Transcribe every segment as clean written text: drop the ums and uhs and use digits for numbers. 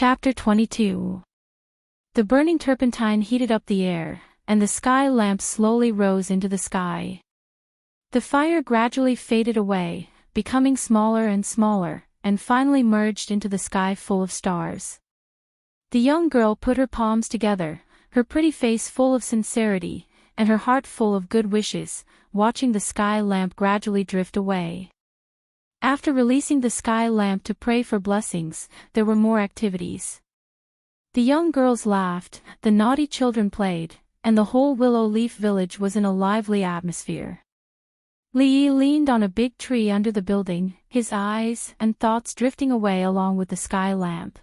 Chapter 22. The burning turpentine heated up the air, and the sky lamp slowly rose into the sky. The fire gradually faded away, becoming smaller and smaller, and finally merged into the sky full of stars. The young girl put her palms together, her pretty face full of sincerity, and her heart full of good wishes, watching the sky lamp gradually drift away. After releasing the sky lamp to pray for blessings, there were more activities. The young girls laughed, the naughty children played, and the whole Willow Leaf village was in a lively atmosphere. Li leaned on a big tree under the building, his eyes and thoughts drifting away along with the sky lamp.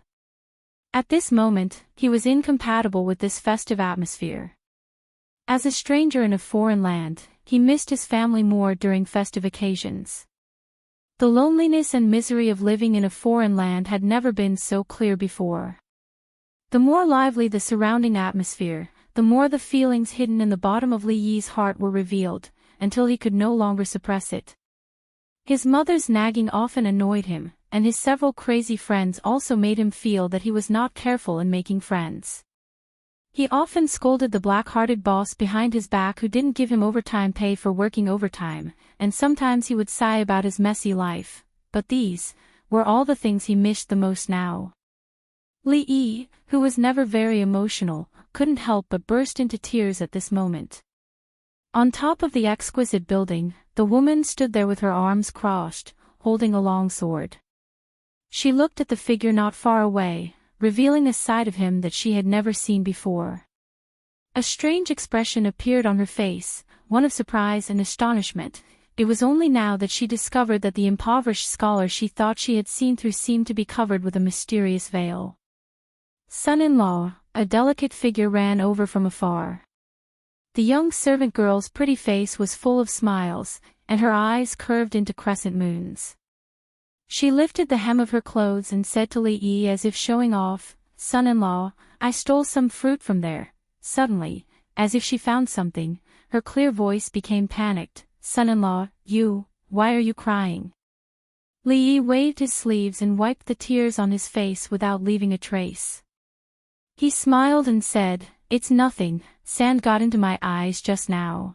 At this moment, he was incompatible with this festive atmosphere. As a stranger in a foreign land, he missed his family more during festive occasions. The loneliness and misery of living in a foreign land had never been so clear before. The more lively the surrounding atmosphere, the more the feelings hidden in the bottom of Li Yi's heart were revealed, until he could no longer suppress it. His mother's nagging often annoyed him, and his several crazy friends also made him feel that he was not careful in making friends. He often scolded the black-hearted boss behind his back who didn't give him overtime pay for working overtime, and sometimes he would sigh about his messy life, but these were all the things he missed the most now. Li Yi, who was never very emotional, couldn't help but burst into tears at this moment. On top of the exquisite building, the woman stood there with her arms crossed, holding a long sword. She looked at the figure not far away, revealing a side of him that she had never seen before. A strange expression appeared on her face, one of surprise and astonishment. It was only now that she discovered that the impoverished scholar she thought she had seen through seemed to be covered with a mysterious veil. Son-in-law, a delicate figure ran over from afar. The young servant girl's pretty face was full of smiles, and her eyes curved into crescent moons. She lifted the hem of her clothes and said to Li Yi as if showing off, "Son-in-law, I stole some fruit from there." Suddenly, as if she found something, her clear voice became panicked. "Son-in-law, why are you crying?" Li Yi waved his sleeves and wiped the tears on his face without leaving a trace. He smiled and said, "It's nothing, sand got into my eyes just now."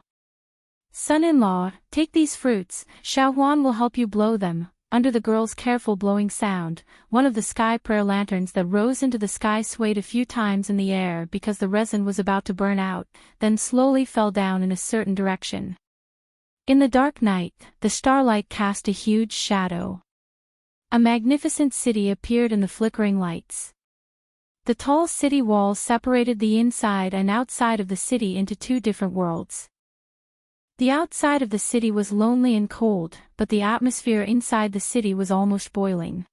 "Son-in-law, take these fruits, Xiaohuan will help you blow them." Under the girl's careful blowing sound, one of the sky prayer lanterns that rose into the sky swayed a few times in the air because the resin was about to burn out, then slowly fell down in a certain direction. In the dark night, the starlight cast a huge shadow. A magnificent city appeared in the flickering lights. The tall city walls separated the inside and outside of the city into two different worlds. The outside of the city was lonely and cold, but the atmosphere inside the city was almost boiling.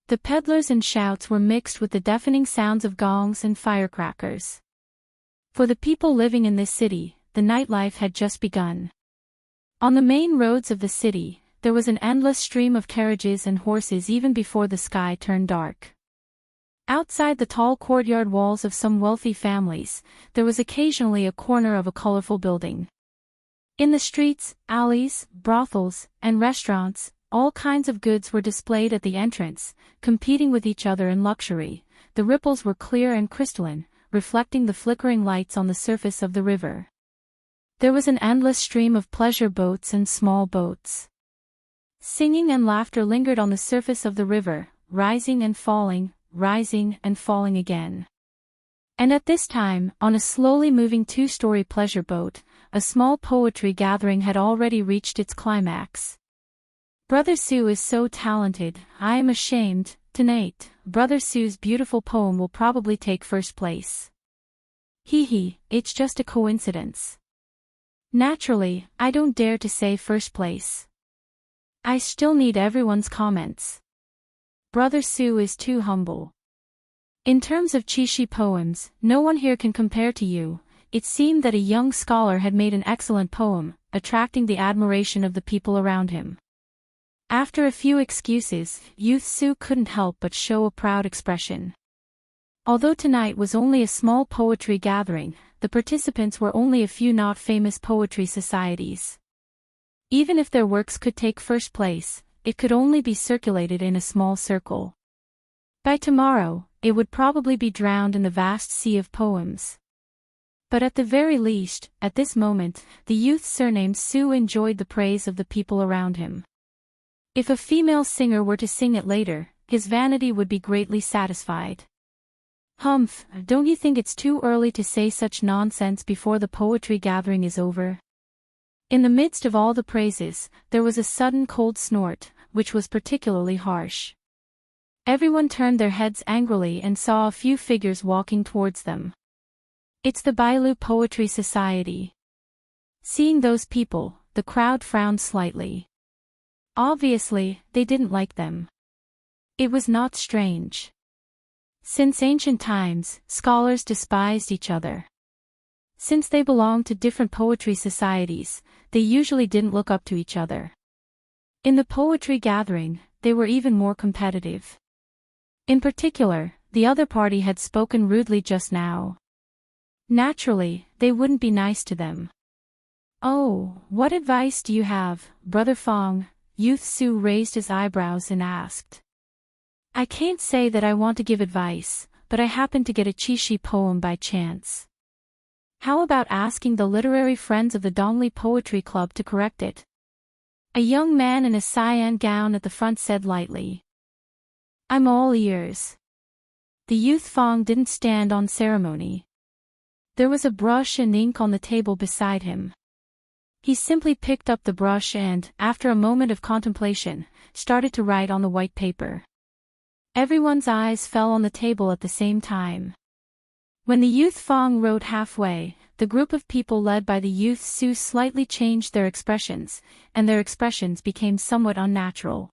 The peddlers and shouts were mixed with the deafening sounds of gongs and firecrackers. For the people living in this city, the nightlife had just begun. On the main roads of the city, there was an endless stream of carriages and horses even before the sky turned dark. Outside the tall courtyard walls of some wealthy families, there was occasionally a corner of a colorful building. In the streets, alleys, brothels, and restaurants, all kinds of goods were displayed at the entrance, competing with each other in luxury. The ripples were clear and crystalline, reflecting the flickering lights on the surface of the river. There was an endless stream of pleasure boats and small boats. Singing and laughter lingered on the surface of the river, rising and falling again. And at this time, on a slowly moving two-story pleasure boat, a small poetry gathering had already reached its climax. "Brother Sue is so talented, I am ashamed. Tonight, Brother Sue's beautiful poem will probably take first place. It's just a coincidence. Naturally, I don't dare to say first place. I still need everyone's comments. Brother Sue is too humble. In terms of Qishi poems, no one here can compare to you." It seemed that a young scholar had made an excellent poem, attracting the admiration of the people around him. After a few excuses, youth Su couldn't help but show a proud expression. Although tonight was only a small poetry gathering, the participants were only a few not famous poetry societies. Even if their works could take first place, it could only be circulated in a small circle. By tomorrow, it would probably be drowned in the vast sea of poems. But at the very least, at this moment, the youth surnamed Sue enjoyed the praise of the people around him. If a female singer were to sing it later, his vanity would be greatly satisfied. Humph, don't you think it's too early to say such nonsense before the poetry gathering is over? In the midst of all the praises, there was a sudden cold snort, which was particularly harsh. Everyone turned their heads angrily and saw a few figures walking towards them. It's the Bailu Poetry Society. Seeing those people, the crowd frowned slightly. Obviously, they didn't like them. It was not strange. Since ancient times, scholars despised each other. Since they belonged to different poetry societies, they usually didn't look up to each other. In the poetry gathering, they were even more competitive. In particular, the other party had spoken rudely just now. Naturally, they wouldn't be nice to them. "Oh, what advice do you have, Brother Fong?" Youth Su raised his eyebrows and asked. "I can't say that I want to give advice, but I happened to get a Chishi poem by chance. How about asking the literary friends of the Dongli Poetry Club to correct it?" A young man in a cyan gown at the front said lightly. "I'm all ears." The youth Fong didn't stand on ceremony. There was a brush and ink on the table beside him. He simply picked up the brush and, after a moment of contemplation, started to write on the white paper. Everyone's eyes fell on the table at the same time. When the youth Fong wrote halfway, the group of people led by the youth Su slightly changed their expressions, and their expressions became somewhat unnatural.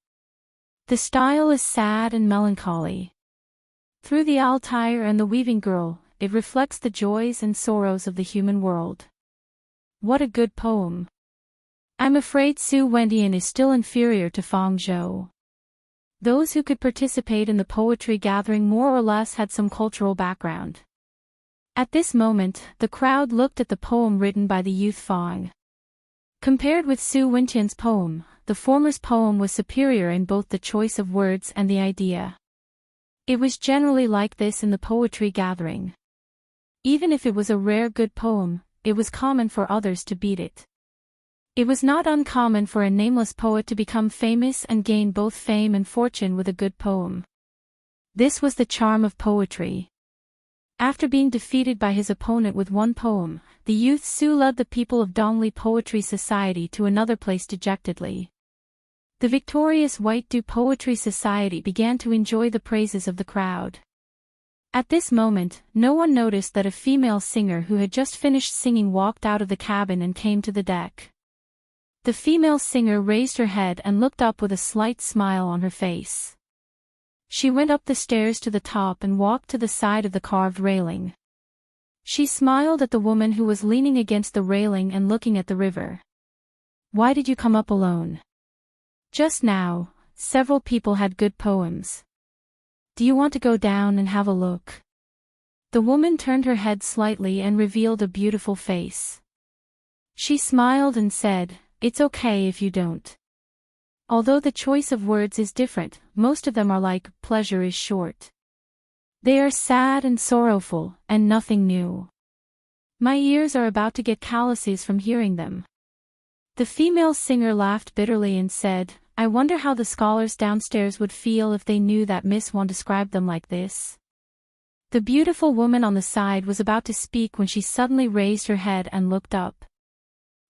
The style is sad and melancholy. Through the Altair and the weaving girl, it reflects the joys and sorrows of the human world. What a good poem. I'm afraid Su Wendian is still inferior to Fong Zhou. Those who could participate in the poetry gathering more or less had some cultural background. At this moment, the crowd looked at the poem written by the youth Fong. Compared with Su Wendian's poem, the former's poem was superior in both the choice of words and the idea. It was generally like this in the poetry gathering. Even if it was a rare good poem, it was common for others to beat it. It was not uncommon for a nameless poet to become famous and gain both fame and fortune with a good poem. This was the charm of poetry. After being defeated by his opponent with one poem, the youth Su led the people of Dongli Poetry Society to another place dejectedly. The victorious White Dew Poetry Society began to enjoy the praises of the crowd. At this moment, no one noticed that a female singer who had just finished singing walked out of the cabin and came to the deck. The female singer raised her head and looked up with a slight smile on her face. She went up the stairs to the top and walked to the side of the carved railing. She smiled at the woman who was leaning against the railing and looking at the river. "Why did you come up alone?" "Just now, several people had good poems. Do you want to go down and have a look?" The woman turned her head slightly and revealed a beautiful face. She smiled and said, "It's okay if you don't." Although the choice of words is different, most of them are like, "Pleasure is short." They are sad and sorrowful, and nothing new. My ears are about to get calluses from hearing them. The female singer laughed bitterly and said, "I wonder how the scholars downstairs would feel if they knew that Miss Wan described them like this." The beautiful woman on the side was about to speak when she suddenly raised her head and looked up.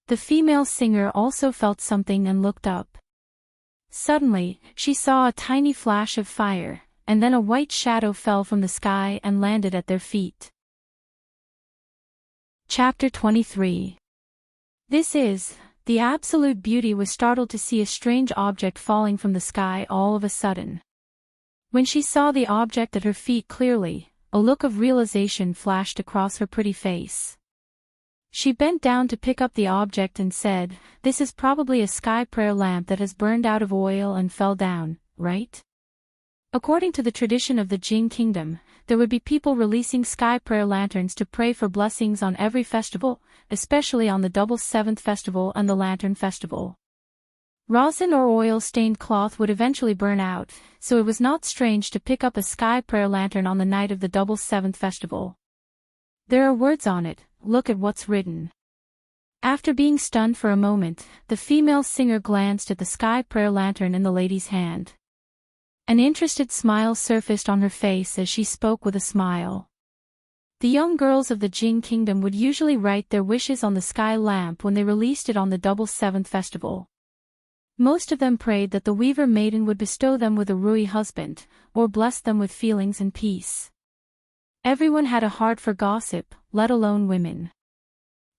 The female singer also felt something and looked up. Suddenly, she saw a tiny flash of fire, and then a white shadow fell from the sky and landed at their feet. Chapter 23. This is, the absolute beauty was startled to see a strange object falling from the sky all of a sudden. When she saw the object at her feet clearly, a look of realization flashed across her pretty face. She bent down to pick up the object and said, "This is probably a sky prayer lamp that has burned out of oil and fell down, right?" According to the tradition of the Jing Kingdom, there would be people releasing sky prayer lanterns to pray for blessings on every festival, especially on the Double Seventh Festival and the Lantern Festival. Rosin or oil-stained cloth would eventually burn out, so it was not strange to pick up a sky prayer lantern on the night of the double seventh festival. There are words on it, look at what's written. After being stunned for a moment, the female singer glanced at the sky prayer lantern in the lady's hand. An interested smile surfaced on her face as she spoke with a smile. The young girls of the Jing Kingdom would usually write their wishes on the sky lamp when they released it on the double seventh festival. Most of them prayed that the weaver maiden would bestow them with a Rui husband, or bless them with feelings and peace. Everyone had a heart for gossip, let alone women.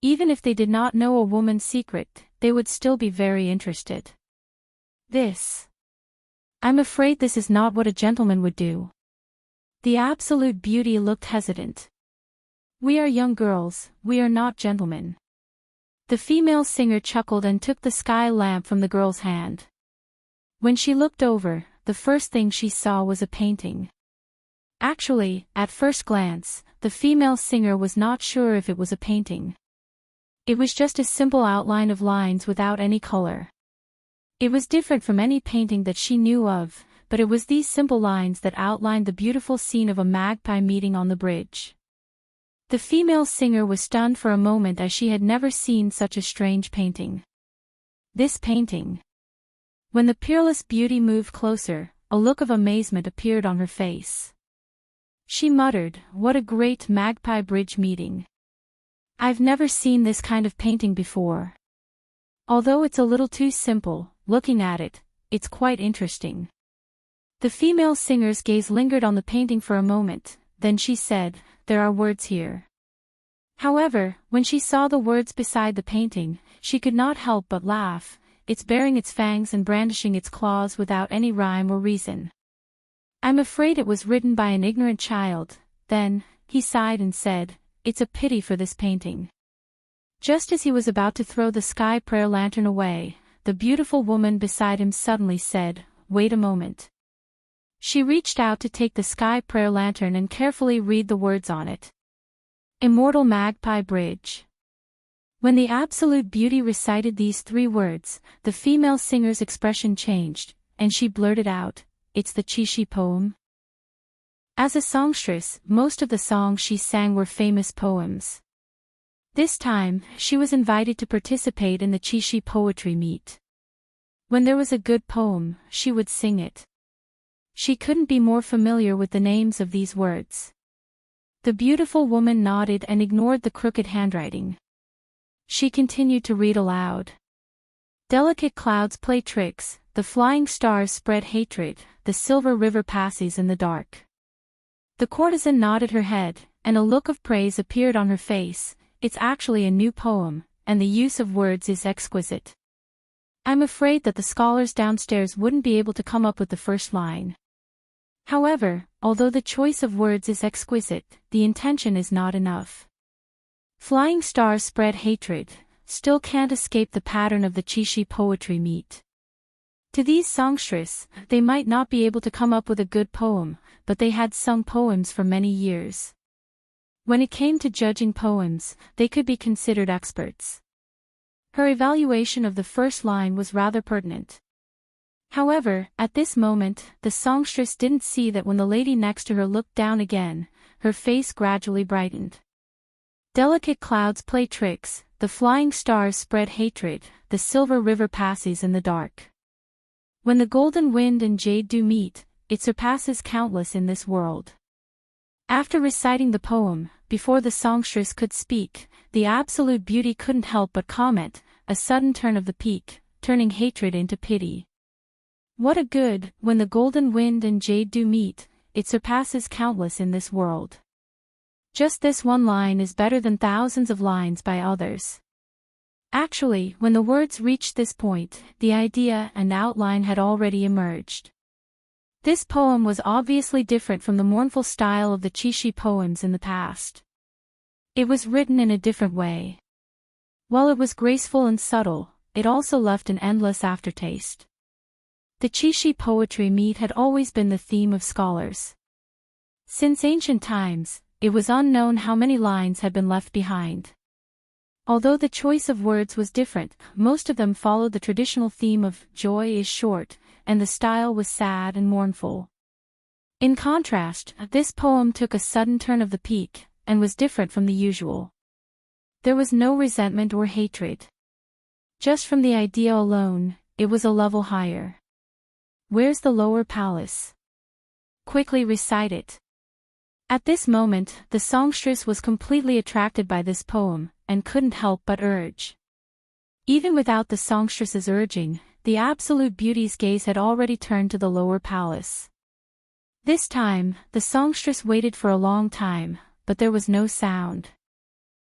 Even if they did not know a woman's secret, they would still be very interested. I'm afraid this is not what a gentleman would do. The absolute beauty looked hesitant. We are young girls, we are not gentlemen. The female singer chuckled and took the sky lamp from the girl's hand. When she looked over, the first thing she saw was a painting. Actually, at first glance, the female singer was not sure if it was a painting. It was just a simple outline of lines without any color. It was different from any painting that she knew of, but it was these simple lines that outlined the beautiful scene of a magpie meeting on the bridge. The female singer was stunned for a moment as she had never seen such a strange painting. This painting. When the peerless beauty moved closer, a look of amazement appeared on her face. She muttered, "What a great magpie bridge meeting. I've never seen this kind of painting before. Although it's a little too simple, looking at it, it's quite interesting." The female singer's gaze lingered on the painting for a moment, then she said, "There are words here." However, when she saw the words beside the painting, she could not help but laugh. It's baring its fangs and brandishing its claws without any rhyme or reason. I'm afraid it was written by an ignorant child. Then, he sighed and said, "It's a pity for this painting." Just as he was about to throw the sky prayer lantern away, the beautiful woman beside him suddenly said, "Wait a moment." She reached out to take the sky prayer lantern and carefully read the words on it. Immortal Magpie Bridge. When the absolute beauty recited these 3 words, the female singer's expression changed, and she blurted out, "It's the Qixi poem." As a songstress, most of the songs she sang were famous poems. This time, she was invited to participate in the Qixi poetry meet. When there was a good poem, she would sing it. She couldn't be more familiar with the names of these words. The beautiful woman nodded and ignored the crooked handwriting. She continued to read aloud. Delicate clouds play tricks, the flying stars spread hatred, the silver river passes in the dark. The courtesan nodded her head, and a look of praise appeared on her face. It's actually a new poem, and the use of words is exquisite. I'm afraid that the scholars downstairs wouldn't be able to come up with the first line. However, although the choice of words is exquisite, the intention is not enough. Flying stars spread hatred, still can't escape the pattern of the Qixi poetry meet. To these songstresses, they might not be able to come up with a good poem, but they had sung poems for many years. When it came to judging poems, they could be considered experts. Her evaluation of the first line was rather pertinent. However, at this moment, the songstress didn't see that when the lady next to her looked down again, her face gradually brightened. Delicate clouds play tricks, the flying stars spread hatred, the silver river passes in the dark. When the golden wind and jade do meet, it surpasses countless in this world. After reciting the poem, before the songstress could speak, the absolute beauty couldn't help but comment, a sudden turn of the peak, turning hatred into pity. What a good, when the golden wind and jade do meet, it surpasses countless in this world. Just this one line is better than thousands of lines by others. Actually, when the words reached this point, the idea and outline had already emerged. This poem was obviously different from the mournful style of the Qixi poems in the past. It was written in a different way. While it was graceful and subtle, it also left an endless aftertaste. The Qixi poetry meet had always been the theme of scholars. Since ancient times, it was unknown how many lines had been left behind. Although the choice of words was different, most of them followed the traditional theme of joy is short, and the style was sad and mournful. In contrast, this poem took a sudden turn of the peak, and was different from the usual. There was no resentment or hatred. Just from the idea alone, it was a level higher. Where's the lower palace? Quickly recite it. At this moment, the songstress was completely attracted by this poem, and couldn't help but urge. Even without the songstress's urging, the absolute beauty's gaze had already turned to the lower palace. This time, the songstress waited for a long time, but there was no sound.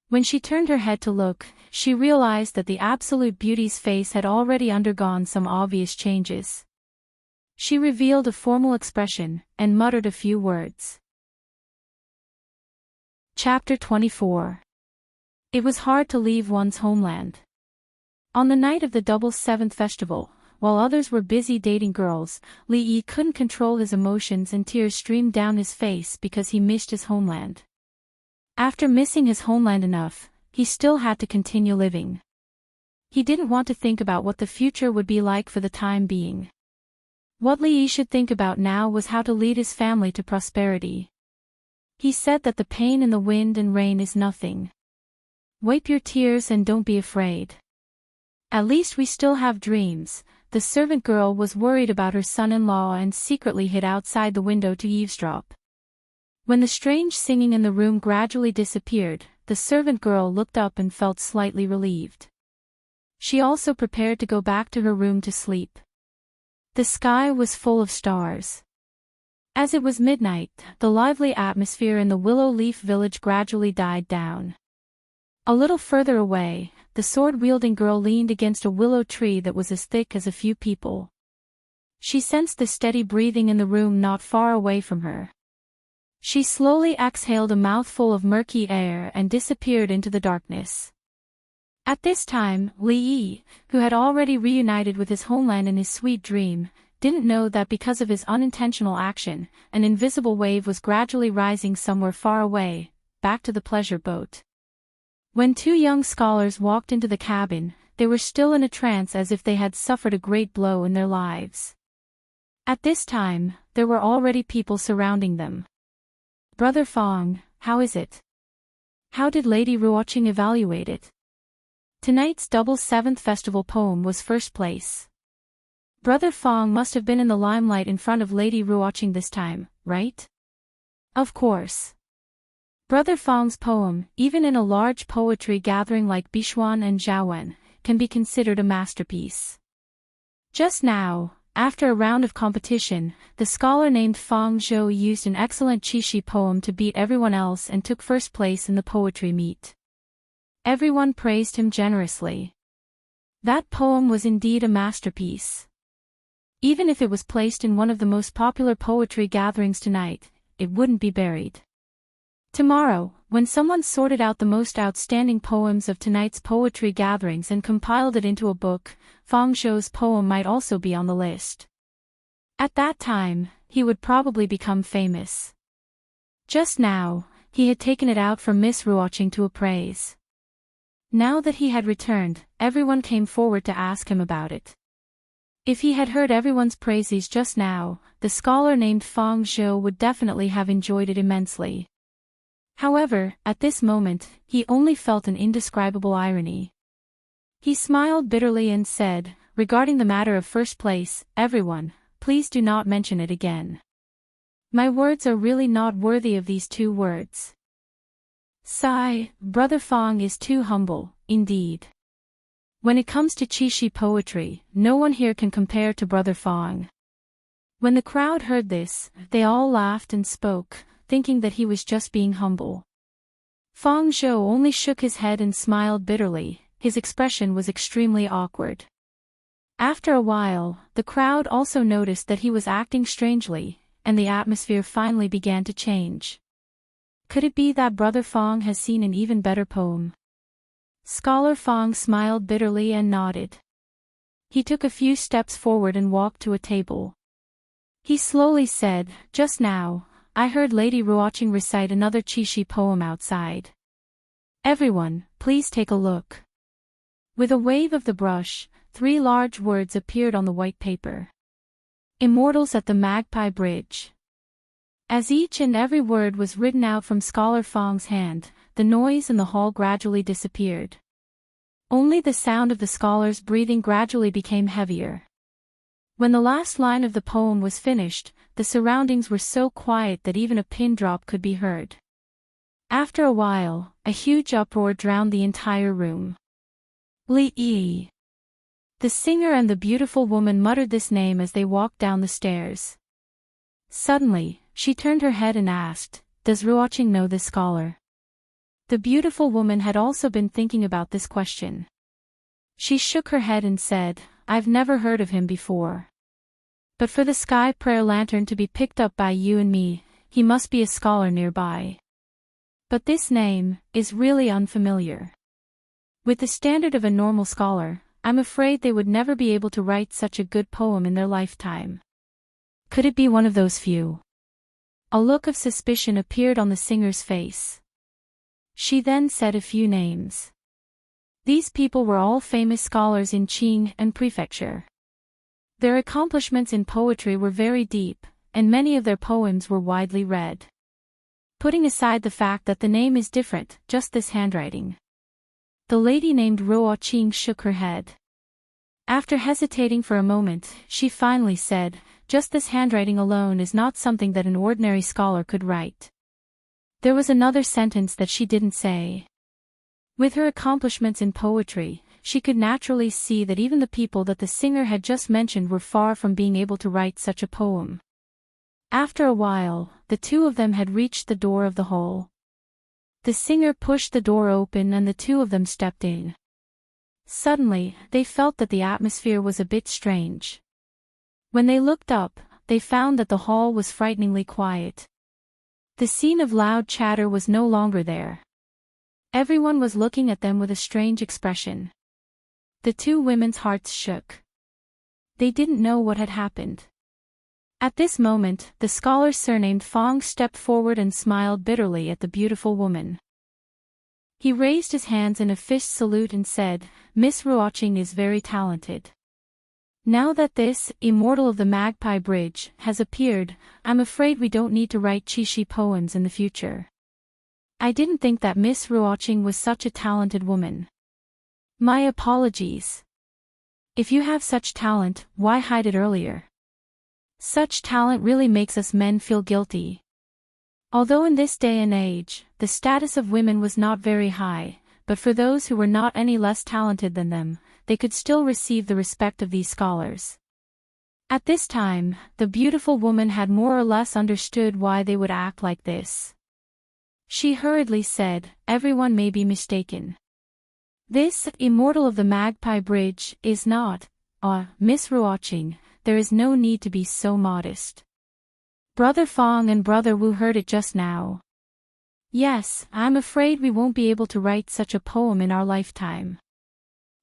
When she turned her head to look, she realized that the absolute beauty's face had already undergone some obvious changes. She revealed a formal expression, and muttered a few words. Chapter 24. It was hard to leave one's homeland. On the night of the double seventh festival, while others were busy dating girls, Li Yi couldn't control his emotions and tears streamed down his face because he missed his homeland. After missing his homeland enough, he still had to continue living. He didn't want to think about what the future would be like for the time being. What Li Yi should think about now was how to lead his family to prosperity. He said that the pain in the wind and rain is nothing. Wipe your tears and don't be afraid. At least we still have dreams. The servant girl was worried about her son-in-law and secretly hid outside the window to eavesdrop. When the strange singing in the room gradually disappeared, the servant girl looked up and felt slightly relieved. She also prepared to go back to her room to sleep. The sky was full of stars. As it was midnight, the lively atmosphere in the Willow Leaf village gradually died down. A little further away, the sword-wielding girl leaned against a willow tree that was as thick as a few people. She sensed the steady breathing in the room not far away from her. She slowly exhaled a mouthful of murky air and disappeared into the darkness. At this time, Li Yi, who had already reunited with his homeland in his sweet dream, didn't know that because of his unintentional action, an invisible wave was gradually rising somewhere far away, back to the pleasure boat. When two young scholars walked into the cabin, they were still in a trance as if they had suffered a great blow in their lives. At this time, there were already people surrounding them. Brother Fong, how is it? How did Lady Ruoqing evaluate it? Tonight's double seventh festival poem was first place. Brother Fong must have been in the limelight in front of Lady Ruoqing this time, right? Of course. Brother Fong's poem, even in a large poetry gathering like Bishuan and Zhaowen, can be considered a masterpiece. Just now, after a round of competition, the scholar named Fang Zhou used an excellent Qixi poem to beat everyone else and took first place in the poetry meet. Everyone praised him generously. That poem was indeed a masterpiece. Even if it was placed in one of the most popular poetry gatherings tonight, it wouldn't be buried. Tomorrow, when someone sorted out the most outstanding poems of tonight's poetry gatherings and compiled it into a book, Fang Zhou's poem might also be on the list. At that time, he would probably become famous. Just now, he had taken it out for Miss Ruoqing to appraise. Now that he had returned, everyone came forward to ask him about it. If he had heard everyone's praises just now, the scholar named Fang Zhou would definitely have enjoyed it immensely. However, at this moment, he only felt an indescribable irony. He smiled bitterly and said, regarding the matter of first place, everyone, please do not mention it again. My words are really not worthy of these two words. Sigh, Brother Fang is too humble, indeed. When it comes to Qixi poetry, no one here can compare to Brother Fang. When the crowd heard this, they all laughed and spoke, thinking that he was just being humble. Fang Zhou only shook his head and smiled bitterly. His expression was extremely awkward. After a while, the crowd also noticed that he was acting strangely, and the atmosphere finally began to change. Could it be that Brother Fang has seen an even better poem? Scholar Fang smiled bitterly and nodded. He took a few steps forward and walked to a table. He slowly said, just now, I heard Lady Ruoqing recite another Qixi poem outside. Everyone, please take a look. With a wave of the brush, 3 large words appeared on the white paper. Immortals at the Magpie Bridge. As each and every word was written out from Scholar Fong's hand, the noise in the hall gradually disappeared. Only the sound of the scholar's breathing gradually became heavier. When the last line of the poem was finished, the surroundings were so quiet that even a pin drop could be heard. After a while, a huge uproar drowned the entire room. Li. The singer and the beautiful woman muttered this name as they walked down the stairs. Suddenly, she turned her head and asked, "Does Ruoqing know this scholar?" The beautiful woman had also been thinking about this question. She shook her head and said, "I've never heard of him before. But for the sky prayer lantern to be picked up by you and me, he must be a scholar nearby. But this name is really unfamiliar. With the standard of a normal scholar, I'm afraid they would never be able to write such a good poem in their lifetime. Could it be one of those few?" A look of suspicion appeared on the singer's face. She then said a few names. These people were all famous scholars in Qing and Prefecture. Their accomplishments in poetry were very deep, and many of their poems were widely read. Putting aside the fact that the name is different, just this handwriting. The lady named Ruoqing shook her head. After hesitating for a moment, she finally said, "Just this handwriting alone is not something that an ordinary scholar could write." There was another sentence that she didn't say. With her accomplishments in poetry, she could naturally see that even the people that the singer had just mentioned were far from being able to write such a poem. After a while, the two of them had reached the door of the hall. The singer pushed the door open and the two of them stepped in. Suddenly, they felt that the atmosphere was a bit strange. When they looked up, they found that the hall was frighteningly quiet. The scene of loud chatter was no longer there. Everyone was looking at them with a strange expression. The two women's hearts shook. They didn't know what had happened. At this moment, the scholar surnamed Fong stepped forward and smiled bitterly at the beautiful woman. He raised his hands in a fist salute and said, "Miss Ruoqing is very talented. Now that this, immortal of the Magpie Bridge, has appeared, I'm afraid we don't need to write Qixi poems in the future. I didn't think that Miss Ruoqing was such a talented woman. My apologies. If you have such talent, why hide it earlier? Such talent really makes us men feel guilty." Although in this day and age, the status of women was not very high, but for those who were not any less talented than them, they could still receive the respect of these scholars. At this time, the beautiful woman had more or less understood why they would act like this. She hurriedly said, "Everyone may be mistaken. This, immortal of the Magpie Bridge, is not, Miss Ruoqing. There is no need to be so modest." Brother Fong and Brother Wu heard it just now. "Yes, I'm afraid we won't be able to write such a poem in our lifetime."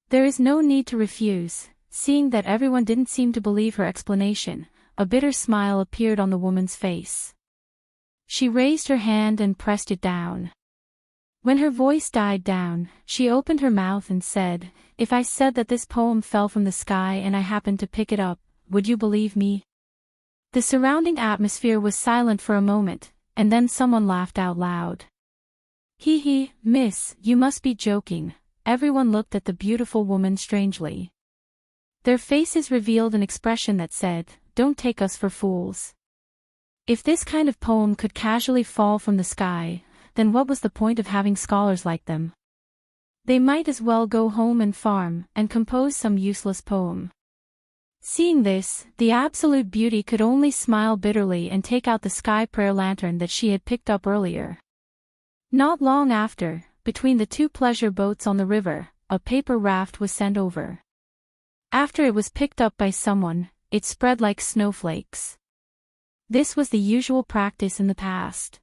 There is no need to refuse. Seeing that everyone didn't seem to believe her explanation, a bitter smile appeared on the woman's face. She raised her hand and pressed it down. When her voice died down, she opened her mouth and said, "If I said that this poem fell from the sky and I happened to pick it up, would you believe me?" The surrounding atmosphere was silent for a moment, and then someone laughed out loud. "Hee, miss, you must be joking." Everyone looked at the beautiful woman strangely. Their faces revealed an expression that said, "Don't take us for fools." If this kind of poem could casually fall from the sky, then what was the point of having scholars like them? They might as well go home and farm, and compose some useless poem. Seeing this, the absolute beauty could only smile bitterly and take out the sky prayer lantern that she had picked up earlier. Not long after, between the two pleasure boats on the river, a paper raft was sent over. After it was picked up by someone, it spread like snowflakes. This was the usual practice in the past.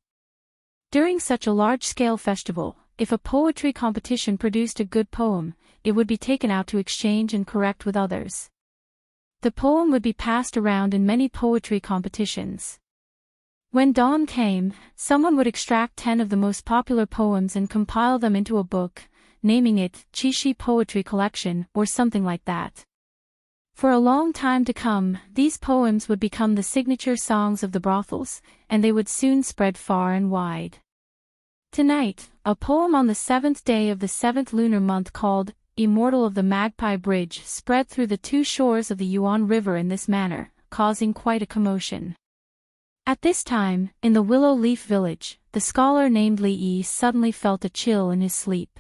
During such a large-scale festival, if a poetry competition produced a good poem, it would be taken out to exchange and correct with others. The poem would be passed around in many poetry competitions. When dawn came, someone would extract 10 of the most popular poems and compile them into a book, naming it Chishi Poetry Collection or something like that. For a long time to come, these poems would become the signature songs of the brothels, and they would soon spread far and wide. Tonight, a poem on the 7th day of the 7th lunar month called Immortal of the Magpie Bridge spread through the two shores of the Yuan River in this manner, causing quite a commotion. At this time, in the Willow Leaf Village, the scholar named Li Yi suddenly felt a chill in his sleep.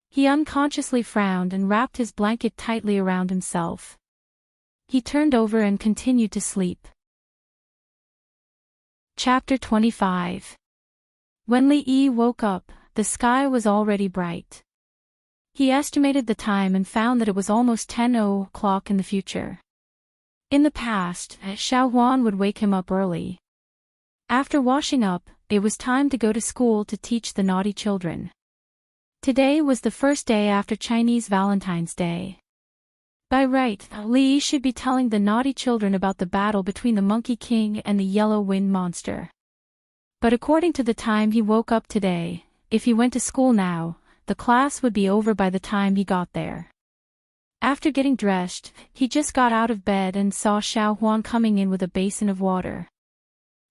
He unconsciously frowned and wrapped his blanket tightly around himself. He turned over and continued to sleep. Chapter 25. When Li Yi woke up, the sky was already bright. He estimated the time and found that it was almost 10 o'clock in the future. In the past, Xiao Huan would wake him up early. After washing up, it was time to go to school to teach the naughty children. Today was the first day after Chinese Valentine's Day. By right, Li Yi should be telling the naughty children about the battle between the Monkey King and the Yellow Wind Monster. But according to the time he woke up today, if he went to school now, the class would be over by the time he got there. After getting dressed, he just got out of bed and saw Xiao Huan coming in with a basin of water.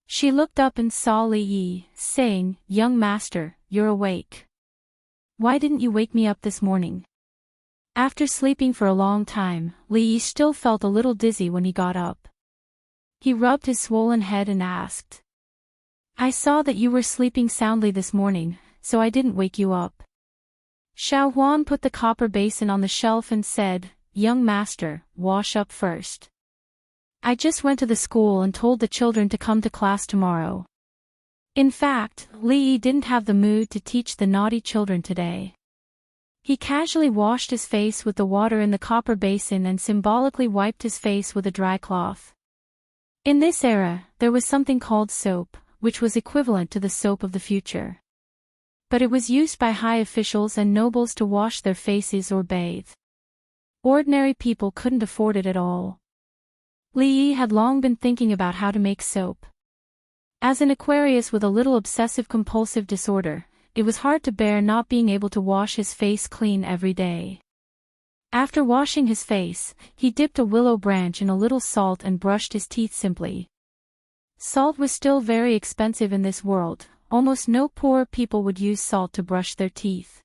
She looked up and saw Li Yi, saying, "Young master, you're awake. Why didn't you wake me up this morning?" After sleeping for a long time, Li Yi still felt a little dizzy when he got up. He rubbed his swollen head and asked, "I saw that you were sleeping soundly this morning, so I didn't wake you up." Xiao Huan put the copper basin on the shelf and said, "Young master, wash up first. I just went to the school and told the children to come to class tomorrow." In fact, Li Yi didn't have the mood to teach the naughty children today. He casually washed his face with the water in the copper basin and symbolically wiped his face with a dry cloth. In this era, there was something called soap, which was equivalent to the soap of the future. But it was used by high officials and nobles to wash their faces or bathe. Ordinary people couldn't afford it at all. Li Yi had long been thinking about how to make soap. As an Aquarius with a little obsessive-compulsive disorder, it was hard to bear not being able to wash his face clean every day. After washing his face, he dipped a willow branch in a little salt and brushed his teeth simply. Salt was still very expensive in this world, almost no poor people would use salt to brush their teeth.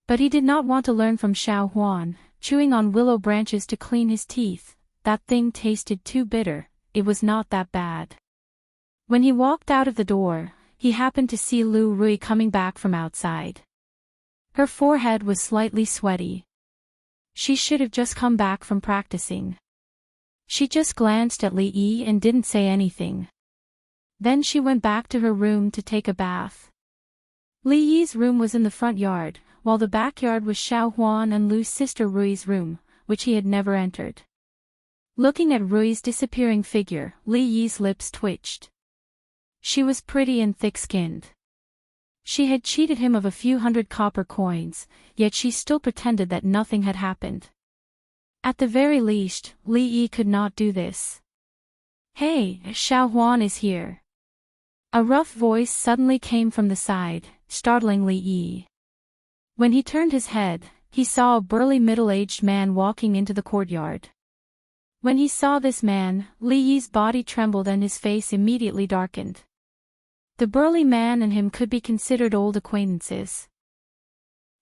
But he did not want to learn from Xiao Huan, chewing on willow branches to clean his teeth. That thing tasted too bitter. It was not that bad. When he walked out of the door, he happened to see Lu Rui coming back from outside. Her forehead was slightly sweaty. She should have just come back from practicing. She just glanced at Li Yi and didn't say anything. Then she went back to her room to take a bath. Li Yi's room was in the front yard, while the backyard was Xiao Huan and Lu's sister Rui's room, which he had never entered. Looking at Rui's disappearing figure, Li Yi's lips twitched. She was pretty and thick-skinned. She had cheated him of a few hundred copper coins, yet she still pretended that nothing had happened. At the very least, Li Yi could not do this. "Hey, Xiao Huan is here." A rough voice suddenly came from the side, startling Li Yi. When he turned his head, he saw a burly middle-aged man walking into the courtyard. When he saw this man, Li Yi's body trembled and his face immediately darkened. The burly man and him could be considered old acquaintances.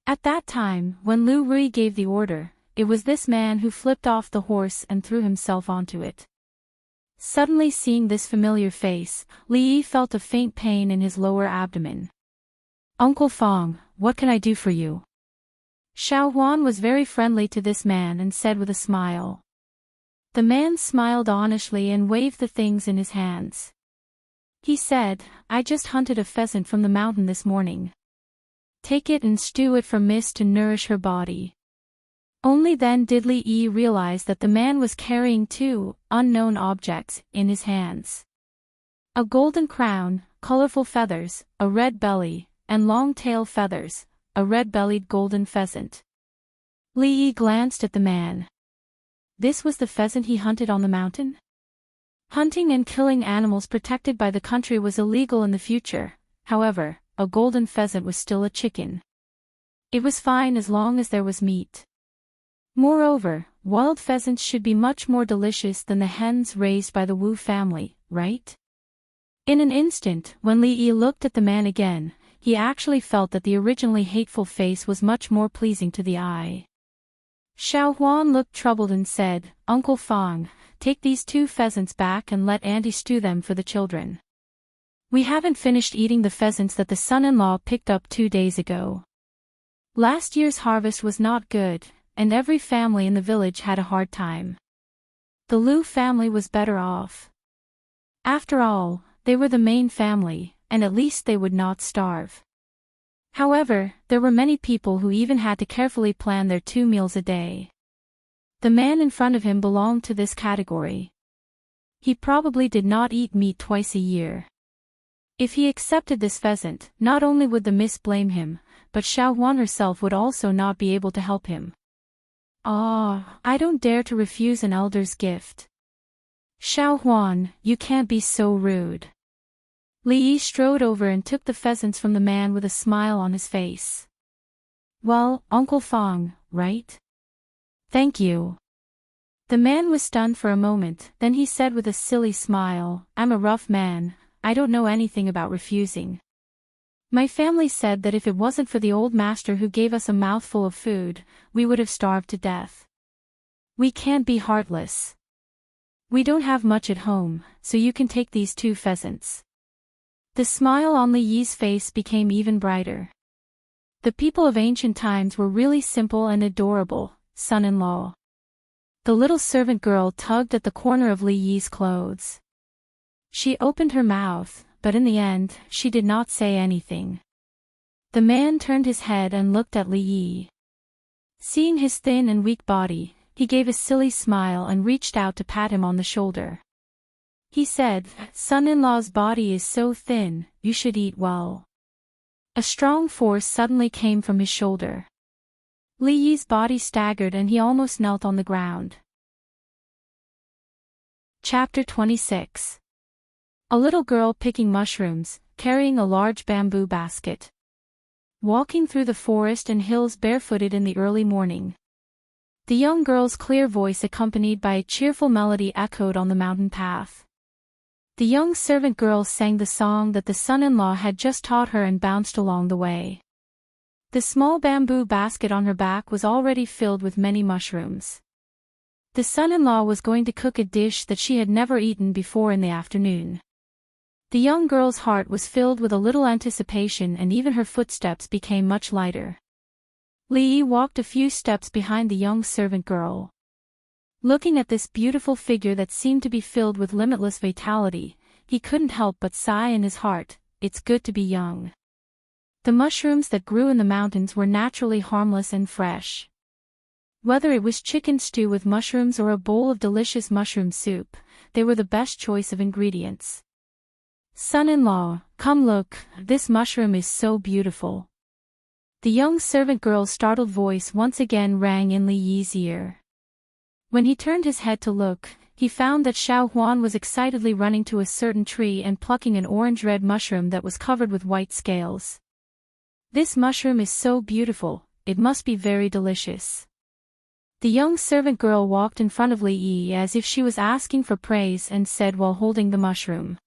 At that time, when Lu Rui gave the order, it was this man who flipped off the horse and threw himself onto it. Suddenly seeing this familiar face, Li Yi felt a faint pain in his lower abdomen. "Uncle Fong, what can I do for you?" Xiao Huan was very friendly to this man and said with a smile. The man smiled honestly and waved the things in his hands. He said, "I just hunted a pheasant from the mountain this morning. Take it and stew it for Miss to nourish her body." Only then did Li Yi realize that the man was carrying two unknown objects in his hands. A golden crown, colorful feathers, a red belly, and long tail feathers, a red-bellied golden pheasant. Li Yi glanced at the man. This was the pheasant he hunted on the mountain? Hunting and killing animals protected by the country was illegal in the future. However, a golden pheasant was still a chicken. It was fine as long as there was meat. Moreover, wild pheasants should be much more delicious than the hens raised by the Wu family, right? In an instant, when Li Yi looked at the man again, he actually felt that the originally hateful face was much more pleasing to the eye. Xiao Huan looked troubled and said, "Uncle Fang, take these 2 pheasants back and let Auntie stew them for the children. We haven't finished eating the pheasants that the son-in-law picked up 2 days ago. Last year's harvest was not good, and every family in the village had a hard time. The Lu family was better off. After all, they were the main family, and at least they would not starve." However, there were many people who even had to carefully plan their 2 meals a day. The man in front of him belonged to this category. He probably did not eat meat twice a year. If he accepted this pheasant, not only would the miss blame him, but Xiao Huan herself would also not be able to help him. I don't dare to refuse an elder's gift. Xiao Huan, you can't be so rude." Li Yi strode over and took the pheasants from the man with a smile on his face. "Well, Uncle Fang, right? Thank you." The man was stunned for a moment, then he said with a silly smile, "I'm a rough man, I don't know anything about refusing. My family said that if it wasn't for the old master who gave us a mouthful of food, we would have starved to death. We can't be heartless. We don't have much at home, so you can take these 2 pheasants." The smile on Li Yi's face became even brighter. The people of ancient times were really simple and adorable, son-in-law. The little servant girl tugged at the corner of Li Yi's clothes. She opened her mouth, but in the end, she did not say anything. The man turned his head and looked at Li Yi. Seeing his thin and weak body, he gave a silly smile and reached out to pat him on the shoulder. He said, "Son-in-law's body is so thin, you should eat well." A strong force suddenly came from his shoulder. Li Yi's body staggered and he almost knelt on the ground. Chapter 26. A little girl picking mushrooms, carrying a large bamboo basket. Walking through the forest and hills barefooted in the early morning. The young girl's clear voice accompanied by a cheerful melody echoed on the mountain path. The young servant girl sang the song that the son-in-law had just taught her and bounced along the way. The small bamboo basket on her back was already filled with many mushrooms. The son-in-law was going to cook a dish that she had never eaten before in the afternoon. The young girl's heart was filled with a little anticipation and even her footsteps became much lighter. Li Yi walked a few steps behind the young servant girl. Looking at this beautiful figure that seemed to be filled with limitless vitality, he couldn't help but sigh in his heart, "It's good to be young." The mushrooms that grew in the mountains were naturally harmless and fresh. Whether it was chicken stew with mushrooms or a bowl of delicious mushroom soup, they were the best choice of ingredients. "Son-in-law, come look, this mushroom is so beautiful." The young servant girl's startled voice once again rang in Li Yi's ear. When he turned his head to look, he found that Xiao Huan was excitedly running to a certain tree and plucking an orange-red mushroom that was covered with white scales. "This mushroom is so beautiful, it must be very delicious." The young servant girl walked in front of Li Yi as if she was asking for praise and said while holding the mushroom.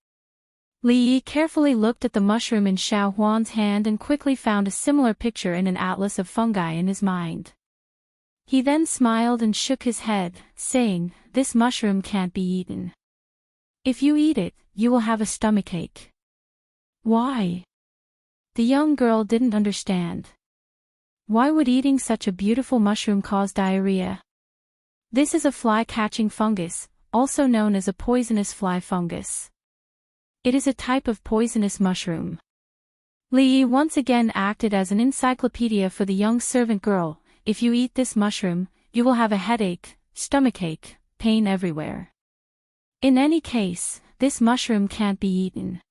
Li Yi carefully looked at the mushroom in Xiao Huan's hand and quickly found a similar picture in an atlas of fungi in his mind. He then smiled and shook his head, saying, "This mushroom can't be eaten. If you eat it, you will have a stomachache." "Why?" The young girl didn't understand. Why would eating such a beautiful mushroom cause diarrhea? This is a fly-catching fungus, also known as a poisonous fly fungus. It is a type of poisonous mushroom. Li Yi once again acted as an encyclopedia for the young servant girl. "If you eat this mushroom, you will have a headache, stomachache, pain everywhere. In any case, this mushroom can't be eaten."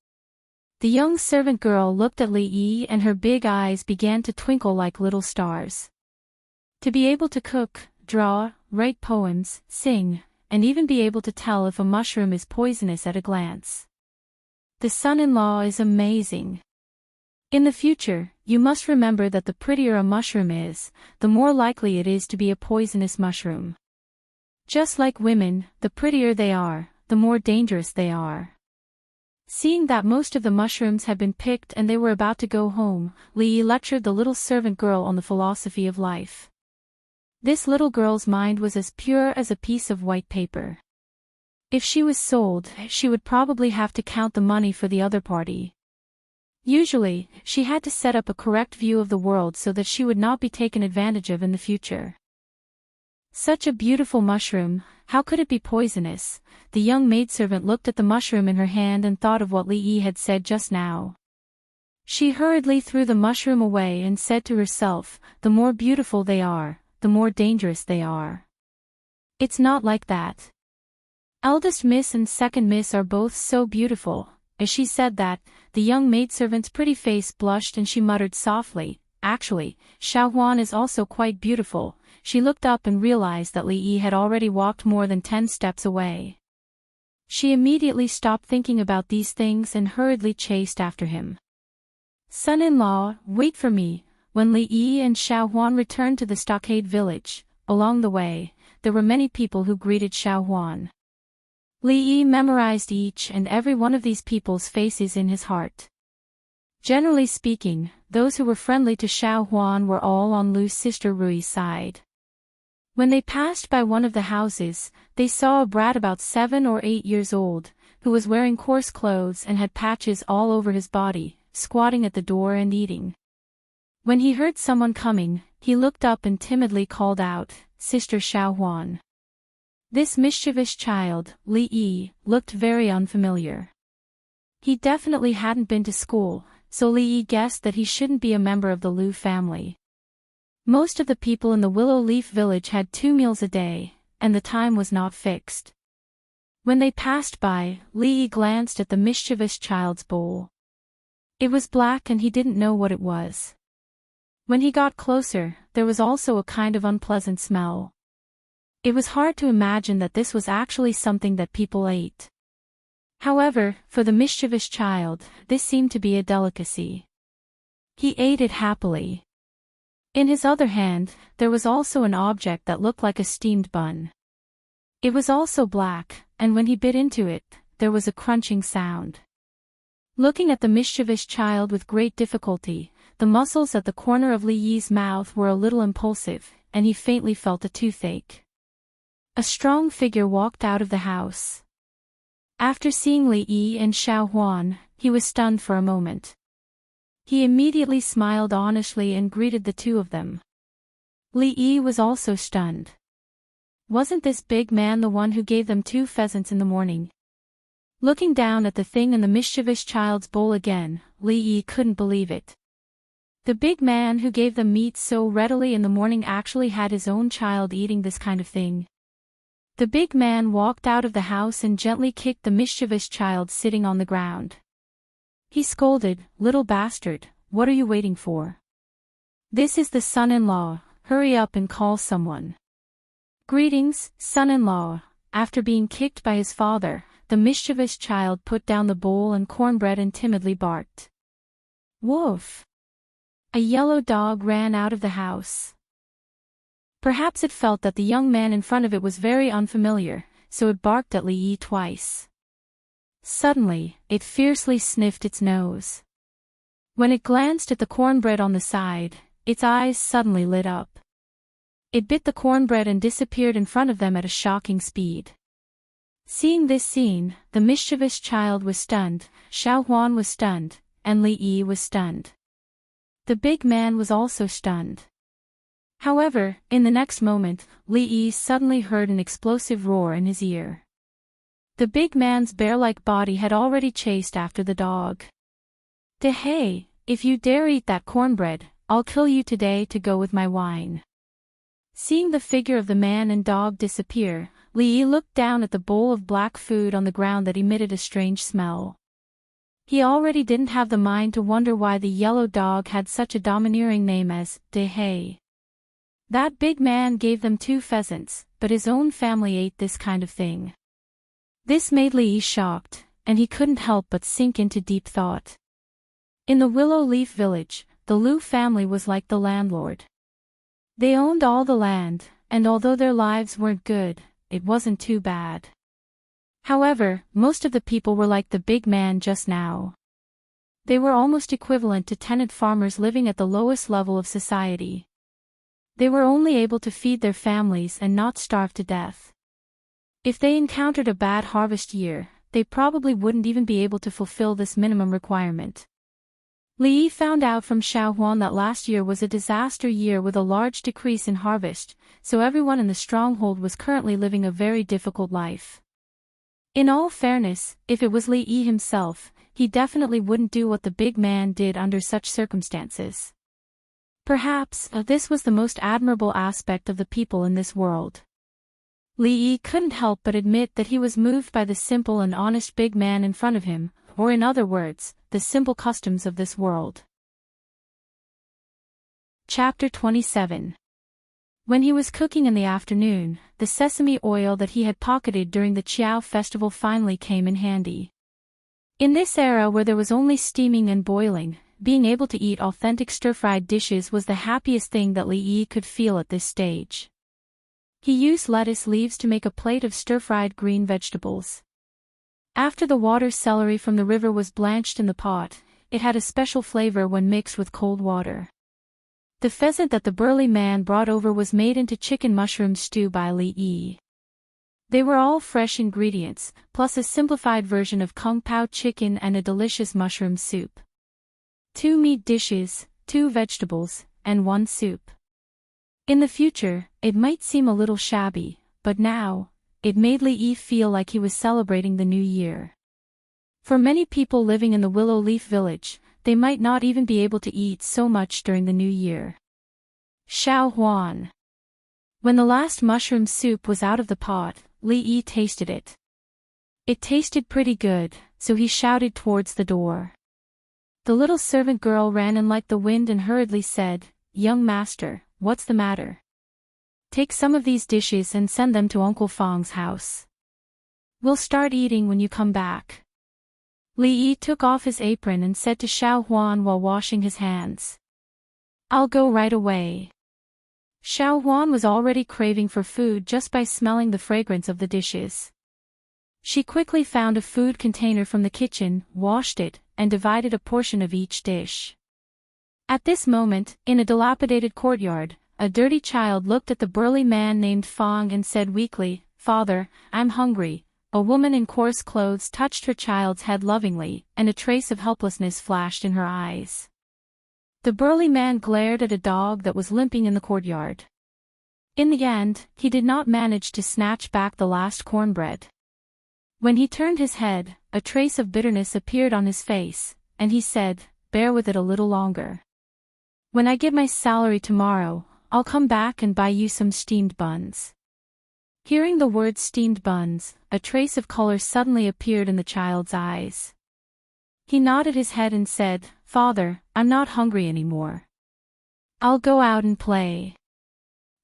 The young servant girl looked at Li Yi and her big eyes began to twinkle like little stars. To be able to cook, draw, write poems, sing, and even be able to tell if a mushroom is poisonous at a glance. The son-in-law is amazing. In the future, you must remember that the prettier a mushroom is, the more likely it is to be a poisonous mushroom. Just like women, the prettier they are, the more dangerous they are. Seeing that most of the mushrooms had been picked and they were about to go home, Li lectured the little servant girl on the philosophy of life. This little girl's mind was as pure as a piece of white paper. If she was sold, she would probably have to count the money for the other party. Usually, she had to set up a correct view of the world so that she would not be taken advantage of in the future. Such a beautiful mushroom, how could it be poisonous? The young maidservant looked at the mushroom in her hand and thought of what Li Yi had said just now. She hurriedly threw the mushroom away and said to herself, the more beautiful they are, the more dangerous they are. It's not like that. Eldest miss and second miss are both so beautiful. As she said that, the young maidservant's pretty face blushed and she muttered softly, actually, Xiao Huan is also quite beautiful. She looked up and realized that Li Yi had already walked more than 10 steps away. She immediately stopped thinking about these things and hurriedly chased after him. Son-in-law, wait for me. When Li Yi and Xiao Huan returned to the stockade village, along the way, there were many people who greeted Xiao Huan. Li Yi memorized each and every one of these people's faces in his heart. Generally speaking, those who were friendly to Xiao Huan were all on Lu's sister Rui's side. When they passed by one of the houses, they saw a brat about 7 or 8 years old, who was wearing coarse clothes and had patches all over his body, squatting at the door and eating. When he heard someone coming, he looked up and timidly called out, "Sister Xiao Huan." This mischievous child, Li Yi, looked very unfamiliar. He definitely hadn't been to school, so Li Yi guessed that he shouldn't be a member of the Lu family. Most of the people in the Willow Leaf village had 2 meals a day, and the time was not fixed. When they passed by, Li Yi glanced at the mischievous child's bowl. It was black and he didn't know what it was. When he got closer, there was also a kind of unpleasant smell. It was hard to imagine that this was actually something that people ate. However, for the mischievous child, this seemed to be a delicacy. He ate it happily. In his other hand, there was also an object that looked like a steamed bun. It was also black, and when he bit into it, there was a crunching sound. Looking at the mischievous child with great difficulty, the muscles at the corner of Li Yi's mouth were a little impulsive, and he faintly felt a toothache. A strong figure walked out of the house. After seeing Li Yi and Xiao Huan, he was stunned for a moment. He immediately smiled honestly and greeted the two of them. Li Yi was also stunned. Wasn't this big man the one who gave them 2 pheasants in the morning? Looking down at the thing in the mischievous child's bowl again, Li Yi couldn't believe it. The big man who gave them meat so readily in the morning actually had his own child eating this kind of thing. The big man walked out of the house and gently kicked the mischievous child sitting on the ground. He scolded, "Little bastard, what are you waiting for? This is the son-in-law, hurry up and call someone." "Greetings, son-in-law." After being kicked by his father, the mischievous child put down the bowl and cornbread and timidly barked. "Woof!" A yellow dog ran out of the house. Perhaps it felt that the young man in front of it was very unfamiliar, so it barked at Li Yi twice. Suddenly, it fiercely sniffed its nose. When it glanced at the cornbread on the side, its eyes suddenly lit up. It bit the cornbread and disappeared in front of them at a shocking speed. Seeing this scene, the mischievous child was stunned, Xiao Huan was stunned, and Li Yi was stunned. The big man was also stunned. However, in the next moment, Li Yi suddenly heard an explosive roar in his ear. The big man's bear-like body had already chased after the dog. "Hey, if you dare eat that cornbread, I'll kill you today to go with my wine." Seeing the figure of the man and dog disappear, Li Yi looked down at the bowl of black food on the ground that emitted a strange smell. He already didn't have the mind to wonder why the yellow dog had such a domineering name as Hey. That big man gave them 2 pheasants, but his own family ate this kind of thing. This made Li Yi shocked, and he couldn't help but sink into deep thought. In the Willow Leaf village, the Lu family was like the landlord. They owned all the land, and although their lives weren't good, it wasn't too bad. However, most of the people were like the big man just now. They were almost equivalent to tenant farmers living at the lowest level of society. They were only able to feed their families and not starve to death. If they encountered a bad harvest year, they probably wouldn't even be able to fulfill this minimum requirement. Li Yi found out from Xiao Huan that last year was a disaster year with a large decrease in harvest, so everyone in the stronghold was currently living a very difficult life. In all fairness, if it was Li Yi himself, he definitely wouldn't do what the big man did under such circumstances. Perhaps, this was the most admirable aspect of the people in this world. Li Yi couldn't help but admit that he was moved by the simple and honest big man in front of him, or in other words, the simple customs of this world. Chapter 27. When he was cooking in the afternoon, the sesame oil that he had pocketed during the Qiao festival finally came in handy. In this era where there was only steaming and boiling, being able to eat authentic stir-fried dishes was the happiest thing that Li Yi could feel at this stage. He used lettuce leaves to make a plate of stir-fried green vegetables. After the water celery from the river was blanched in the pot, it had a special flavor when mixed with cold water. The pheasant that the burly man brought over was made into chicken mushroom stew by Li Yi. They were all fresh ingredients, plus a simplified version of kung pao chicken and a delicious mushroom soup. 2 meat dishes, 2 vegetables, and 1 soup. In the future, it might seem a little shabby, but now, it made Li Yi feel like he was celebrating the new year. For many people living in the Willow Leaf village, they might not even be able to eat so much during the new year. Xiao Huan. When the last mushroom soup was out of the pot, Li Yi tasted it. It tasted pretty good, so he shouted towards the door. The little servant girl ran in like the wind and hurriedly said, "Young master, what's the matter? Take some of these dishes and send them to Uncle Fang's house. We'll start eating when you come back." Li Yi took off his apron and said to Xiao Huan while washing his hands, "I'll go right away." Xiao Huan was already craving for food just by smelling the fragrance of the dishes. She quickly found a food container from the kitchen, washed it, and divided a portion of each dish. At this moment, in a dilapidated courtyard, a dirty child looked at the burly man named Fang and said weakly, "Father, I'm hungry." A woman in coarse clothes touched her child's head lovingly, and a trace of helplessness flashed in her eyes. The burly man glared at a dog that was limping in the courtyard. In the end, he did not manage to snatch back the last cornbread. When he turned his head, a trace of bitterness appeared on his face, and he said, "Bear with it a little longer. When I get my salary tomorrow, I'll come back and buy you some steamed buns." Hearing the word steamed buns, a trace of color suddenly appeared in the child's eyes. He nodded his head and said, "Father, I'm not hungry anymore. I'll go out and play."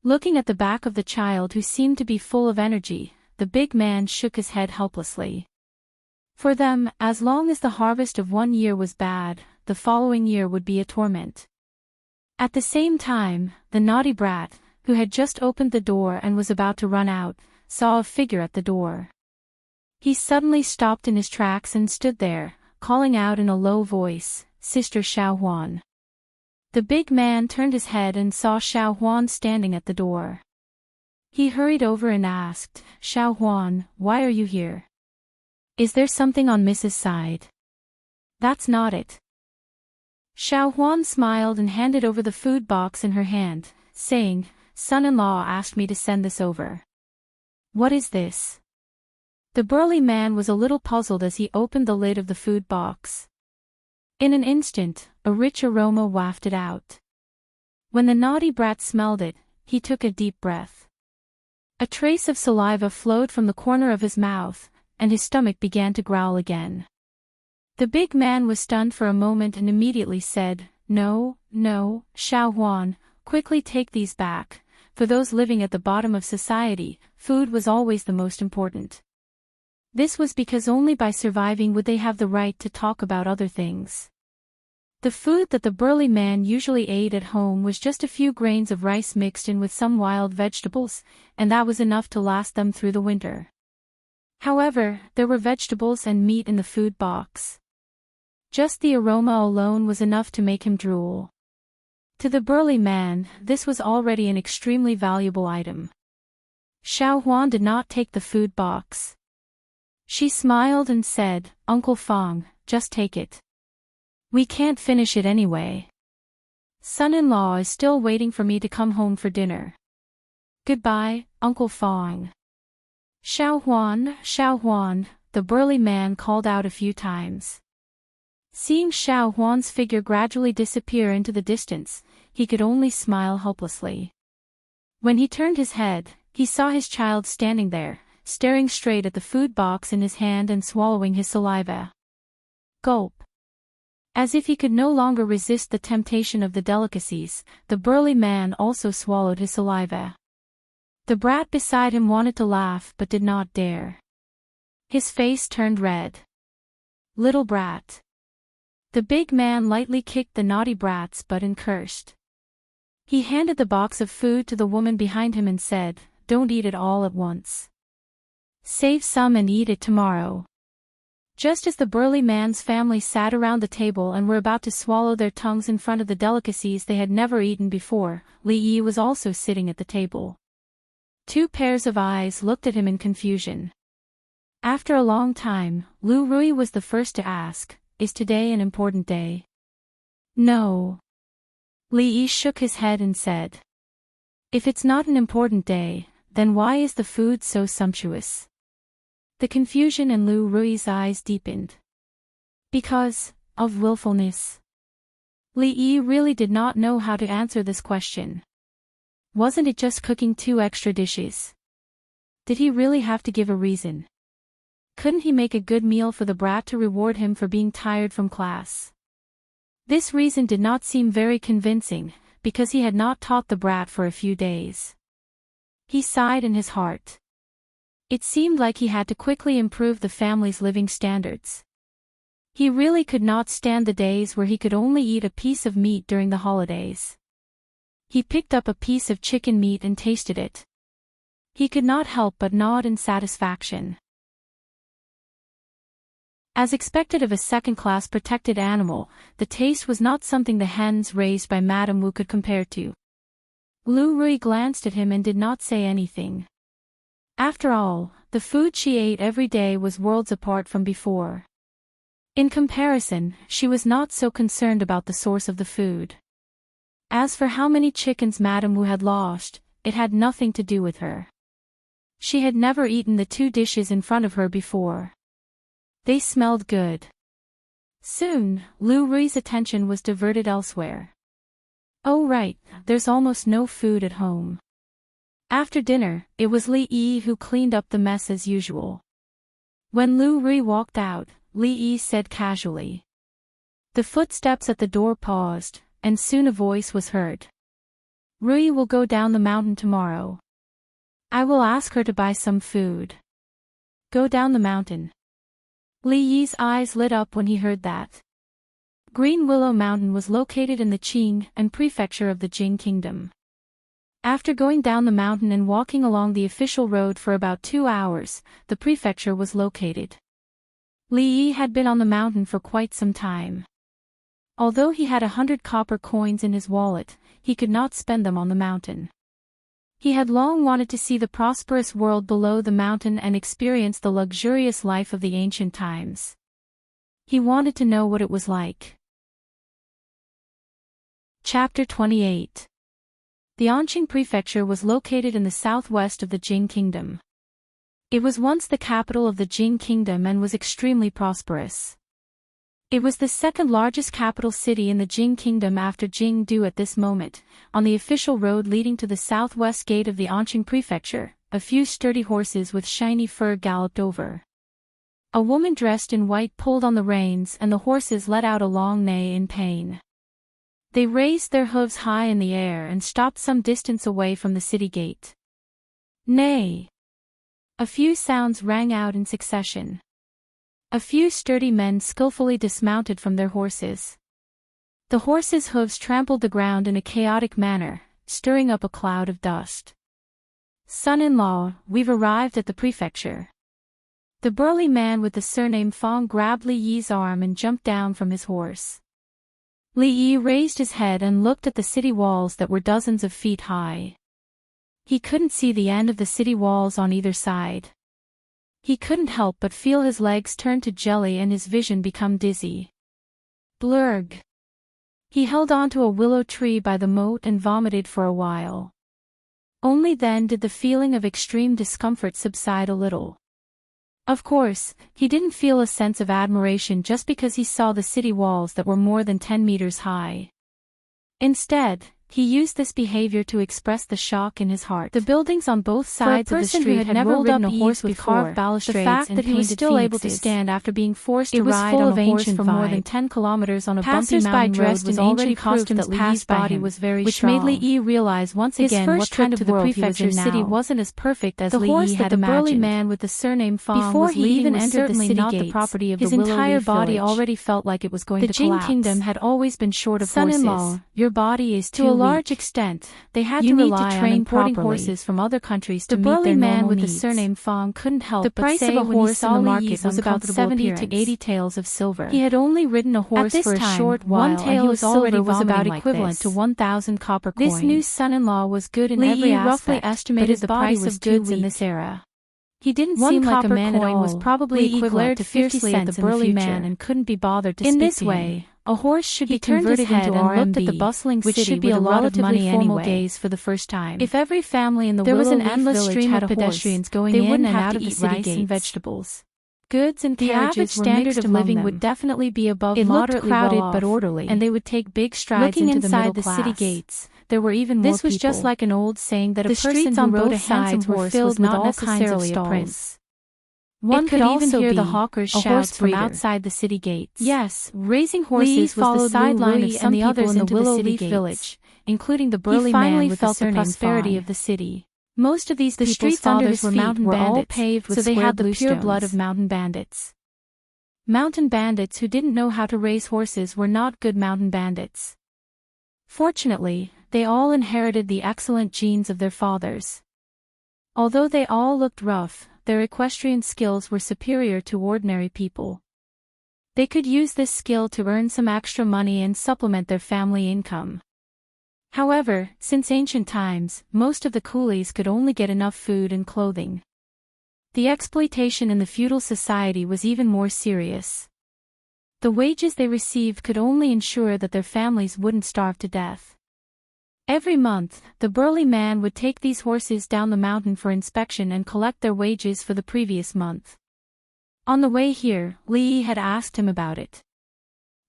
Looking at the back of the child who seemed to be full of energy, the big man shook his head helplessly. For them, as long as the harvest of 1 year was bad, the following year would be a torment. At the same time, the naughty brat, who had just opened the door and was about to run out, saw a figure at the door. He suddenly stopped in his tracks and stood there, calling out in a low voice, "Sister Xiao Huan." The big man turned his head and saw Xiao Huan standing at the door. He hurried over and asked, "Xiao Huan, why are you here? Is there something on Mrs. side?" "That's not it." Xiao Huan smiled and handed over the food box in her hand, saying, "Son-in-law asked me to send this over." "What is this?" The burly man was a little puzzled as he opened the lid of the food box. In an instant, a rich aroma wafted out. When the naughty brat smelled it, he took a deep breath. A trace of saliva flowed from the corner of his mouth, and his stomach began to growl again. The big man was stunned for a moment and immediately said, "No, no, Xiao Huan, quickly take these back. for those living at the bottom of society, food was always the most important. This was because only by surviving would they have the right to talk about other things. The food that the burly man usually ate at home was just a few grains of rice mixed in with some wild vegetables, and that was enough to last them through the winter. However, there were vegetables and meat in the food box. Just the aroma alone was enough to make him drool. To the burly man, this was already an extremely valuable item. Xiao Huan did not take the food box. She smiled and said, "Uncle Fong, just take it. We can't finish it anyway. Son-in-law is still waiting for me to come home for dinner. Goodbye, Uncle Fong." "Xiao Huan," the burly man called out a few times. Seeing Xiao Huan's figure gradually disappear into the distance, he could only smile helplessly. When he turned his head, he saw his child standing there, staring straight at the food box in his hand and swallowing his saliva. Gulp. As if he could no longer resist the temptation of the delicacies, the burly man also swallowed his saliva. The brat beside him wanted to laugh but did not dare. His face turned red. "Little brat." The big man lightly kicked the naughty brat's butt and cursed. He handed the box of food to the woman behind him and said, "Don't eat it all at once. Save some and eat it tomorrow." Just as the burly man's family sat around the table and were about to swallow their tongues in front of the delicacies they had never eaten before, Li Yi was also sitting at the table. Two pairs of eyes looked at him in confusion. After a long time, Lu Rui was the first to ask, "Is today an important day?" "No." Li Yi shook his head and said, "If it's not an important day, then why is the food so sumptuous?" The confusion in Lu Rui's eyes deepened. "Because of willfulness." Li Yi really did not know how to answer this question. Wasn't it just cooking 2 extra dishes? Did he really have to give a reason? Couldn't he make a good meal for the brat to reward him for being tired from class? This reason did not seem very convincing, because he had not taught the brat for a few days. He sighed in his heart. It seemed like he had to quickly improve the family's living standards. He really could not stand the days where he could only eat a piece of meat during the holidays. He picked up a piece of chicken meat and tasted it. He could not help but nod in satisfaction. As expected of a second-class protected animal, the taste was not something the hens raised by Madame Wu could compare to. Lu Rui glanced at him and did not say anything. After all, the food she ate every day was worlds apart from before. In comparison, she was not so concerned about the source of the food. As for how many chickens Madame Wu had lost, it had nothing to do with her. She had never eaten the 2 dishes in front of her before. They smelled good. Soon, Lu Rui's attention was diverted elsewhere. "Oh right, there's almost no food at home." After dinner, it was Li Yi who cleaned up the mess as usual. When Lu Rui walked out, Li Yi said casually. The footsteps at the door paused, and soon a voice was heard. "Rui will go down the mountain tomorrow. I will ask her to buy some food." Go down the mountain. Li Yi's eyes lit up when he heard that. Green Willow Mountain was located in the Qing and prefecture of the Jing Kingdom. After going down the mountain and walking along the official road for about 2 hours, the prefecture was located. Li Yi had been on the mountain for quite some time. Although he had 100 copper coins in his wallet, he could not spend them on the mountain. He had long wanted to see the prosperous world below the mountain and experience the luxurious life of the ancient times. He wanted to know what it was like. Chapter 28. The Anqing Prefecture was located in the southwest of the Jing Kingdom. It was once the capital of the Jing Kingdom and was extremely prosperous. It was the second largest capital city in the Jing Kingdom after Jingdu at this moment. On the official road leading to the southwest gate of the Anqing Prefecture, a few sturdy horses with shiny fur galloped over. A woman dressed in white pulled on the reins and the horses let out a long neigh in pain. They raised their hooves high in the air and stopped some distance away from the city gate. Nay! A few sounds rang out in succession. A few sturdy men skillfully dismounted from their horses. The horses' hooves trampled the ground in a chaotic manner, stirring up a cloud of dust. "Son-in-law, we've arrived at the prefecture." The burly man with the surname Fong grabbed Li Yi's arm and jumped down from his horse. Li Yi raised his head and looked at the city walls that were dozens of feet high. He couldn't see the end of the city walls on either side. He couldn't help but feel his legs turn to jelly and his vision become dizzy. Blurg! He held onto a willow tree by the moat and vomited for a while. Only then did the feeling of extreme discomfort subside a little. Of course, he didn't feel a sense of admiration just because he saw the city walls that were more than 10 meters high. Instead, he used this behavior to express the shock in his heart. The buildings on both sides of the street had never ridden a horse with carved balustrades, the fact that he was still able to stand after being forced to ride on a horse for more than 10 kilometers on a bumpy mountain road was already costumes that Li's body was very which made Li Yi realize once again what kind of world he was in now. The city wasn't as perfect as Li Yi had imagined. The burly man with the surname Fong before he even entered the city gates, the property of his entire body already felt like it was going to collapse. The Jing kingdom had always been short of horses. Son-in-law, your body is too weak. To a large extent, they had to rely on importing horses from other countries to meet their normal needs. The burly man with the surname Fong couldn't help but say when he saw the market was about 70 to 80 taels of silver. He had only ridden a horse for a short while, one tael of silver was about equivalent to 1,000 copper coins. This new son-in-law was good in every aspect, roughly estimated the price of goods in this era. He didn't seem like a man at all. Was probably equivalent to 50 cents the burly man and couldn't be bothered to speak to him. In this way, a horse should be converted into RMB, and looked at the bustling city, which should be a lot of money anyway. Gaze for the first time. If every family in the Willow Leaf endless stream of pedestrians going in and out of the city gates and vegetables. Goods and carriages were standard of living would definitely be above moderately crowded but orderly, and they would take big strides into the middle class. Looking inside the city gates, there were even more people. This was just like an old saying that a person who rode a handsome horse was not necessarily a prince. One could even hear the hawkers shout from outside the city gates. Yes, raising horses was the sideline of some people in the Willow Leaf village, including the burly man with the prosperity of the city. Most of these people's fathers were mountain bandits, all paved with so they had the pure blood of mountain bandits. Mountain bandits who didn't know how to raise horses were not good mountain bandits. Fortunately, they all inherited the excellent genes of their fathers. Although they all looked rough, their equestrian skills were superior to ordinary people. They could use this skill to earn some extra money and supplement their family income. However, since ancient times, most of the coolies could only get enough food and clothing. The exploitation in the feudal society was even more serious. The wages they received could only ensure that their families wouldn't starve to death. Every month, the burly man would take these horses down the mountain for inspection and collect their wages for the previous month. On the way here, Li Yi had asked him about it.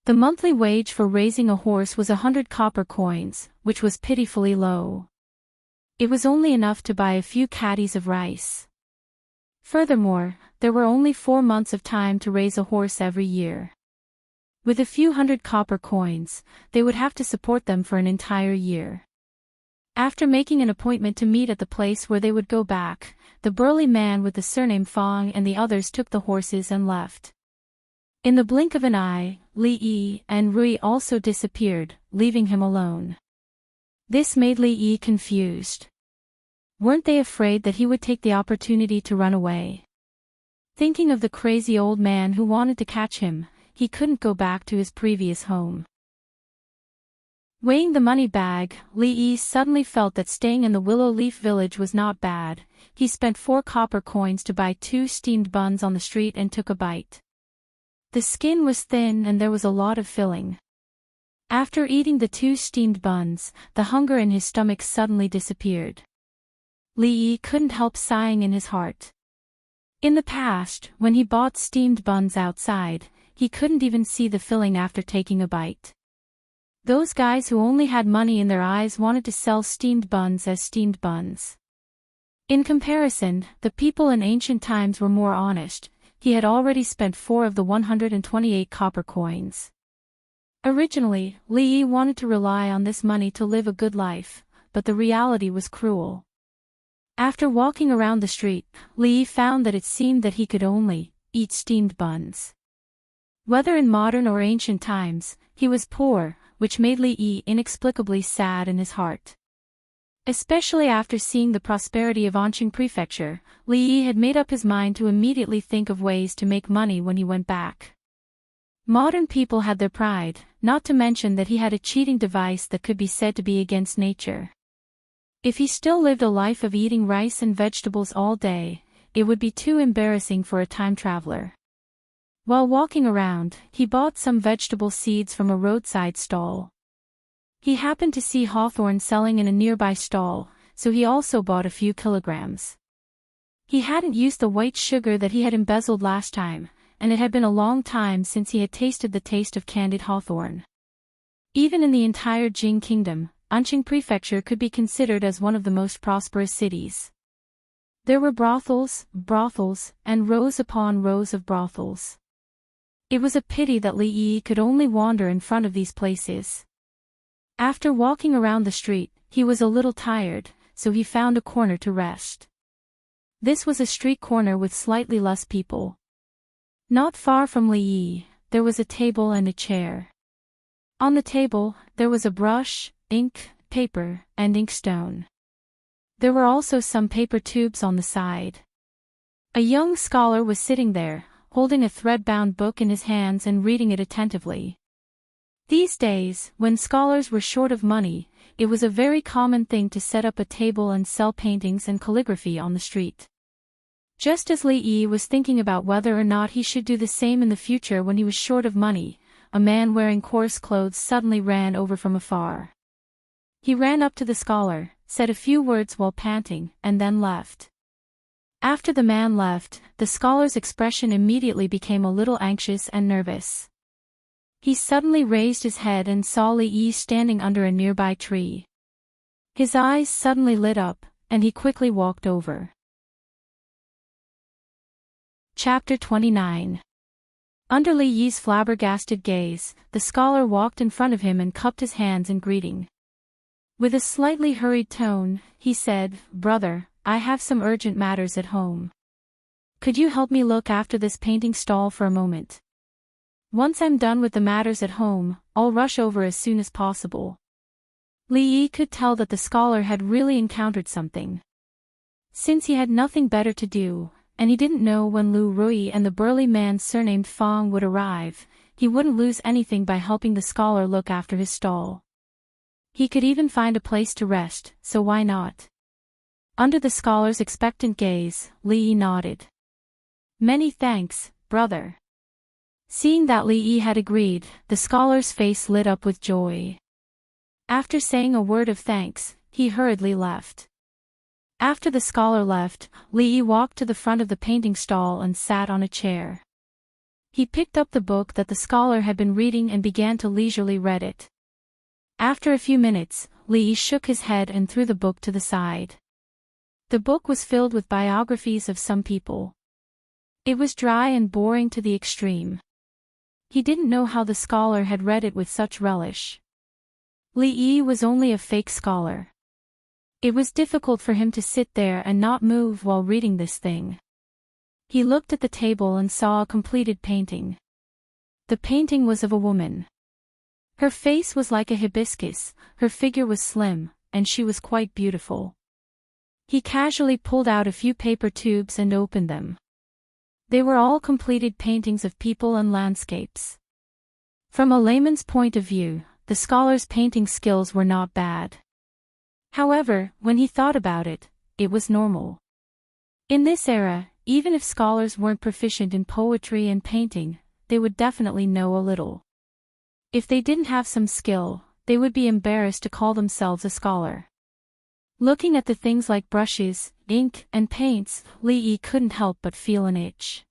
The monthly wage for raising a horse was 100 copper coins, which was pitifully low. It was only enough to buy a few caddies of rice. Furthermore, there were only 4 months of time to raise a horse every year. With a few hundred copper coins, they would have to support them for an entire year. After making an appointment to meet at the place where they would go back, the burly man with the surname Fong and the others took the horses and left. In the blink of an eye, Li Yi and Rui also disappeared, leaving him alone. This made Li Yi confused. Weren't they afraid that he would take the opportunity to run away? Thinking of the crazy old man who wanted to catch him, he couldn't go back to his previous home. Weighing the money bag, Li Yi suddenly felt that staying in the Willow Leaf village was not bad. He spent 4 copper coins to buy 2 steamed buns on the street and took a bite. The skin was thin and there was a lot of filling. After eating the 2 steamed buns, the hunger in his stomach suddenly disappeared. Li Yi couldn't help sighing in his heart. In the past, when he bought steamed buns outside, he couldn't even see the filling after taking a bite. Those guys who only had money in their eyes wanted to sell steamed buns as steamed buns. In comparison, the people in ancient times were more honest. He had already spent 4 of the 128 copper coins. Originally, Li Yi wanted to rely on this money to live a good life, but the reality was cruel. After walking around the street, Li Yi found that it seemed that he could only eat steamed buns. Whether in modern or ancient times, he was poor, which made Li Yi inexplicably sad in his heart. Especially after seeing the prosperity of Anqing Prefecture, Li Yi had made up his mind to immediately think of ways to make money when he went back. Modern people had their pride, not to mention that he had a cheating device that could be said to be against nature. If he still lived a life of eating rice and vegetables all day, it would be too embarrassing for a time traveler. While walking around, he bought some vegetable seeds from a roadside stall. He happened to see hawthorn selling in a nearby stall, so he also bought a few kilograms. He hadn't used the white sugar that he had embezzled last time, and it had been a long time since he had tasted the taste of candied hawthorn. Even in the entire Jing Kingdom, Anqing Prefecture could be considered as one of the most prosperous cities. There were brothels, and rows upon rows of brothels. It was a pity that Li Yi could only wander in front of these places. After walking around the street, he was a little tired, so he found a corner to rest. This was a street corner with slightly less people. Not far from Li Yi, there was a table and a chair. On the table, there was a brush, ink, paper, and inkstone. There were also some paper tubes on the side. A young scholar was sitting there, holding a thread-bound book in his hands and reading it attentively. These days, when scholars were short of money, it was a very common thing to set up a table and sell paintings and calligraphy on the street. Just as Li Yi was thinking about whether or not he should do the same in the future when he was short of money, a man wearing coarse clothes suddenly ran over from afar. He ran up to the scholar, said a few words while panting, and then left. After the man left, the scholar's expression immediately became a little anxious and nervous. He suddenly raised his head and saw Li Yi standing under a nearby tree. His eyes suddenly lit up, and he quickly walked over. Chapter 29. Under Li Yi's flabbergasted gaze, the scholar walked in front of him and cupped his hands in greeting. With a slightly hurried tone, he said, "Brother, I have some urgent matters at home. Could you help me look after this painting stall for a moment? Once I'm done with the matters at home, I'll rush over as soon as possible." Li Yi could tell that the scholar had really encountered something. Since he had nothing better to do, and he didn't know when Lu Rui and the burly man surnamed Fong would arrive, he wouldn't lose anything by helping the scholar look after his stall. He could even find a place to rest, so why not? Under the scholar's expectant gaze, Li Yi nodded. "Many thanks, brother." Seeing that Li Yi had agreed, the scholar's face lit up with joy. After saying a word of thanks, he hurriedly left. After the scholar left, Li Yi walked to the front of the painting stall and sat on a chair. He picked up the book that the scholar had been reading and began to leisurely read it. After a few minutes, Li Yi shook his head and threw the book to the side. The book was filled with biographies of some people. It was dry and boring to the extreme. He didn't know how the scholar had read it with such relish. Li Yi was only a fake scholar. It was difficult for him to sit there and not move while reading this thing. He looked at the table and saw a completed painting. The painting was of a woman. Her face was like a hibiscus, her figure was slim, and she was quite beautiful. He casually pulled out a few paper tubes and opened them. They were all completed paintings of people and landscapes. From a layman's point of view, the scholar's painting skills were not bad. However, when he thought about it, it was normal. In this era, even if scholars weren't proficient in poetry and painting, they would definitely know a little. If they didn't have some skill, they would be embarrassed to call themselves a scholar. Looking at the things like brushes, ink, and paints, Li Yi couldn't help but feel an itch.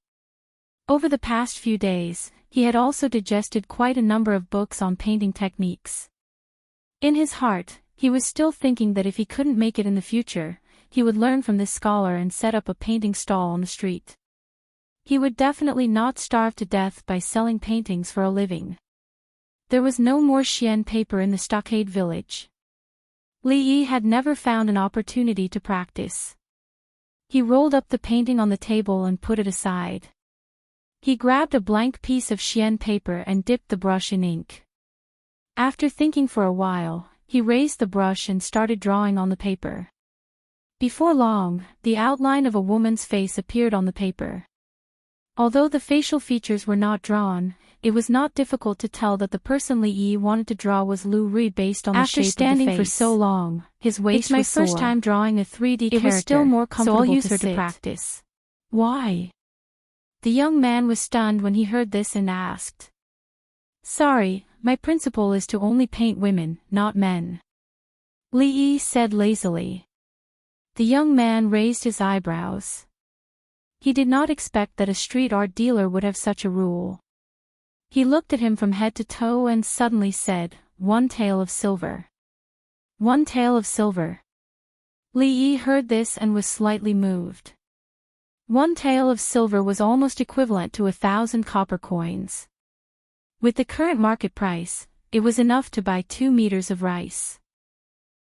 Over the past few days, he had also digested quite a number of books on painting techniques. In his heart, he was still thinking that if he couldn't make it in the future, he would learn from this scholar and set up a painting stall on the street. He would definitely not starve to death by selling paintings for a living. There was no more Xian paper in the stockade village. Li Yi had never found an opportunity to practice. He rolled up the painting on the table and put it aside. He grabbed a blank piece of Xian paper and dipped the brush in ink. After thinking for a while, he raised the brush and started drawing on the paper. Before long, the outline of a woman's face appeared on the paper. Although the facial features were not drawn, it was not difficult to tell that the person Li Yi wanted to draw was Lu Ri based on the shape of the face. After standing for so long, his waist was sore. It's my first time drawing a 3D character, it was still more comfortable so I'll use her to practice. Why? The young man was stunned when he heard this and asked. Sorry, my principle is to only paint women, not men. Li Yi said lazily. The young man raised his eyebrows. He did not expect that a street art dealer would have such a rule. He looked at him from head to toe and suddenly said, 1 tael of silver. 1 tael of silver. Li Yi heard this and was slightly moved. 1 tael of silver was almost equivalent to 1,000 copper coins. With the current market price, it was enough to buy 2 meters of rice.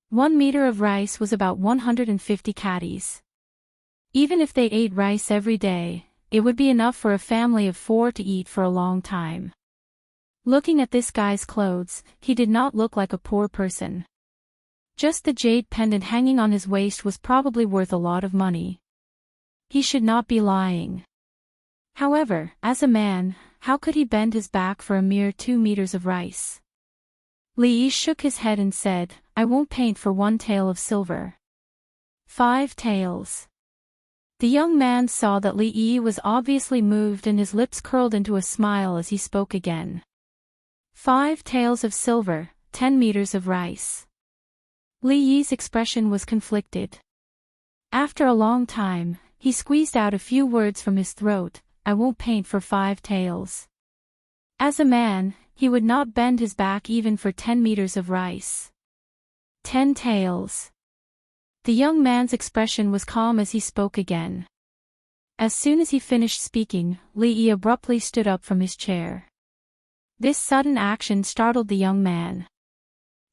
1 meter of rice was about 150 caddies. Even if they ate rice every day, it would be enough for a family of 4 to eat for a long time. Looking at this guy's clothes, he did not look like a poor person. Just the jade pendant hanging on his waist was probably worth a lot of money. He should not be lying. However, as a man, how could he bend his back for a mere 2 meters of rice? Li Yi shook his head and said, I won't paint for 1 tael of silver. 5 taels. The young man saw that Li Yi was obviously moved and his lips curled into a smile as he spoke again. 5 taels of silver, 10 meters of rice. Li Yi's expression was conflicted. After a long time, he squeezed out a few words from his throat, I won't paint for 5 taels. As a man, he would not bend his back even for 10 meters of rice. 10 taels. The young man's expression was calm as he spoke again. As soon as he finished speaking, Li Yi abruptly stood up from his chair. This sudden action startled the young man.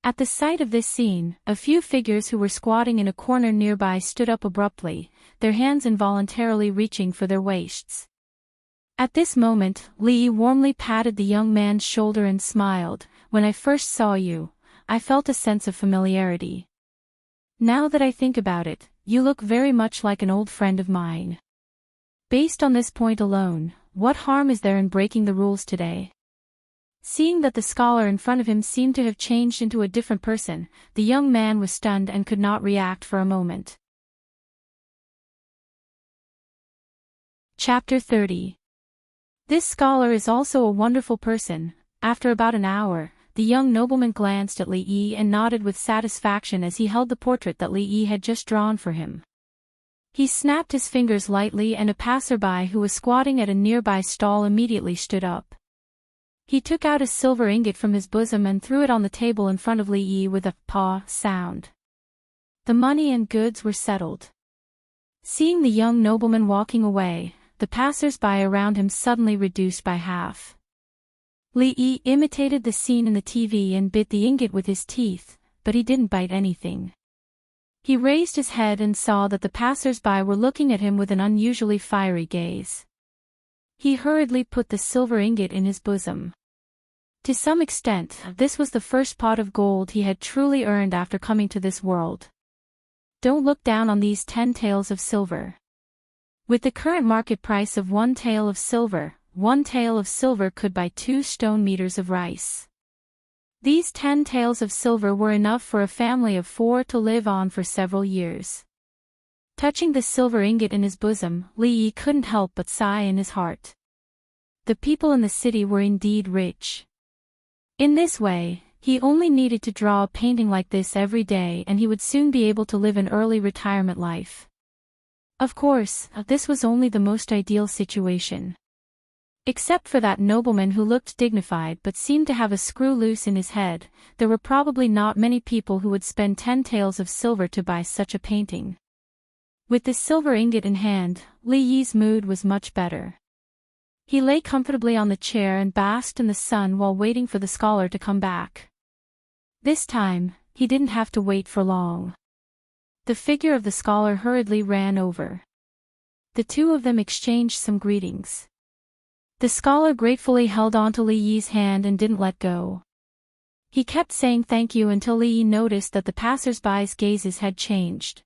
At the sight of this scene, a few figures who were squatting in a corner nearby stood up abruptly, their hands involuntarily reaching for their waists. At this moment, Li Yi warmly patted the young man's shoulder and smiled, When I first saw you, I felt a sense of familiarity. Now that I think about it, you look very much like an old friend of mine. Based on this point alone, what harm is there in breaking the rules today? Seeing that the scholar in front of him seemed to have changed into a different person, the young man was stunned and could not react for a moment. Chapter 30. This scholar is also a wonderful person. After about an hour, the young nobleman glanced at Li Yi and nodded with satisfaction as he held the portrait that Li Yi had just drawn for him. He snapped his fingers lightly and a passerby who was squatting at a nearby stall immediately stood up. He took out a silver ingot from his bosom and threw it on the table in front of Li Yi with a paw sound. The money and goods were settled. Seeing the young nobleman walking away, the passers-by around him suddenly reduced by half. Li Yi imitated the scene in the TV and bit the ingot with his teeth, but he didn't bite anything. He raised his head and saw that the passers-by were looking at him with an unusually fiery gaze. He hurriedly put the silver ingot in his bosom. To some extent, this was the first pot of gold he had truly earned after coming to this world. Don't look down on these 10 taels of silver. With the current market price of 1 tael of silver, 1 tael of silver could buy 2 stone meters of rice. These 10 taels of silver were enough for a family of 4 to live on for several years. Touching the silver ingot in his bosom, Li Yi couldn't help but sigh in his heart. The people in the city were indeed rich. In this way, he only needed to draw a painting like this every day and he would soon be able to live an early retirement life. Of course, this was only the most ideal situation. Except for that nobleman who looked dignified but seemed to have a screw loose in his head, there were probably not many people who would spend 10 taels of silver to buy such a painting. With the silver ingot in hand, Li Yi's mood was much better. He lay comfortably on the chair and basked in the sun while waiting for the scholar to come back. This time, he didn't have to wait for long. The figure of the scholar hurriedly ran over. The two of them exchanged some greetings. The scholar gratefully held onto Li Yi's hand and didn't let go. He kept saying thank you until Li Yi noticed that the passers-by's gazes had changed.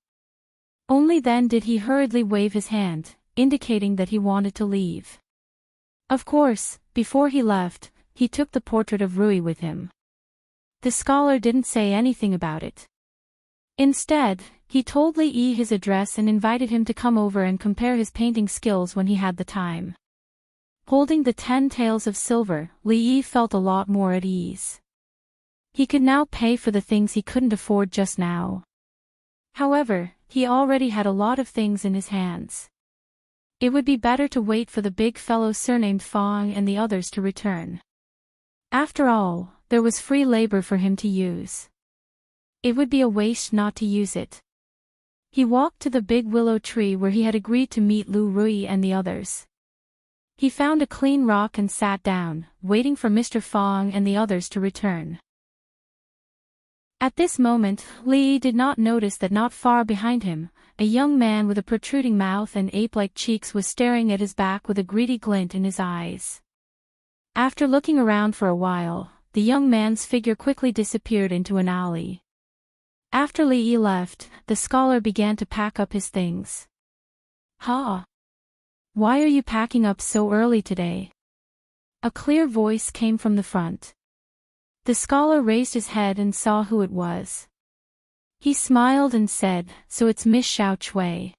Only then did he hurriedly wave his hand, indicating that he wanted to leave. Of course, before he left, he took the portrait of Rui with him. The scholar didn't say anything about it. Instead, he told Li Yi his address and invited him to come over and compare his painting skills when he had the time. Holding the 10 taels of silver, Li Yi felt a lot more at ease. He could now pay for the things he couldn't afford just now. However, he already had a lot of things in his hands. It would be better to wait for the big fellow surnamed Fong and the others to return. After all, there was free labor for him to use. It would be a waste not to use it. He walked to the big willow tree where he had agreed to meet Lu Rui and the others. He found a clean rock and sat down, waiting for Mr. Fong and the others to return. At this moment, Li did not notice that not far behind him, a young man with a protruding mouth and ape-like cheeks was staring at his back with a greedy glint in his eyes. After looking around for a while, the young man's figure quickly disappeared into an alley. After Li Yi left, the scholar began to pack up his things. "Ha! Why are you packing up so early today?" A clear voice came from the front. The scholar raised his head and saw who it was. He smiled and said, "So it's Miss Xiao Chui.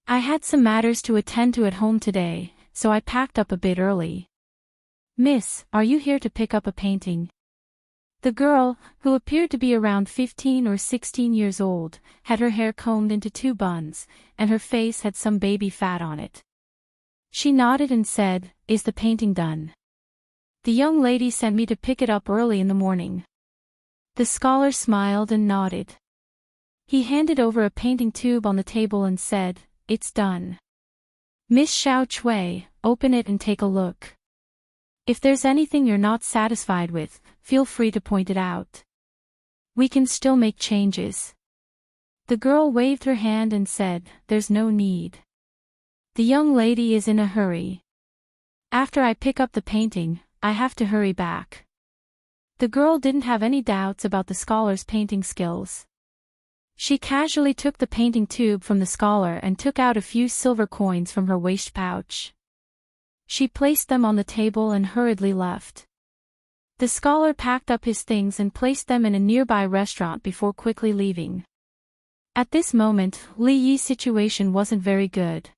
I had some matters to attend to at home today, so I packed up a bit early." "Miss, are you here to pick up a painting?" The girl, who appeared to be around 15 or 16 years old, had her hair combed into 2 buns, and her face had some baby fat on it. She nodded and said, "Is the painting done?" "The young lady sent me to pick it up early in the morning." The scholar smiled and nodded. He handed over a painting tube on the table and said, "It's done. Miss Xiao Chui, open it and take a look. If there's anything you're not satisfied with, feel free to point it out. We can still make changes." The girl waved her hand and said, "There's no need. The young lady is in a hurry. After I pick up the painting, I have to hurry back." The girl didn't have any doubts about the scholar's painting skills. She casually took the painting tube from the scholar and took out a few silver coins from her waist pouch. She placed them on the table and hurriedly left. The scholar packed up his things and placed them in a nearby restaurant before quickly leaving. At this moment, Li Yi's situation wasn't very good.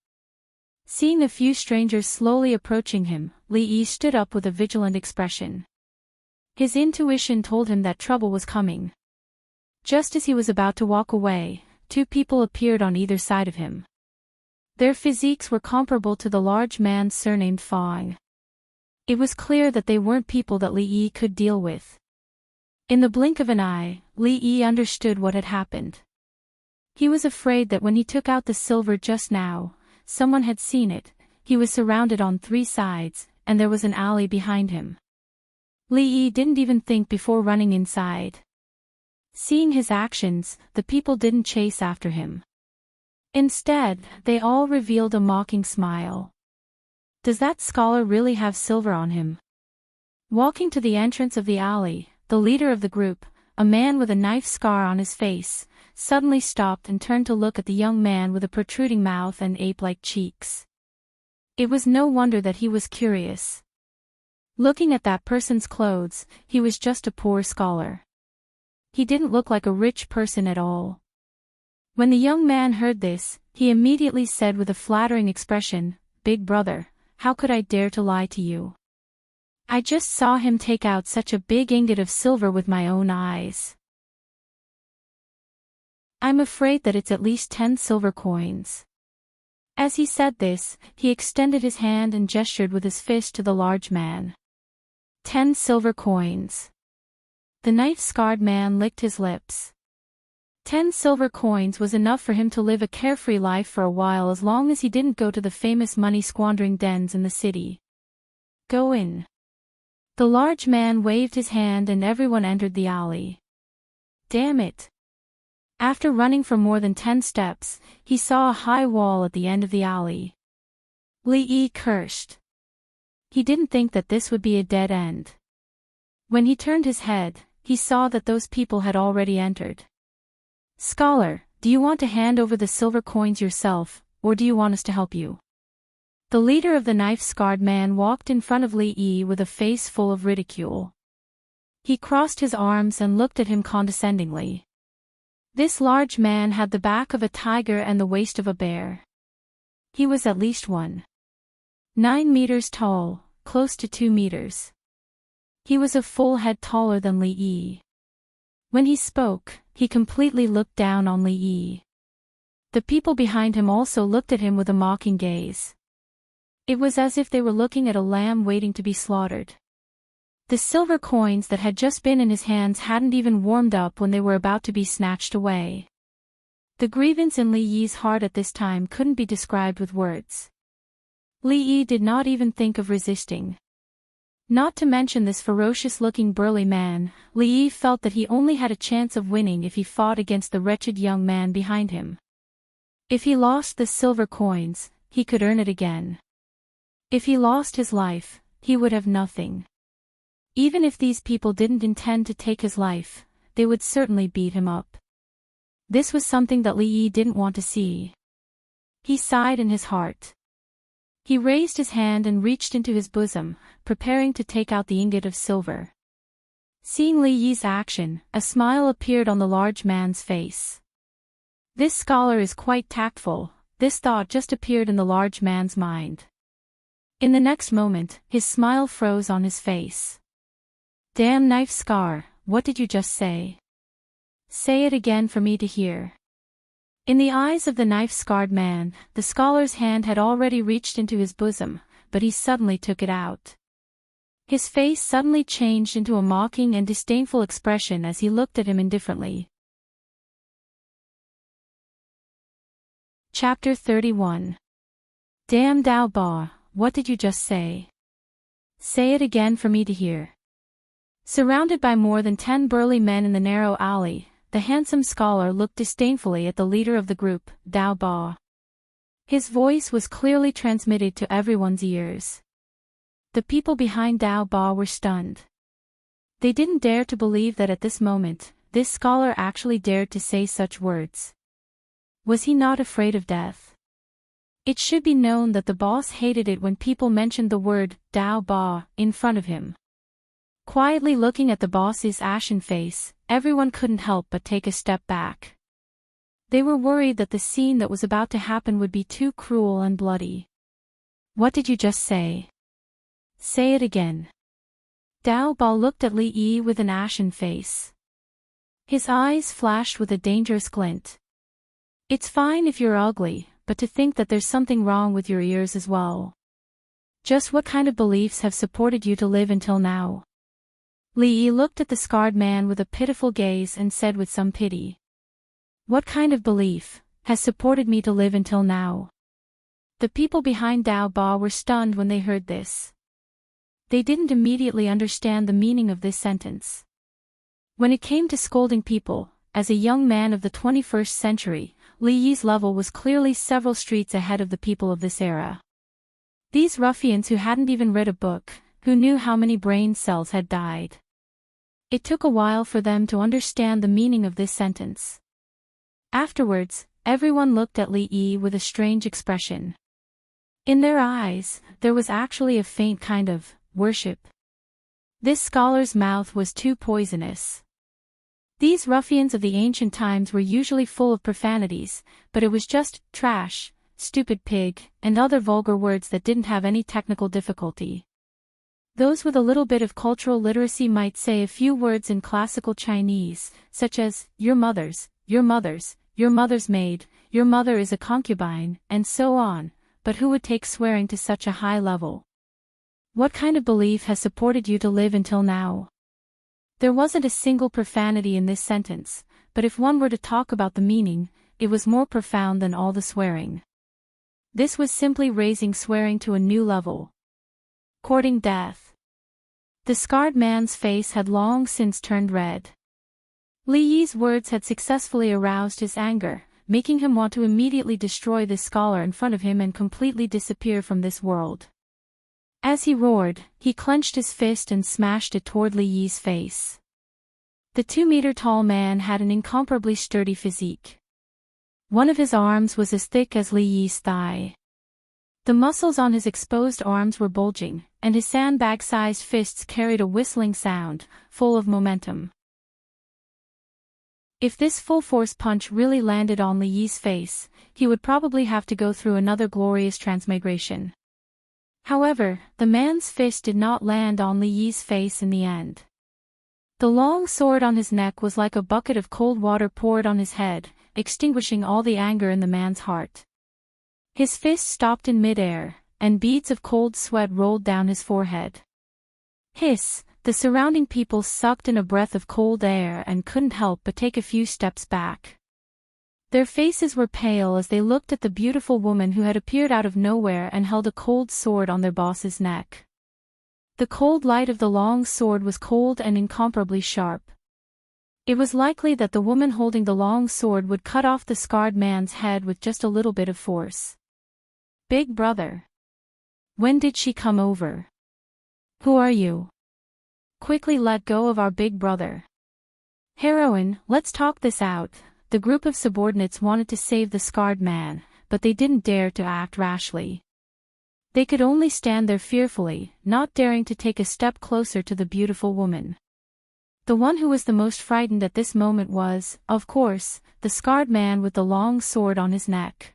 Seeing a few strangers slowly approaching him, Li Yi stood up with a vigilant expression. His intuition told him that trouble was coming. Just as he was about to walk away, 2 people appeared on either side of him. Their physiques were comparable to the large man surnamed Fong. It was clear that they weren't people that Li Yi could deal with. In the blink of an eye, Li Yi understood what had happened. He was afraid that when he took out the silver just now, someone had seen it. He was surrounded on 3 sides, and there was an alley behind him. Li Yi didn't even think before running inside. Seeing his actions, the people didn't chase after him. Instead, they all revealed a mocking smile. Does that scholar really have silver on him? Walking to the entrance of the alley, the leader of the group, a man with a knife scar on his face, suddenly stopped and turned to look at the young man with a protruding mouth and ape-like cheeks. It was no wonder that he was curious. Looking at that person's clothes, he was just a poor scholar. He didn't look like a rich person at all. When the young man heard this, he immediately said with a flattering expression, "Big brother, how could I dare to lie to you? I just saw him take out such a big ingot of silver with my own eyes. I'm afraid that it's at least 10 silver coins." As he said this, he extended his hand and gestured with his fist to the large man. 10 silver coins. The knife-scarred man licked his lips. 10 silver coins was enough for him to live a carefree life for a while as long as he didn't go to the famous money-squandering dens in the city. Go in. The large man waved his hand and everyone entered the alley. Damn it. After running for more than 10 steps, he saw a high wall at the end of the alley. Li Yi cursed. He didn't think that this would be a dead end. When he turned his head, he saw that those people had already entered. Scholar, do you want to hand over the silver coins yourself, or do you want us to help you? The leader of the knife-scarred man walked in front of Li Yi with a face full of ridicule. He crossed his arms and looked at him condescendingly. This large man had the back of a tiger and the waist of a bear. He was at least 1.9 meters tall, close to 2 meters. He was a full head taller than Li Yi. When he spoke, he completely looked down on Li Yi. The people behind him also looked at him with a mocking gaze. It was as if they were looking at a lamb waiting to be slaughtered. The silver coins that had just been in his hands hadn't even warmed up when they were about to be snatched away. The grievance in Li Yi's heart at this time couldn't be described with words. Li Yi did not even think of resisting. Not to mention this ferocious-looking burly man, Li Yi felt that he only had a chance of winning if he fought against the wretched young man behind him. If he lost the silver coins, he could earn it again. If he lost his life, he would have nothing. Even if these people didn't intend to take his life, they would certainly beat him up. This was something that Li Yi didn't want to see. He sighed in his heart. He raised his hand and reached into his bosom, preparing to take out the ingot of silver. Seeing Li Yi's action, a smile appeared on the large man's face. This scholar is quite tactful, this thought just appeared in the large man's mind. In the next moment, his smile froze on his face. Damn knife scar, what did you just say? Say it again for me to hear. In the eyes of the knife-scarred man, the scholar's hand had already reached into his bosom, but he suddenly took it out. His face suddenly changed into a mocking and disdainful expression as he looked at him indifferently. Chapter 31. Damn Dao Ba, what did you just say? Say it again for me to hear. Surrounded by more than 10 burly men in the narrow alley, the handsome scholar looked disdainfully at the leader of the group, Dao Ba. His voice was clearly transmitted to everyone's ears. The people behind Dao Ba were stunned. They didn't dare to believe that at this moment, this scholar actually dared to say such words. Was he not afraid of death? It should be known that the boss hated it when people mentioned the word Dao Ba in front of him. Quietly looking at the boss's ashen face, everyone couldn't help but take a step back. They were worried that the scene that was about to happen would be too cruel and bloody. What did you just say? Say it again. Dao Ba looked at Li Yi with an ashen face. His eyes flashed with a dangerous glint. It's fine if you're ugly, but to think that there's something wrong with your ears as well. Just what kind of beliefs have supported you to live until now? Li Yi looked at the scarred man with a pitiful gaze and said with some pity. What kind of belief has supported me to live until now? The people behind Dao Ba were stunned when they heard this. They didn't immediately understand the meaning of this sentence. When it came to scolding people, as a young man of the 21st century, Li Yi's level was clearly several streets ahead of the people of this era. These ruffians who hadn't even read a book, who knew how many brain cells had died. It took a while for them to understand the meaning of this sentence. Afterwards, everyone looked at Li Yi with a strange expression. In their eyes, there was actually a faint kind of worship. This scholar's mouth was too poisonous. These ruffians of the ancient times were usually full of profanities, but it was just trash, stupid pig, and other vulgar words that didn't have any technical difficulty. Those with a little bit of cultural literacy might say a few words in classical Chinese, such as, your mother's maid, your mother is a concubine, and so on, but who would take swearing to such a high level? What kind of belief has supported you to live until now? There wasn't a single profanity in this sentence, but if one were to talk about the meaning, it was more profound than all the swearing. This was simply raising swearing to a new level. Courting death. The scarred man's face had long since turned red. Li Yi's words had successfully aroused his anger, making him want to immediately destroy this scholar in front of him and completely disappear from this world. As he roared, he clenched his fist and smashed it toward Li Yi's face. The 2-meter-tall man had an incomparably sturdy physique. One of his arms was as thick as Li Yi's thigh. The muscles on his exposed arms were bulging, and his sandbag-sized fists carried a whistling sound, full of momentum. If this full-force punch really landed on Li Yi's face, he would probably have to go through another glorious transmigration. However, the man's fist did not land on Li Yi's face in the end. The long sword on his neck was like a bucket of cold water poured on his head, extinguishing all the anger in the man's heart. His fist stopped in midair, and beads of cold sweat rolled down his forehead. Hiss! The surrounding people sucked in a breath of cold air and couldn't help but take a few steps back. Their faces were pale as they looked at the beautiful woman who had appeared out of nowhere and held a cold sword on their boss's neck. The cold light of the long sword was cold and incomparably sharp. It was likely that the woman holding the long sword would cut off the scarred man's head with just a little bit of force. Big brother. When did she come over? Who are you? Quickly let go of our big brother. Heroine, let's talk this out. The group of subordinates wanted to save the scarred man, but they didn't dare to act rashly. They could only stand there fearfully, not daring to take a step closer to the beautiful woman. The one who was the most frightened at this moment was, of course, the scarred man with the long sword on his neck.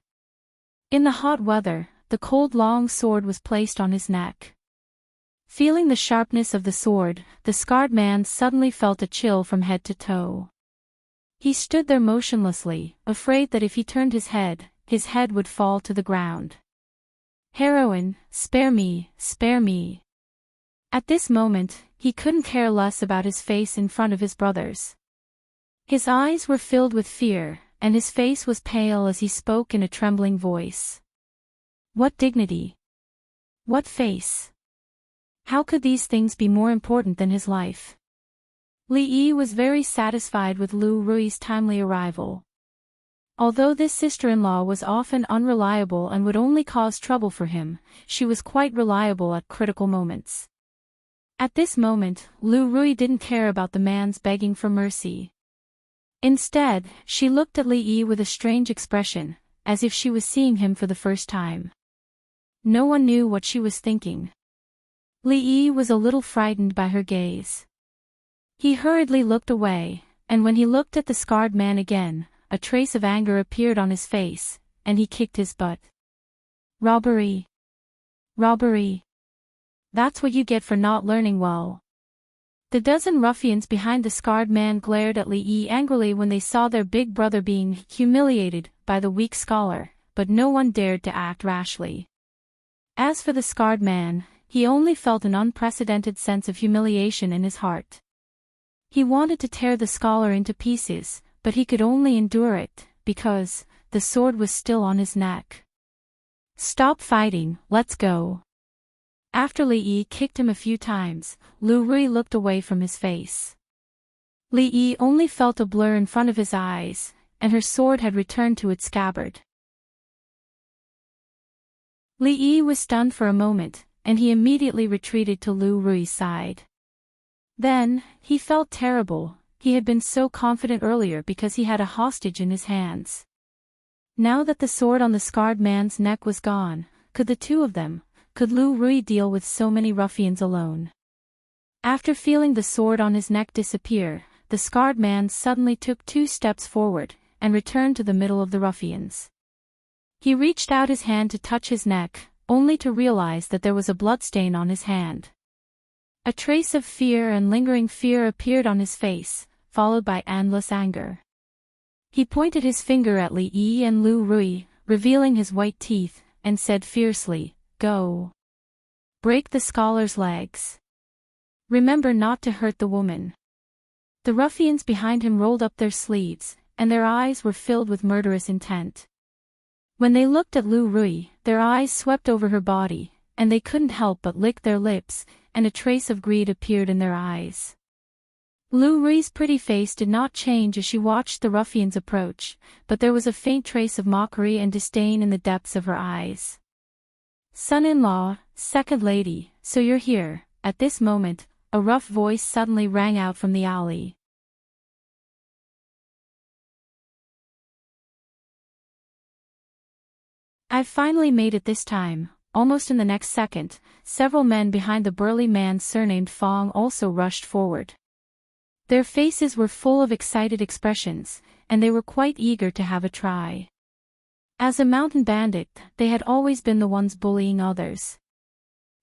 In the hot weather, the cold long sword was placed on his neck. Feeling the sharpness of the sword, the scarred man suddenly felt a chill from head to toe. He stood there motionlessly, afraid that if he turned his head would fall to the ground. Heroine, spare me, spare me. At this moment, he couldn't care less about his face in front of his brothers. His eyes were filled with fear, and his face was pale as he spoke in a trembling voice. What dignity! What face! How could these things be more important than his life? Li Yi was very satisfied with Lu Rui's timely arrival. Although this sister-in-law was often unreliable and would only cause trouble for him, she was quite reliable at critical moments. At this moment, Lu Rui didn't care about the man's begging for mercy. Instead, she looked at Li Yi with a strange expression, as if she was seeing him for the first time. No one knew what she was thinking. Li Yi was a little frightened by her gaze. He hurriedly looked away, and when he looked at the scarred man again, a trace of anger appeared on his face, and he kicked his butt. Robbery! Robbery! That's what you get for not learning well. The dozen ruffians behind the scarred man glared at Li Yi angrily when they saw their big brother being humiliated by the weak scholar, but no one dared to act rashly. As for the scarred man, he only felt an unprecedented sense of humiliation in his heart. He wanted to tear the scholar into pieces, but he could only endure it, because the sword was still on his neck. Stop fighting, let's go. After Li Yi kicked him a few times, Lu Rui looked away from his face. Li Yi only felt a blur in front of his eyes, and her sword had returned to its scabbard. Li Yi was stunned for a moment, and he immediately retreated to Lu Rui's side. Then, he felt terrible. He had been so confident earlier because he had a hostage in his hands. Now that the sword on the scarred man's neck was gone, could the two of them, could Lu Rui deal with so many ruffians alone? After feeling the sword on his neck disappear, the scarred man suddenly took 2 steps forward, and returned to the middle of the ruffians. He reached out his hand to touch his neck, only to realize that there was a bloodstain on his hand. A trace of fear and lingering fear appeared on his face, followed by endless anger. He pointed his finger at Li Yi and Lu Rui, revealing his white teeth, and said fiercely, "Go. Break the scholar's legs. Remember not to hurt the woman." The ruffians behind him rolled up their sleeves, and their eyes were filled with murderous intent. When they looked at Lu Rui, their eyes swept over her body, and they couldn't help but lick their lips, and a trace of greed appeared in their eyes. Lu Rui's pretty face did not change as she watched the ruffians approach, but there was a faint trace of mockery and disdain in the depths of her eyes. "Son-in-law, second lady, so you're here." At this moment, a rough voice suddenly rang out from the alley. "I've finally made it this time." Almost in the next second, several men behind the burly man surnamed Fong also rushed forward. Their faces were full of excited expressions, and they were quite eager to have a try. As a mountain bandit, they had always been the ones bullying others.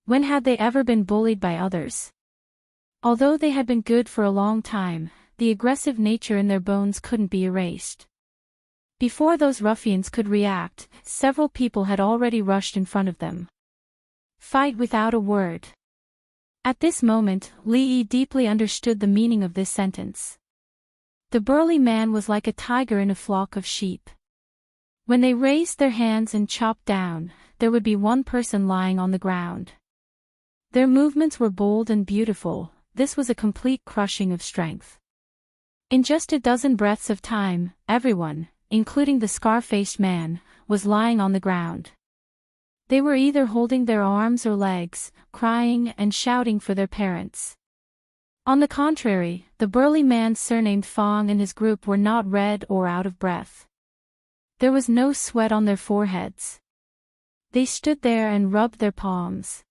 When had they ever been bullied by others? Although they had been good for a long time, the aggressive nature in their bones couldn't be erased. Before those ruffians could react, several people had already rushed in front of them. Fight without a word. At this moment, Li Yi deeply understood the meaning of this sentence. The burly man was like a tiger in a flock of sheep. When they raised their hands and chopped down, there would be one person lying on the ground. Their movements were bold and beautiful. This was a complete crushing of strength. In just a dozen breaths of time, everyone, including the scar-faced man, was lying on the ground. They were either holding their arms or legs, crying and shouting for their parents. On the contrary, the burly man surnamed Fong and his group were not red or out of breath. There was no sweat on their foreheads. They stood there and rubbed their palms.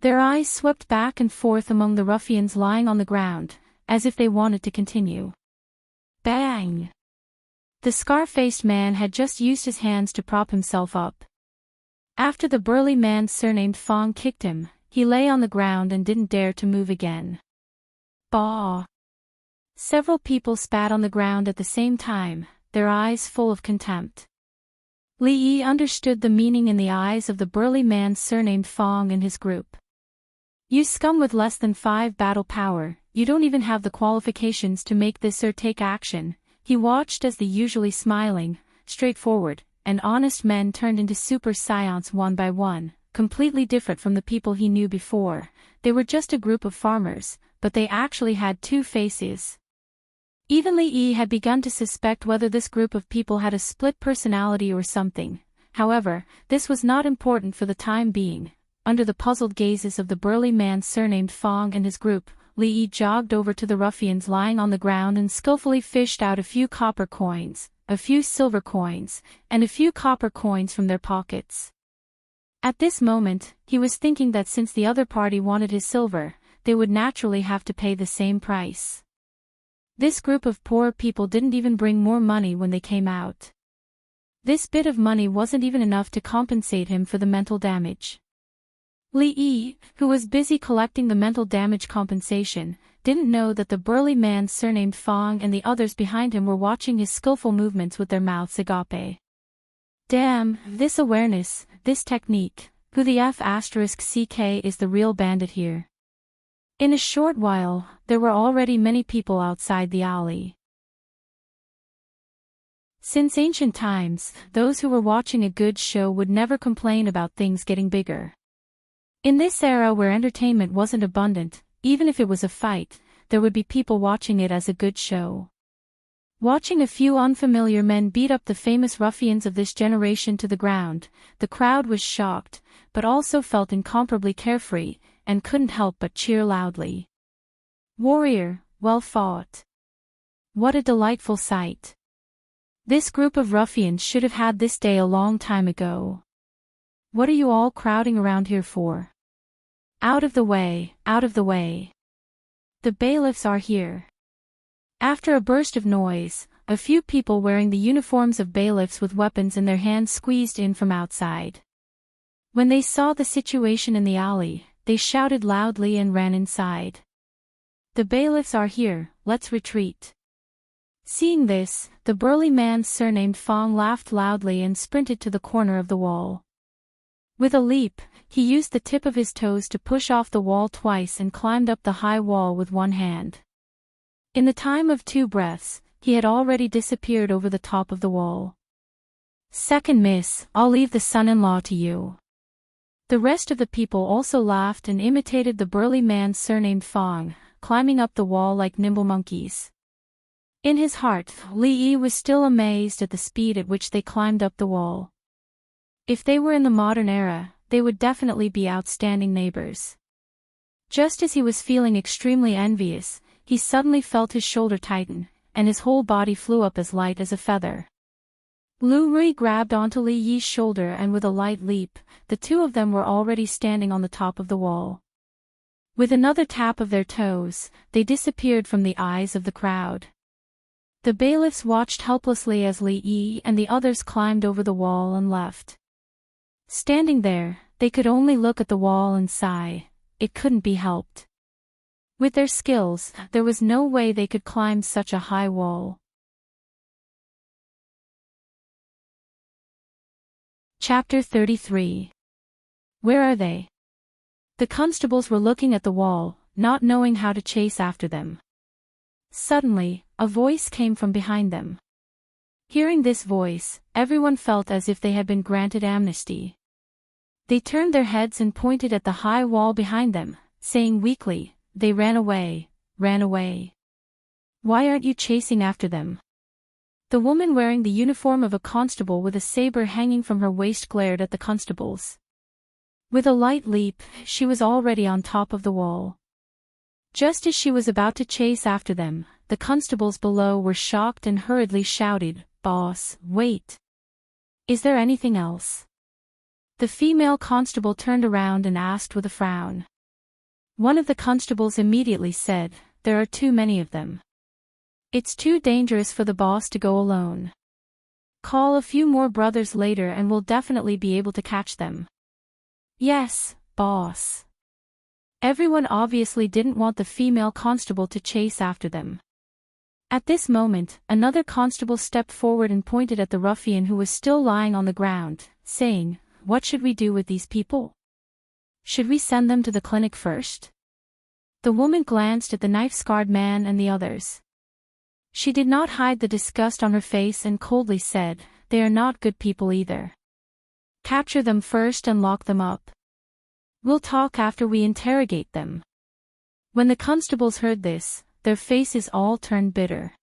Their eyes swept back and forth among the ruffians lying on the ground, as if they wanted to continue. Bang! The scar-faced man had just used his hands to prop himself up. After the burly man surnamed Fong kicked him, he lay on the ground and didn't dare to move again. Bah! Several people spat on the ground at the same time, their eyes full of contempt. Li Yi understood the meaning in the eyes of the burly man surnamed Fong and his group. "You scum with less than 5 battle power, you don't even have the qualifications to make this or take action." He watched as the usually smiling, straightforward, and honest men turned into super scions one by one, completely different from the people he knew before. They were just a group of farmers, but they actually had two faces. Even Li Yi had begun to suspect whether this group of people had a split personality or something. However, this was not important for the time being. Under the puzzled gazes of the burly man surnamed Fong and his group, Li Yi jogged over to the ruffians lying on the ground and skillfully fished out a few copper coins, a few silver coins, and a few copper coins from their pockets. At this moment, he was thinking that since the other party wanted his silver, they would naturally have to pay the same price. This group of poor people didn't even bring more money when they came out. This bit of money wasn't even enough to compensate him for the mental damage. Li Yi, who was busy collecting the mental damage compensation, didn't know that the burly man surnamed Fong and the others behind him were watching his skillful movements with their mouths agape. Damn, this awareness, this technique, who the F***ck is the real bandit here? In a short while, there were already many people outside the alley. Since ancient times, those who were watching a good show would never complain about things getting bigger. In this era where entertainment wasn't abundant, even if it was a fight, there would be people watching it as a good show. Watching a few unfamiliar men beat up the famous ruffians of this generation to the ground, the crowd was shocked, but also felt incomparably carefree, and couldn't help but cheer loudly. Warrior, well fought. What a delightful sight. This group of ruffians should have had this day a long time ago. What are you all crowding around here for? Out of the way, out of the way. The bailiffs are here. After a burst of noise, a few people wearing the uniforms of bailiffs with weapons in their hands squeezed in from outside. When they saw the situation in the alley, they shouted loudly and ran inside. The bailiffs are here, let's retreat. Seeing this, the burly man surnamed Fong laughed loudly and sprinted to the corner of the wall. With a leap, he used the tip of his toes to push off the wall twice and climbed up the high wall with one hand. In the time of 2 breaths, he had already disappeared over the top of the wall. Second miss, I'll leave the son-in-law to you. The rest of the people also laughed and imitated the burly man surnamed Fong, climbing up the wall like nimble monkeys. In his heart, Li Yi was still amazed at the speed at which they climbed up the wall. If they were in the modern era, they would definitely be outstanding neighbors. Just as he was feeling extremely envious, he suddenly felt his shoulder tighten, and his whole body flew up as light as a feather. Lu Rui grabbed onto Li Yi's shoulder and with a light leap, the two of them were already standing on the top of the wall. With another tap of their toes, they disappeared from the eyes of the crowd. The bailiffs watched helplessly as Li Yi and the others climbed over the wall and left. Standing there, they could only look at the wall and sigh. It couldn't be helped. With their skills, there was no way they could climb such a high wall. Chapter 33. Where are they? The constables were looking at the wall, not knowing how to chase after them. Suddenly, a voice came from behind them. Hearing this voice, everyone felt as if they had been granted amnesty. They turned their heads and pointed at the high wall behind them, saying weakly, "They ran away, ran away. Why aren't you chasing after them?" The woman wearing the uniform of a constable with a saber hanging from her waist glared at the constables. With a light leap, she was already on top of the wall. Just as she was about to chase after them, the constables below were shocked and hurriedly shouted, "Boss, wait! Is there anything else?" The female constable turned around and asked with a frown. One of the constables immediately said, "There are too many of them. It's too dangerous for the boss to go alone. Call a few more brothers later and we'll definitely be able to catch them." "Yes, boss." Everyone obviously didn't want the female constable to chase after them. At this moment, another constable stepped forward and pointed at the ruffian who was still lying on the ground, saying, "What should we do with these people? Should we send them to the clinic first?" The woman glanced at the knife-scarred man and the others. She did not hide the disgust on her face and coldly said, "They are not good people either. Capture them first and lock them up. We'll talk after we interrogate them." When the constables heard this, their faces all turned bitter.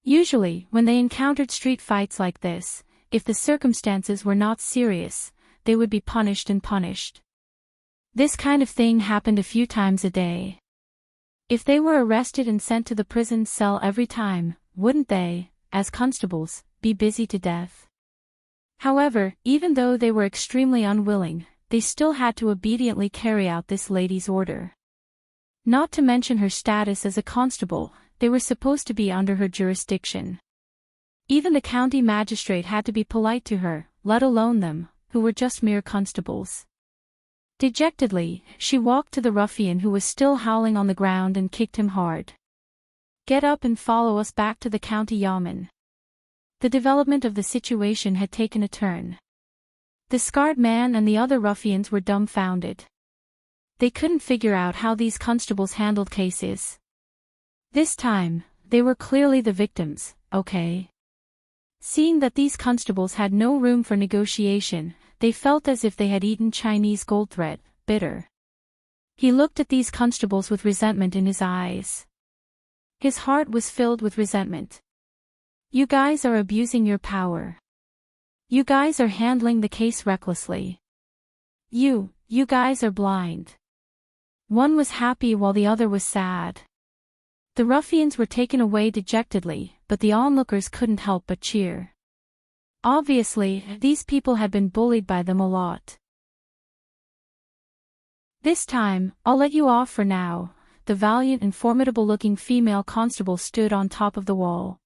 Usually, when they encountered street fights like this, if the circumstances were not serious, they would be punished and punished. This kind of thing happened a few times a day. If they were arrested and sent to the prison cell every time, wouldn't they, as constables, be busy to death? However, even though they were extremely unwilling, they still had to obediently carry out this lady's order. Not to mention her status as a constable, they were supposed to be under her jurisdiction. Even the county magistrate had to be polite to her, let alone them, who were just mere constables. Dejectedly, she walked to the ruffian who was still howling on the ground and kicked him hard. "Get up and follow us back to the county yamen." The development of the situation had taken a turn. The scarred man and the other ruffians were dumbfounded. They couldn't figure out how these constables handled cases. This time, they were clearly the victims, okay? Seeing that these constables had no room for negotiation, they felt as if they had eaten Chinese gold thread, bitter. He looked at these constables with resentment in his eyes. His heart was filled with resentment. "You guys are abusing your power. You guys are handling the case recklessly. You guys are blind." One was happy while the other was sad. The ruffians were taken away dejectedly, but the onlookers couldn't help but cheer. Obviously, these people had been bullied by them a lot. "This time, I'll let you off for now." The valiant and formidable-looking female constable stood on top of the wall.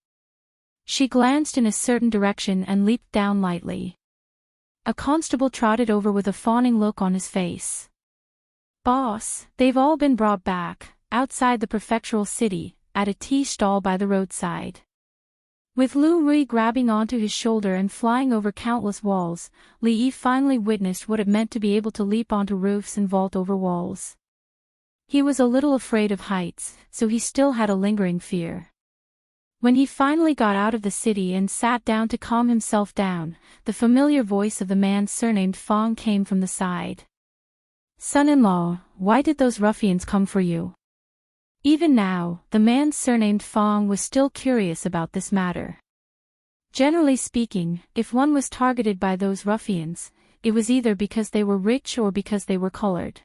She glanced in a certain direction and leaped down lightly. A constable trotted over with a fawning look on his face. "Boss, they've all been brought back, outside the prefectural city, at a tea stall by the roadside." With Lu Rui grabbing onto his shoulder and flying over countless walls, Li Yi finally witnessed what it meant to be able to leap onto roofs and vault over walls. He was a little afraid of heights, so he still had a lingering fear. When he finally got out of the city and sat down to calm himself down, the familiar voice of the man surnamed Fong came from the side. Son-in-law, why did those ruffians come for you? Even now, the man surnamed Fong was still curious about this matter. Generally speaking, if one was targeted by those ruffians, it was either because they were rich or because they were colored.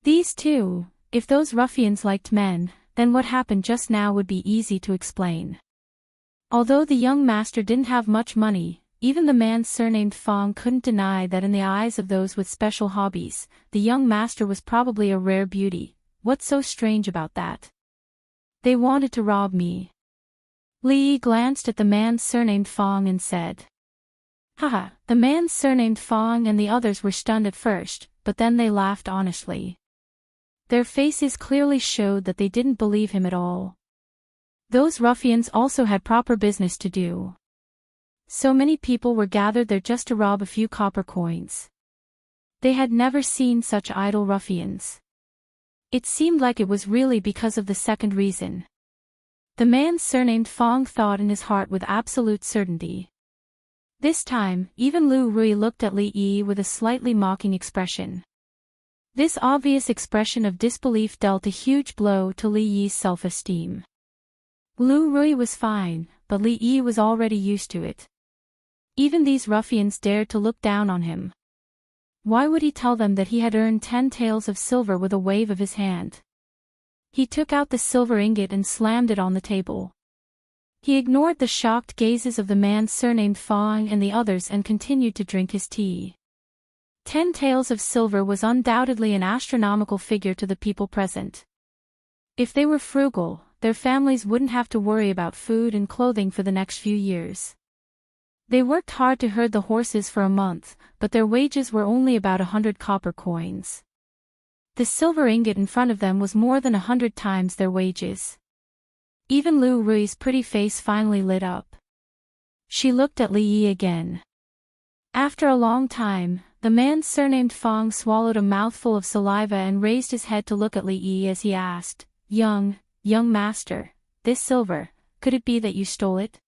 These two, if those ruffians liked men, then what happened just now would be easy to explain. Although the young master didn't have much money, even the man surnamed Fong couldn't deny that in the eyes of those with special hobbies, the young master was probably a rare beauty. What's so strange about that? They wanted to rob me. Li Yi glanced at the man surnamed Fong and said. Haha, the man surnamed Fong and the others were stunned at first, but then they laughed honestly. Their faces clearly showed that they didn't believe him at all. Those ruffians also had proper business to do. So many people were gathered there just to rob a few copper coins. They had never seen such idle ruffians. It seemed like it was really because of the second reason. The man surnamed Fong thought in his heart with absolute certainty. This time, even Lu Rui looked at Li Yi with a slightly mocking expression. This obvious expression of disbelief dealt a huge blow to Li Yi's self-esteem. Lu Rui was fine, but Li Yi was already used to it. Even these ruffians dared to look down on him. Why would he tell them that he had earned 10 taels of silver with a wave of his hand? He took out the silver ingot and slammed it on the table. He ignored the shocked gazes of the man surnamed Fong and the others and continued to drink his tea. 10 taels of silver was undoubtedly an astronomical figure to the people present. If they were frugal, their families wouldn't have to worry about food and clothing for the next few years. They worked hard to herd the horses for a month, but their wages were only about 100 copper coins. The silver ingot in front of them was more than 100 times their wages. Even Lu Rui's pretty face finally lit up. She looked at Li Yi again. After a long time, the man surnamed Fong swallowed a mouthful of saliva and raised his head to look at Li Yi as he asked, young master, this silver, could it be that you stole it?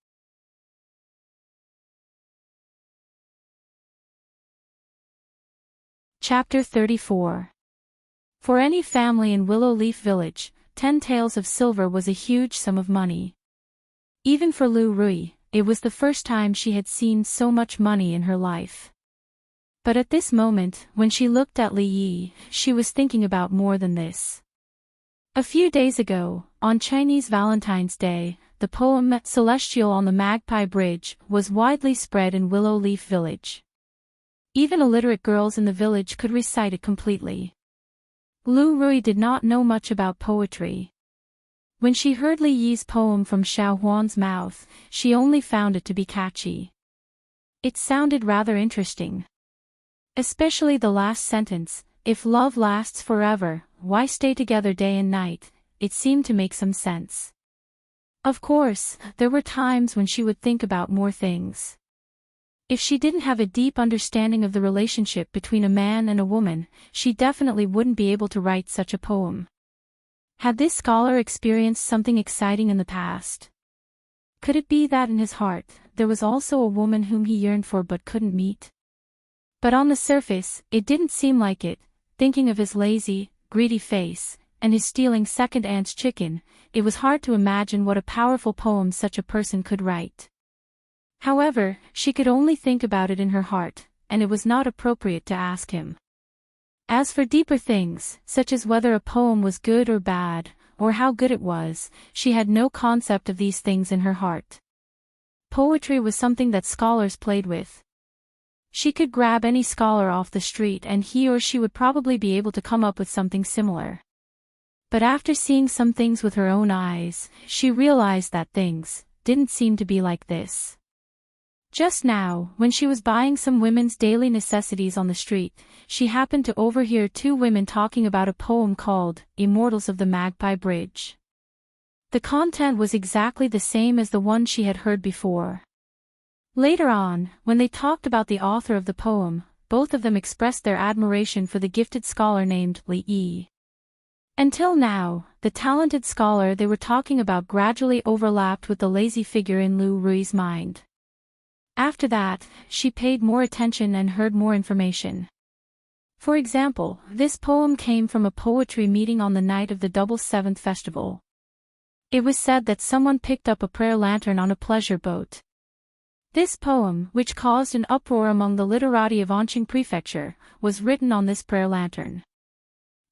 Chapter 34. For any family in Willow Leaf Village, 10 taels of silver was a huge sum of money. Even for Lu Rui, it was the first time she had seen so much money in her life. But at this moment, when she looked at Li Yi, she was thinking about more than this. A few days ago, on Chinese Valentine's Day, the poem Celestial on the Magpie Bridge was widely spread in Willow Leaf Village. Even illiterate girls in the village could recite it completely. Lu Rui did not know much about poetry. When she heard Li Yi's poem from Xiao Huan's mouth, she only found it to be catchy. It sounded rather interesting. Especially the last sentence, if love lasts forever, why stay together day and night, it seemed to make some sense. Of course, there were times when she would think about more things. If she didn't have a deep understanding of the relationship between a man and a woman, she definitely wouldn't be able to write such a poem. Had this scholar experienced something exciting in the past? Could it be that in his heart, there was also a woman whom he yearned for but couldn't meet? But on the surface, it didn't seem like it. Thinking of his lazy, greedy face, and his stealing second aunt's chicken, it was hard to imagine what a powerful poem such a person could write. However, she could only think about it in her heart, and it was not appropriate to ask him. As for deeper things, such as whether a poem was good or bad, or how good it was, she had no concept of these things in her heart. Poetry was something that scholars played with. She could grab any scholar off the street and he or she would probably be able to come up with something similar. But after seeing some things with her own eyes, she realized that things didn't seem to be like this. Just now, when she was buying some women's daily necessities on the street, she happened to overhear two women talking about a poem called Immortals of the Magpie Bridge. The content was exactly the same as the one she had heard before. Later on, when they talked about the author of the poem, both of them expressed their admiration for the gifted scholar named Li Yi. Until now, the talented scholar they were talking about gradually overlapped with the lazy figure in Lu Rui's mind. After that, she paid more attention and heard more information. For example, this poem came from a poetry meeting on the night of the Double Seventh Festival. It was said that someone picked up a prayer lantern on a pleasure boat. This poem, which caused an uproar among the literati of Enchanting Prefecture, was written on this prayer lantern.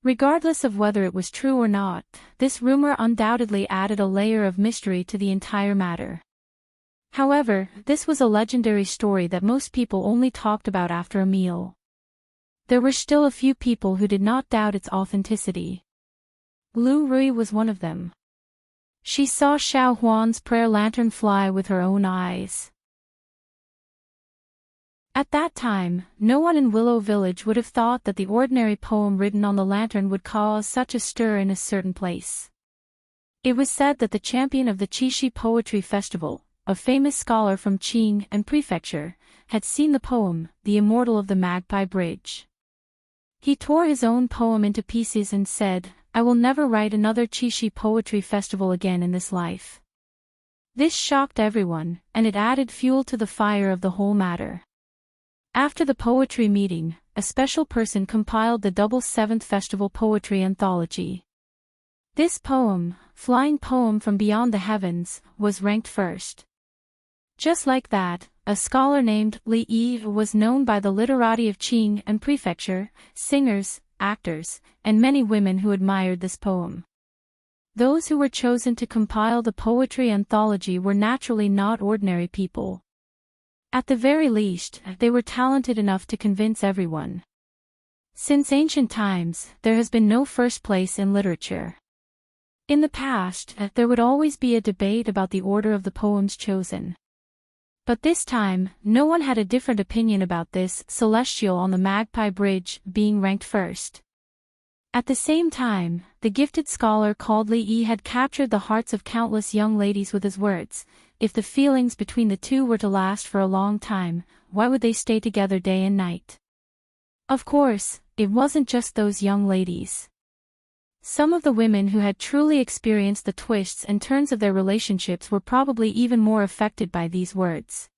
Regardless of whether it was true or not, this rumor undoubtedly added a layer of mystery to the entire matter. However, this was a legendary story that most people only talked about after a meal. There were still a few people who did not doubt its authenticity. Lu Rui was one of them. She saw Xiao Huan's prayer lantern fly with her own eyes. At that time, no one in Willow Village would have thought that the ordinary poem written on the lantern would cause such a stir in a certain place. It was said that the champion of the Qixi Poetry Festival, a famous scholar from Qing and Prefecture, had seen the poem, The Immortal of the Magpie Bridge. He tore his own poem into pieces and said, "I will never write another Qixi Poetry Festival again in this life." This shocked everyone, and it added fuel to the fire of the whole matter. After the poetry meeting, a special person compiled the Double Seventh Festival Poetry Anthology. This poem, Flying Poem from Beyond the Heavens, was ranked first. Just like that, a scholar named Li Yi was known by the literati of Qing and Prefecture, singers, actors, and many women who admired this poem. Those who were chosen to compile the poetry anthology were naturally not ordinary people. At the very least, they were talented enough to convince everyone. Since ancient times, there has been no first place in literature. In the past, there would always be a debate about the order of the poems chosen. But this time, no one had a different opinion about this Celestial on the Magpie Bridge being ranked first. At the same time, the gifted scholar called Li Yi had captured the hearts of countless young ladies with his words. If the feelings between the two were to last for a long time, why would they stay together day and night? Of course, it wasn't just those young ladies. Some of the women who had truly experienced the twists and turns of their relationships were probably even more affected by these words.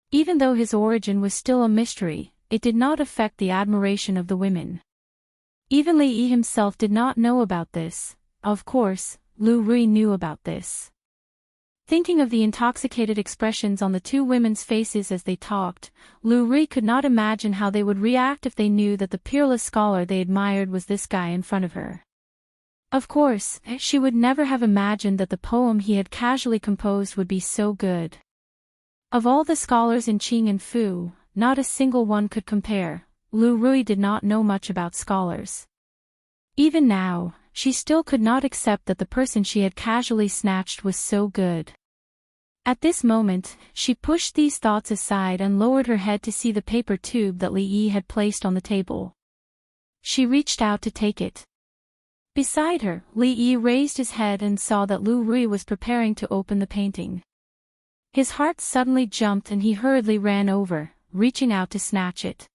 Even though his origin was still a mystery, it did not affect the admiration of the women. Even Li Yi himself did not know about this. Of course, Lu Rui knew about this. Thinking of the intoxicated expressions on the two women's faces as they talked, Lu Rui could not imagine how they would react if they knew that the peerless scholar they admired was this guy in front of her. Of course, she would never have imagined that the poem he had casually composed would be so good. Of all the scholars in Qing and Fu, not a single one could compare. Lu Rui did not know much about scholars. Even now, she still could not accept that the person she had casually snatched was so good. At this moment, she pushed these thoughts aside and lowered her head to see the paper tube that Li Yi had placed on the table. She reached out to take it. Beside her, Li Yi raised his head and saw that Lu Rui was preparing to open the painting. His heart suddenly jumped and he hurriedly ran over, reaching out to snatch it.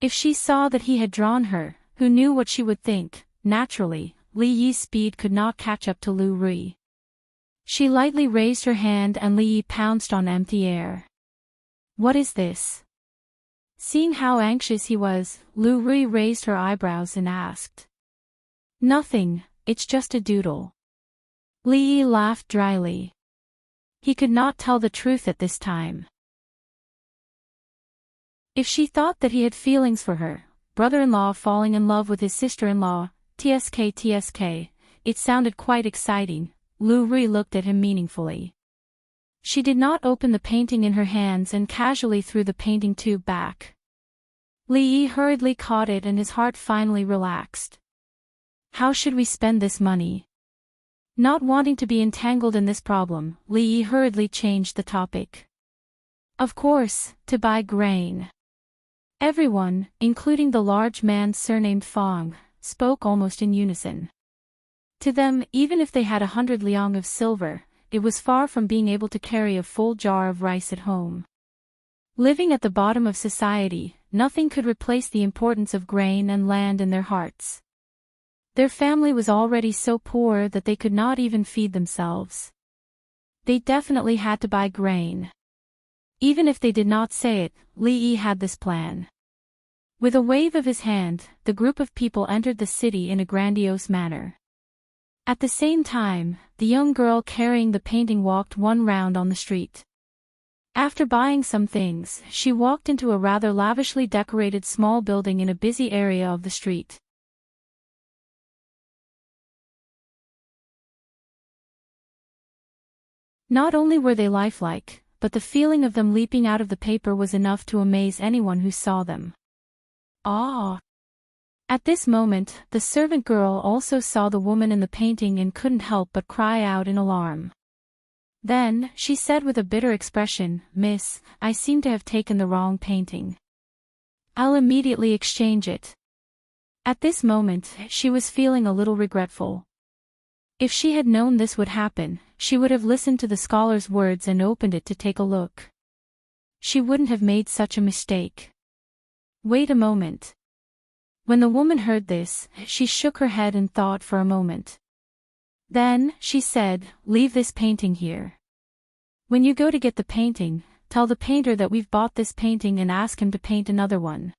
If she saw that he had drawn her, who knew what she would think? Naturally, Li Yi's speed could not catch up to Lu Rui. She lightly raised her hand and Li Yi pounced on empty air. "What is this?" Seeing how anxious he was, Lu Rui raised her eyebrows and asked. "Nothing, it's just a doodle." Li Yi laughed dryly. He could not tell the truth at this time. If she thought that he had feelings for her, brother-in-law falling in love with his sister-in-law, tsk, it sounded quite exciting. Lu Rui looked at him meaningfully. She did not open the painting in her hands and casually threw the painting tube back. Li Yi hurriedly caught it and his heart finally relaxed. How should we spend this money? Not wanting to be entangled in this problem, Li Yi hurriedly changed the topic. Of course, to buy grain. Everyone, including the large man surnamed Fong, spoke almost in unison. To them, even if they had 100 liang of silver, it was far from being able to carry a full jar of rice at home. Living at the bottom of society, nothing could replace the importance of grain and land in their hearts. Their family was already so poor that they could not even feed themselves. They definitely had to buy grain. Even if they did not say it, Li Yi had this plan. With a wave of his hand, the group of people entered the city in a grandiose manner. At the same time, the young girl carrying the painting walked one round on the street. After buying some things, she walked into a rather lavishly decorated small building in a busy area of the street. Not only were they lifelike, but the feeling of them leaping out of the paper was enough to amaze anyone who saw them. Ah! At this moment, the servant girl also saw the woman in the painting and couldn't help but cry out in alarm. Then, she said with a bitter expression, "Miss, I seem to have taken the wrong painting. I'll immediately exchange it." At this moment, she was feeling a little regretful. If she had known this would happen, she would have listened to the scholar's words and opened it to take a look. She wouldn't have made such a mistake. Wait a moment. When the woman heard this, she shook her head and thought for a moment. Then, she said, "Leave this painting here. When you go to get the painting, tell the painter that we've bought this painting and ask him to paint another one."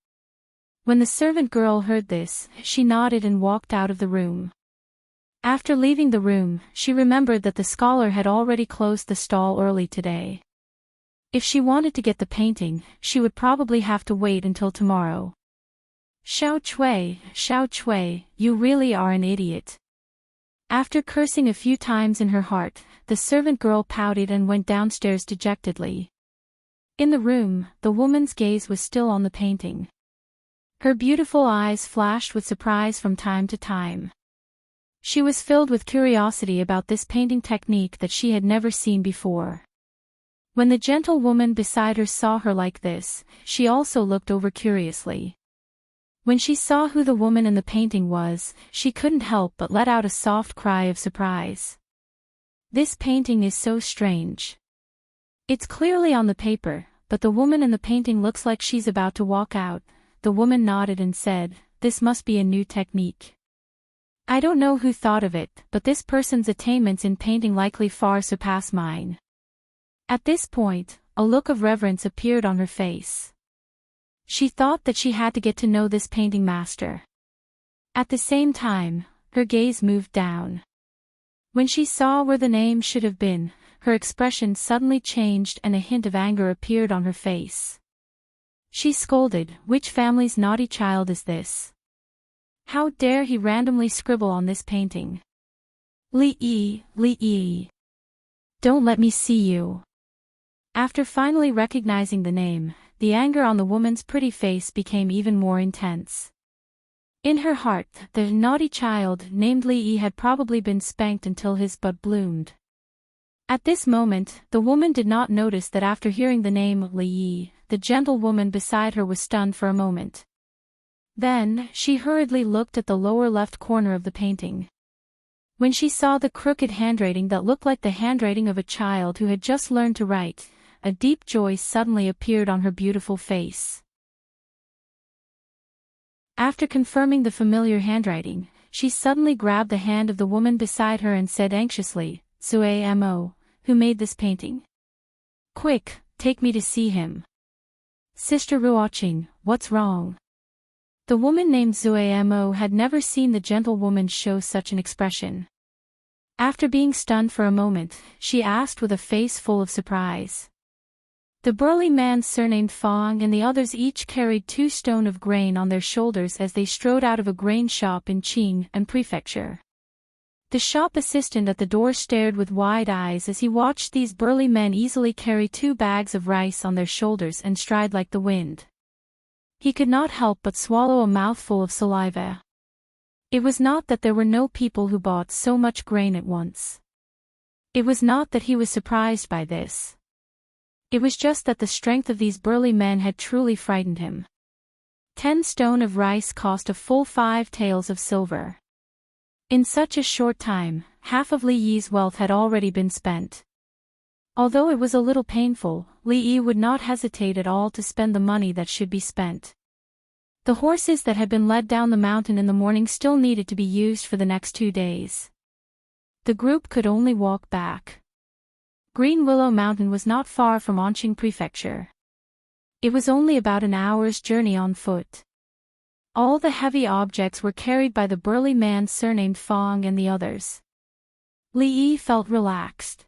When the servant girl heard this, she nodded and walked out of the room. After leaving the room, she remembered that the scholar had already closed the stall early today. If she wanted to get the painting, she would probably have to wait until tomorrow. Xiao Chui, you really are an idiot." After cursing a few times in her heart, the servant girl pouted and went downstairs dejectedly. In the room, the woman's gaze was still on the painting. Her beautiful eyes flashed with surprise from time to time. She was filled with curiosity about this painting technique that she had never seen before. When the gentle woman beside her saw her like this, she also looked over curiously. When she saw who the woman in the painting was, she couldn't help but let out a soft cry of surprise. "This painting is so strange. It's clearly on the paper, but the woman in the painting looks like she's about to walk out." The woman nodded and said, "This must be a new technique. I don't know who thought of it, but this person's attainments in painting likely far surpass mine." At this point, a look of reverence appeared on her face. She thought that she had to get to know this painting master. At the same time, her gaze moved down. When she saw where the name should have been, her expression suddenly changed and a hint of anger appeared on her face. She scolded, "Which family's naughty child is this? How dare he randomly scribble on this painting? Li Yi. Don't let me see you." After finally recognizing the name, the anger on the woman's pretty face became even more intense. In her heart, the naughty child named Li Yi had probably been spanked until his bud bloomed. At this moment, the woman did not notice that after hearing the name Li Yi, the gentle woman beside her was stunned for a moment. Then, she hurriedly looked at the lower left corner of the painting. When she saw the crooked handwriting that looked like the handwriting of a child who had just learned to write, a deep joy suddenly appeared on her beautiful face. After confirming the familiar handwriting, she suddenly grabbed the hand of the woman beside her and said anxiously, "Sui Mo, who made this painting? Quick, take me to see him." "Sister Ruoqing, what's wrong?" The woman named Zui Mo had never seen the gentle woman show such an expression. After being stunned for a moment, she asked with a face full of surprise. The burly man surnamed Fong and the others each carried 2 stone of grain on their shoulders as they strode out of a grain shop in Qing and Prefecture. The shop assistant at the door stared with wide eyes as he watched these burly men easily carry 2 bags of rice on their shoulders and stride like the wind. He could not help but swallow a mouthful of saliva. It was not that there were no people who bought so much grain at once. It was not that he was surprised by this. It was just that the strength of these burly men had truly frightened him. 10 stone of rice cost a full 5 taels of silver. In such a short time, half of Li Yi's wealth had already been spent. Although it was a little painful, Li Yi would not hesitate at all to spend the money that should be spent. The horses that had been led down the mountain in the morning still needed to be used for the next 2 days. The group could only walk back. Green Willow Mountain was not far from Anqing Prefecture. It was only about an hour's journey on foot. All the heavy objects were carried by the burly man surnamed Fong and the others. Li Yi felt relaxed.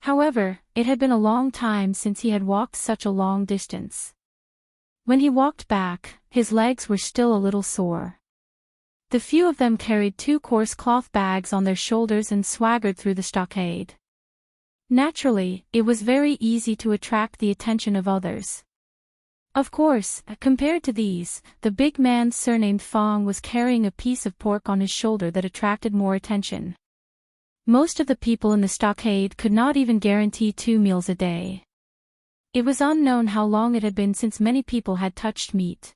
However, it had been a long time since he had walked such a long distance. When he walked back, his legs were still a little sore. The few of them carried 2 coarse cloth bags on their shoulders and swaggered through the stockade. Naturally, it was very easy to attract the attention of others. Of course, compared to these, the big man surnamed Fong was carrying a piece of pork on his shoulder that attracted more attention. Most of the people in the stockade could not even guarantee 2 meals a day. It was unknown how long it had been since many people had touched meat.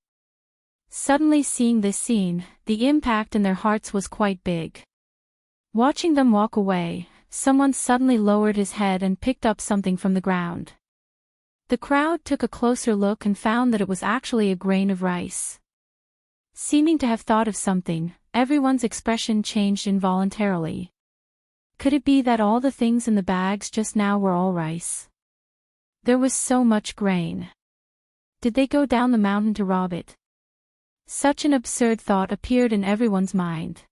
Suddenly seeing this scene, the impact in their hearts was quite big. Watching them walk away, someone suddenly lowered his head and picked up something from the ground. The crowd took a closer look and found that it was actually a grain of rice. Seeming to have thought of something, everyone's expression changed involuntarily. Could it be that all the things in the bags just now were all rice? There was so much grain. Did they go down the mountain to rob it? Such an absurd thought appeared in everyone's mind.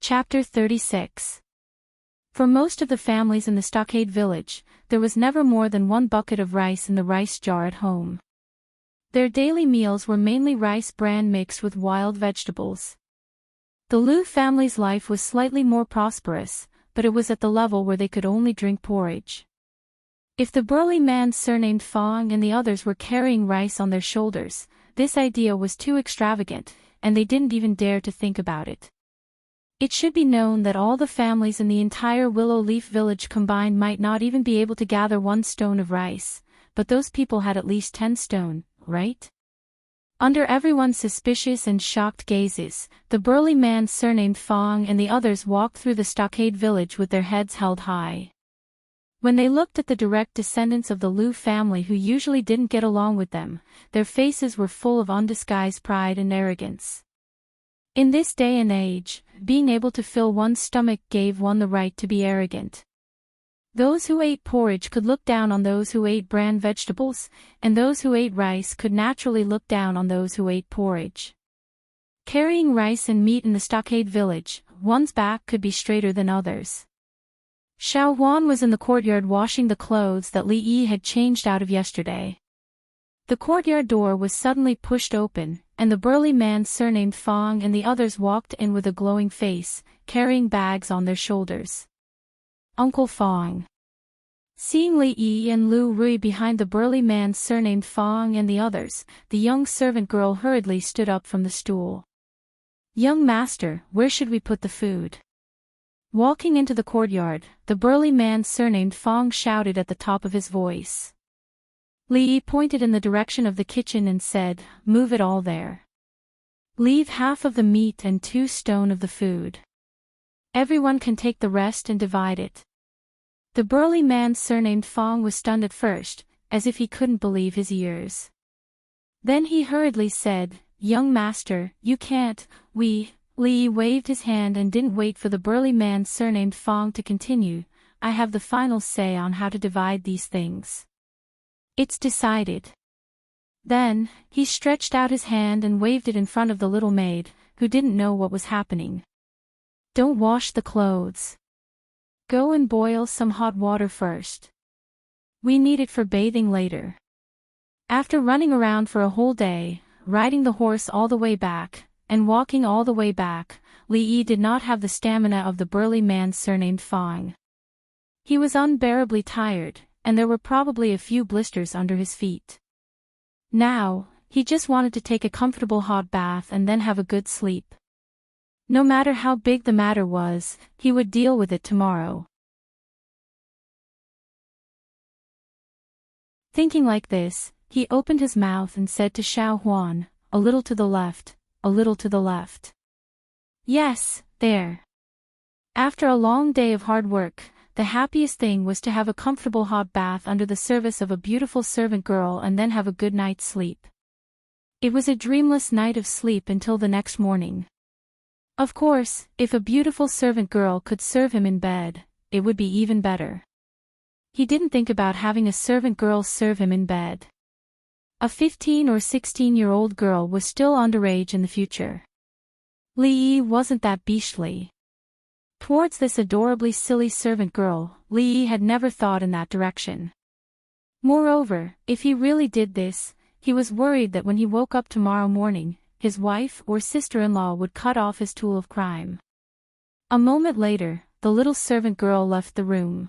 Chapter 36. For most of the families in the stockade village, there was never more than 1 bucket of rice in the rice jar at home. Their daily meals were mainly rice bran mixed with wild vegetables. The Liu family's life was slightly more prosperous, but it was at the level where they could only drink porridge. If the burly man surnamed Fong and the others were carrying rice on their shoulders, this idea was too extravagant, and they didn't even dare to think about it. It should be known that all the families in the entire Willow Leaf village combined might not even be able to gather 1 stone of rice, but those people had at least 10 stone, right? Under everyone's suspicious and shocked gazes, the burly man surnamed Fong and the others walked through the stockade village with their heads held high. When they looked at the direct descendants of the Liu family who usually didn't get along with them, their faces were full of undisguised pride and arrogance. In this day and age, being able to fill one's stomach gave one the right to be arrogant. Those who ate porridge could look down on those who ate bran vegetables, and those who ate rice could naturally look down on those who ate porridge. Carrying rice and meat in the stockade village, one's back could be straighter than others. Xiao Huan was in the courtyard washing the clothes that Li Yi had changed out of yesterday. The courtyard door was suddenly pushed open, and the burly man surnamed Fong and the others walked in with a glowing face, carrying bags on their shoulders. Uncle Fong. Seeing Li Yi and Lu Rui behind the burly man surnamed Fong and the others, the young servant girl hurriedly stood up from the stool. "Young master, where should we put the food?" Walking into the courtyard, the burly man surnamed Fong shouted at the top of his voice. Li Yi pointed in the direction of the kitchen and said, "Move it all there. Leave half of the meat and 2 stone of the food. Everyone can take the rest and divide it." The burly man surnamed Fong was stunned at first, as if he couldn't believe his ears. Then he hurriedly said, "Young master, you can't, Li Yi waved his hand and didn't wait for the burly man surnamed Fong to continue. "I have the final say on how to divide these things. It's decided." Then, he stretched out his hand and waved it in front of the little maid, who didn't know what was happening. "Don't wash the clothes. Go and boil some hot water first. We need it for bathing later." After running around for a whole day, riding the horse all the way back, and walking all the way back, Li Yi did not have the stamina of the burly man surnamed Fong. He was unbearably tired, and there were probably a few blisters under his feet. Now, he just wanted to take a comfortable hot bath and then have a good sleep. No matter how big the matter was, he would deal with it tomorrow. Thinking like this, he opened his mouth and said to Xiao Huan, "A little to the left, a little to the left. Yes, there." After a long day of hard work, the happiest thing was to have a comfortable hot bath under the service of a beautiful servant girl and then have a good night's sleep. It was a dreamless night of sleep until the next morning. Of course, if a beautiful servant girl could serve him in bed, it would be even better. he didn't think about having a servant girl serve him in bed. A 15 or 16-year-old girl was still underage in the future. Li Yi wasn't that beastly. Towards this adorably silly servant girl, Li Yi had never thought in that direction. Moreover, if he really did this, he was worried that when he woke up tomorrow morning, his wife or sister-in-law would cut off his tool of crime. A moment later, the little servant girl left the room.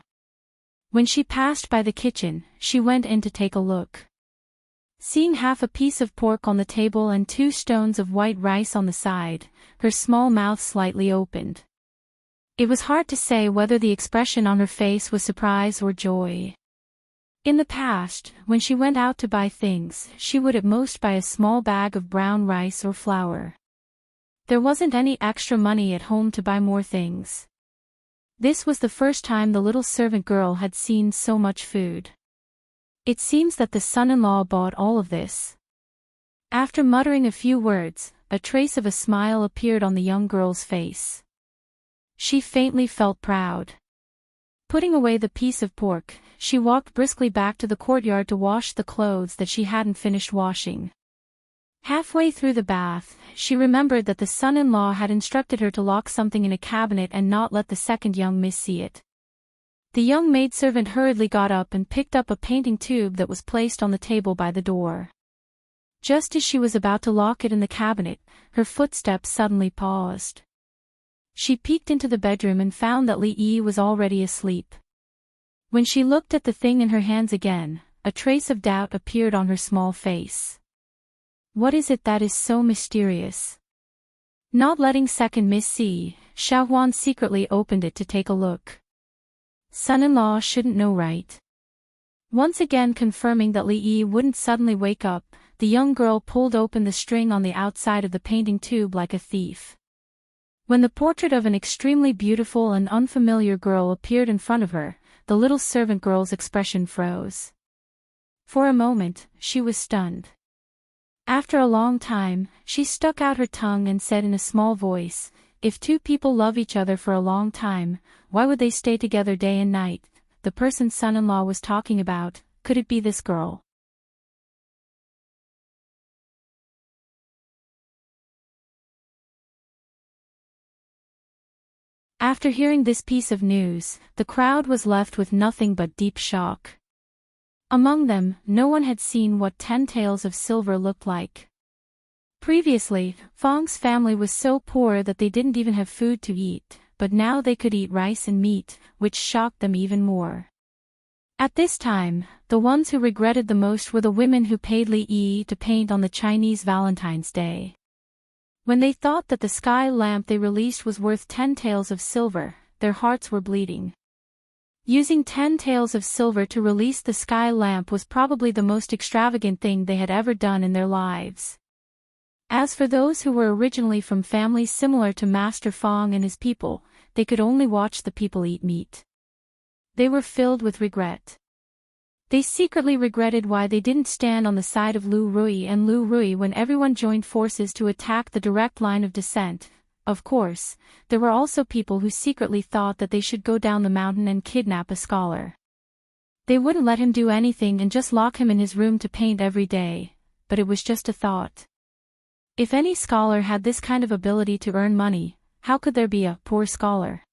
When she passed by the kitchen, she went in to take a look. Seeing half a piece of pork on the table and 2 stones of white rice on the side, her small mouth slightly opened. It was hard to say whether the expression on her face was surprise or joy. In the past, when she went out to buy things, she would at most buy a small bag of brown rice or flour. There wasn't any extra money at home to buy more things. This was the first time the little servant girl had seen so much food. It seems that the son-in-law bought all of this. After muttering a few words, a trace of a smile appeared on the young girl's face. She faintly felt proud. Putting away the piece of pork, she walked briskly back to the courtyard to wash the clothes that she hadn't finished washing. Halfway through the bath, she remembered that the son-in-law had instructed her to lock something in a cabinet and not let the second young miss see it. The young maidservant hurriedly got up and picked up a painting tube that was placed on the table by the door. Just as she was about to lock it in the cabinet, her footsteps suddenly paused. She peeked into the bedroom and found that Li Yi was already asleep. When she looked at the thing in her hands again, a trace of doubt appeared on her small face. What is it that is so mysterious? Not letting second miss see, Xiaohuan secretly opened it to take a look. Son-in-law shouldn't know, right? Once again confirming that Li Yi wouldn't suddenly wake up, the young girl pulled open the string on the outside of the painting tube like a thief. When the portrait of an extremely beautiful and unfamiliar girl appeared in front of her, the little servant girl's expression froze. For a moment, she was stunned. After a long time, she stuck out her tongue and said in a small voice, "If 2 people love each other for a long time, why would they stay together day and night?" The person son-in-law was talking about, could it be this girl? After hearing this piece of news, the crowd was left with nothing but deep shock. Among them, no one had seen what 10 taels of silver looked like. Previously, Fang's family was so poor that they didn't even have food to eat, but now they could eat rice and meat, which shocked them even more. At this time, the ones who regretted the most were the women who paid Li Yi to paint on the Chinese Valentine's Day. When they thought that the sky lamp they released was worth 10 taels of silver, their hearts were bleeding. Using 10 taels of silver to release the sky lamp was probably the most extravagant thing they had ever done in their lives. As for those who were originally from families similar to Master Fang and his people, they could only watch the people eat meat. They were filled with regret. They secretly regretted why they didn't stand on the side of Lu Rui and Lu Rui when everyone joined forces to attack the direct line of descent. Of course, there were also people who secretly thought that they should go down the mountain and kidnap a scholar. They wouldn't let him do anything and just lock him in his room to paint every day, but it was just a thought. If any scholar had this kind of ability to earn money, how could there be a poor scholar?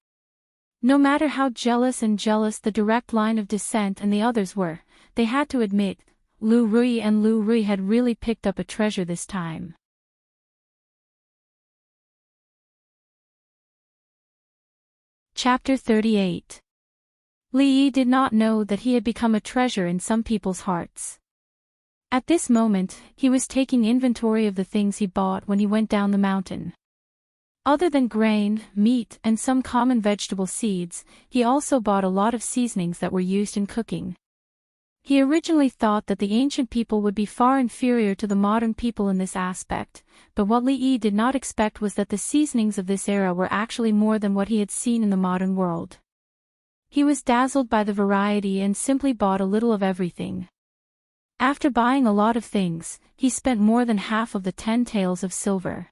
No matter how jealous the direct line of descent and the others were, they had to admit, Lu Rui and Lu Rui had really picked up a treasure this time. Chapter 38. Li Yi did not know that he had become a treasure in some people's hearts. At this moment, he was taking inventory of the things he bought when he went down the mountain. Other than grain, meat, and some common vegetable seeds, he also bought a lot of seasonings that were used in cooking. He originally thought that the ancient people would be far inferior to the modern people in this aspect, but what Li Yi did not expect was that the seasonings of this era were actually more than what he had seen in the modern world. He was dazzled by the variety and simply bought a little of everything. After buying a lot of things, he spent more than half of the 10 taels of silver.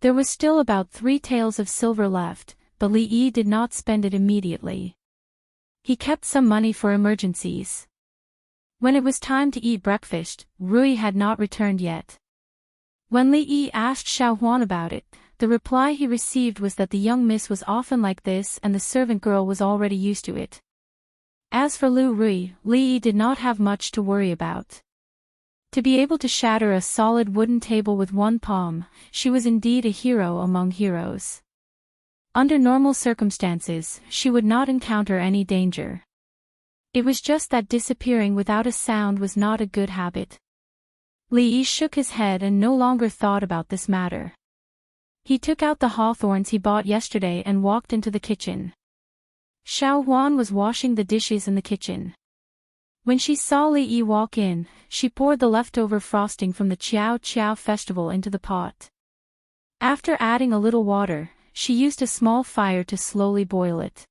There was still about 3 taels of silver left, but Li Yi did not spend it immediately. He kept some money for emergencies. When it was time to eat breakfast, Rui had not returned yet. When Li Yi asked Xiao Huan about it, the reply he received was that the young miss was often like this and the servant girl was already used to it. As for Lu Rui, Li Yi did not have much to worry about. To be able to shatter a solid wooden table with one palm, she was indeed a hero among heroes. Under normal circumstances, she would not encounter any danger. It was just that disappearing without a sound was not a good habit. Li Yi shook his head and no longer thought about this matter. He took out the hawthorns he bought yesterday and walked into the kitchen. Xiao Huan was washing the dishes in the kitchen. When she saw Li Yi walk in, she poured the leftover frosting from the Qiao Qiao festival into the pot. After adding a little water, she used a small fire to slowly boil it.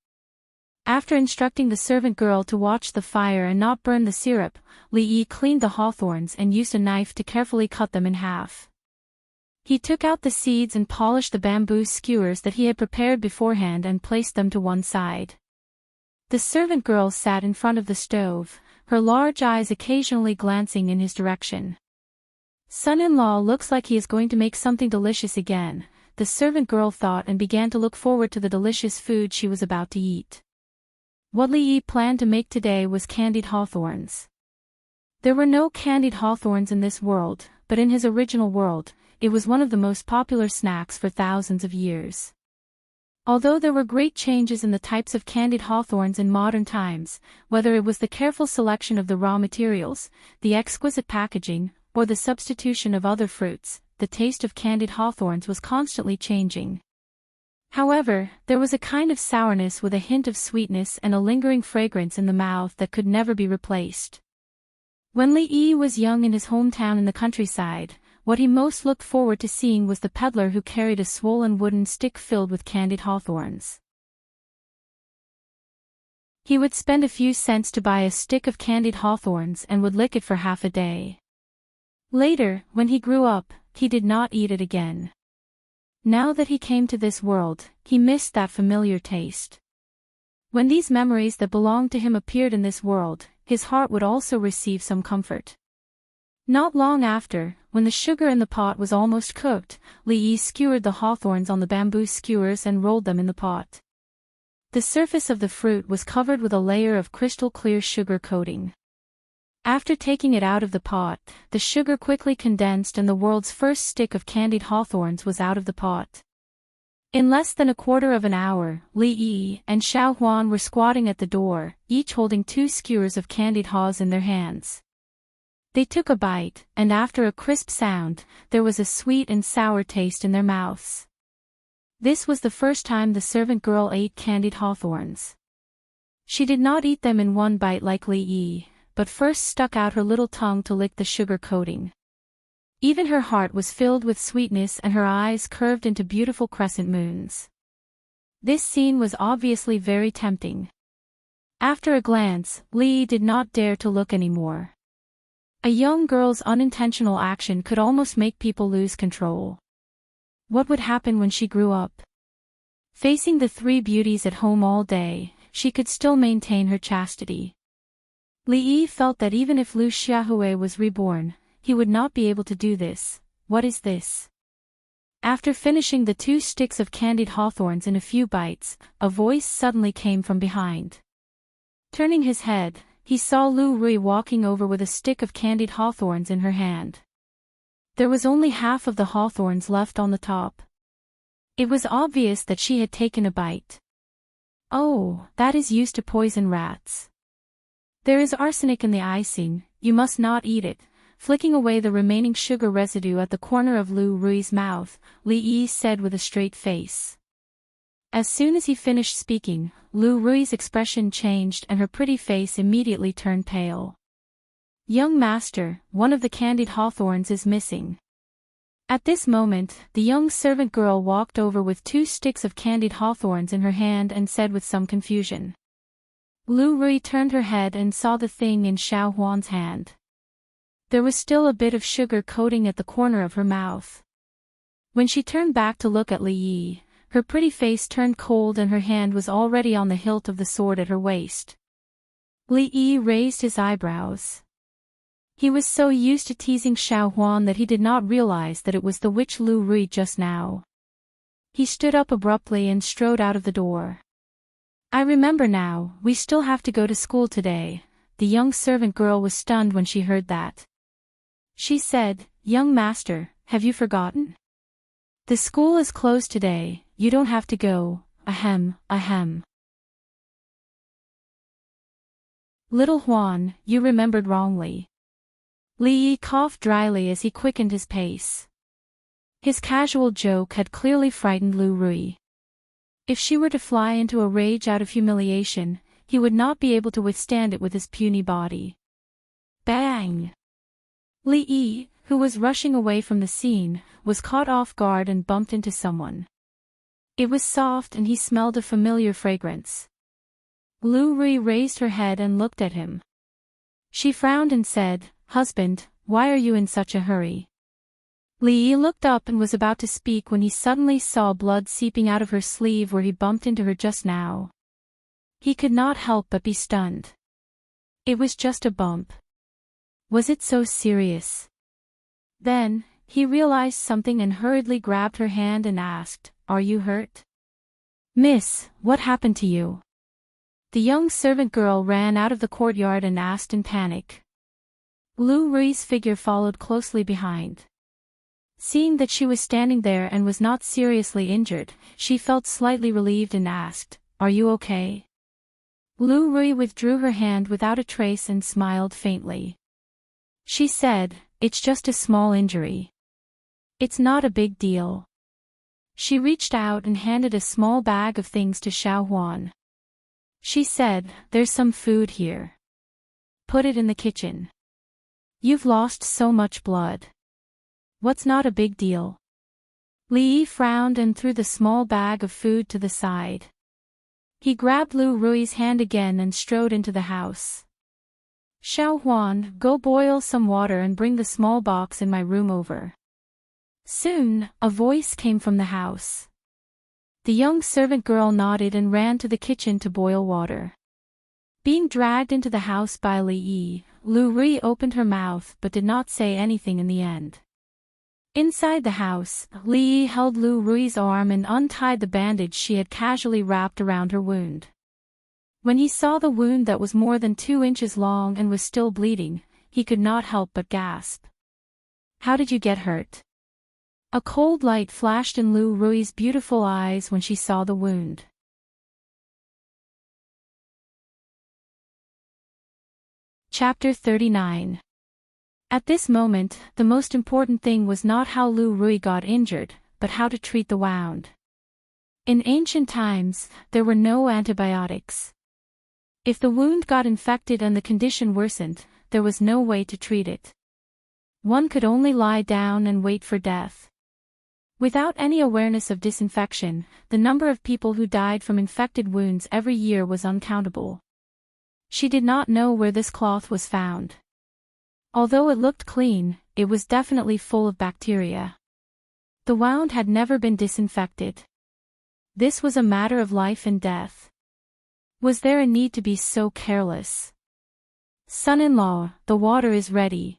After instructing the servant girl to watch the fire and not burn the syrup, Li Yi cleaned the hawthorns and used a knife to carefully cut them in half. He took out the seeds and polished the bamboo skewers that he had prepared beforehand and placed them to one side. The servant girl sat in front of the stove, her large eyes occasionally glancing in his direction. Son-in-law looks like he is going to make something delicious again, the servant girl thought and began to look forward to the delicious food she was about to eat. What Li Yi planned to make today was candied hawthorns. There were no candied hawthorns in this world, but in his original world, it was one of the most popular snacks for thousands of years. Although there were great changes in the types of candied hawthorns in modern times, whether it was the careful selection of the raw materials, the exquisite packaging, or the substitution of other fruits, the taste of candied hawthorns was constantly changing. However, there was a kind of sourness with a hint of sweetness and a lingering fragrance in the mouth that could never be replaced. When Li Yi was young in his hometown in the countryside, what he most looked forward to seeing was the peddler who carried a swollen wooden stick filled with candied hawthorns. He would spend a few cents to buy a stick of candied hawthorns and would lick it for half a day. Later, when he grew up, he did not eat it again. Now that he came to this world, he missed that familiar taste. When these memories that belonged to him appeared in this world, his heart would also receive some comfort. Not long after, when the sugar in the pot was almost cooked, Li Yi skewered the hawthorns on the bamboo skewers and rolled them in the pot. The surface of the fruit was covered with a layer of crystal-clear sugar coating. After taking it out of the pot, the sugar quickly condensed and the world's first stick of candied hawthorns was out of the pot. In less than a quarter of an hour, Li Yi and Xiao Huan were squatting at the door, each holding 2 skewers of candied haws in their hands. They took a bite, and after a crisp sound, there was a sweet and sour taste in their mouths. This was the first time the servant girl ate candied hawthorns. She did not eat them in one bite like Li Yi, but first stuck out her little tongue to lick the sugar coating. Even her heart was filled with sweetness and her eyes curved into beautiful crescent moons. This scene was obviously very tempting. After a glance, Li Yi did not dare to look anymore. A young girl's unintentional action could almost make people lose control. What would happen when she grew up? Facing the 3 beauties at home all day, she could still maintain her chastity. Li Yi felt that even if Lu Xiaohui was reborn, he would not be able to do this. What is this? After finishing the 2 sticks of candied hawthorns in a few bites, a voice suddenly came from behind. Turning his head, he saw Lu Rui walking over with a stick of candied hawthorns in her hand. There was only half of the hawthorns left on the top. It was obvious that she had taken a bite. Oh, that is used to poison rats. There is arsenic in the icing, you must not eat it. Flicking away the remaining sugar residue at the corner of Lu Rui's mouth, Li Yi said with a straight face. As soon as he finished speaking, Lu Rui's expression changed and her pretty face immediately turned pale. Young master, one of the candied hawthorns is missing. At this moment, the young servant girl walked over with 2 sticks of candied hawthorns in her hand and said with some confusion. Lu Rui turned her head and saw the thing in Xiao Huan's hand. There was still a bit of sugar coating at the corner of her mouth. When she turned back to look at Li Yi, her pretty face turned cold and her hand was already on the hilt of the sword at her waist. Li Yi raised his eyebrows. He was so used to teasing Xiao Huan that he did not realize that it was the witch Lu Rui just now. He stood up abruptly and strode out of the door. I remember now, we still have to go to school today. The young servant girl was stunned when she heard that. She said, Young master, have you forgotten? The school is closed today, you don't have to go, ahem, ahem. Little Huan, you remembered wrongly. Li Yi coughed dryly as he quickened his pace. His casual joke had clearly frightened Lu Rui. If she were to fly into a rage out of humiliation, he would not be able to withstand it with his puny body. Bang! Li Yi, who was rushing away from the scene, was caught off guard and bumped into someone. It was soft and he smelled a familiar fragrance. Lu Rui raised her head and looked at him. She frowned and said, Husband, why are you in such a hurry? Li Yi looked up and was about to speak when he suddenly saw blood seeping out of her sleeve where he bumped into her just now. He could not help but be stunned. It was just a bump. Was it so serious? Then, he realized something and hurriedly grabbed her hand and asked, Are you hurt? Miss, what happened to you? The young servant girl ran out of the courtyard and asked in panic. Lu Rui's figure followed closely behind. Seeing that she was standing there and was not seriously injured, she felt slightly relieved and asked, Are you okay? Lu Rui withdrew her hand without a trace and smiled faintly. She said, It's just a small injury. It's not a big deal. She reached out and handed a small bag of things to Xiao Huan. She said, There's some food here. Put it in the kitchen. You've lost so much blood. What's not a big deal? Li Yi frowned and threw the small bag of food to the side. He grabbed Lu Rui's hand again and strode into the house. Xiao Huan, go boil some water and bring the small box in my room over. Soon, a voice came from the house. The young servant girl nodded and ran to the kitchen to boil water. Being dragged into the house by Li Yi, Lu Rui opened her mouth but did not say anything in the end. Inside the house, Li Yi held Lu Rui's arm and untied the bandage she had casually wrapped around her wound. When he saw the wound that was more than 2 inches long and was still bleeding, he could not help but gasp. How did you get hurt? A cold light flashed in Lu Rui's beautiful eyes when she saw the wound. Chapter 39. At this moment, the most important thing was not how Lu Rui got injured, but how to treat the wound. In ancient times, there were no antibiotics. If the wound got infected and the condition worsened, there was no way to treat it. One could only lie down and wait for death. Without any awareness of disinfection, the number of people who died from infected wounds every year was uncountable. She did not know where this cloth was found. Although it looked clean, it was definitely full of bacteria. The wound had never been disinfected. This was a matter of life and death. Was there a need to be so careless? Son-in-law, the water is ready.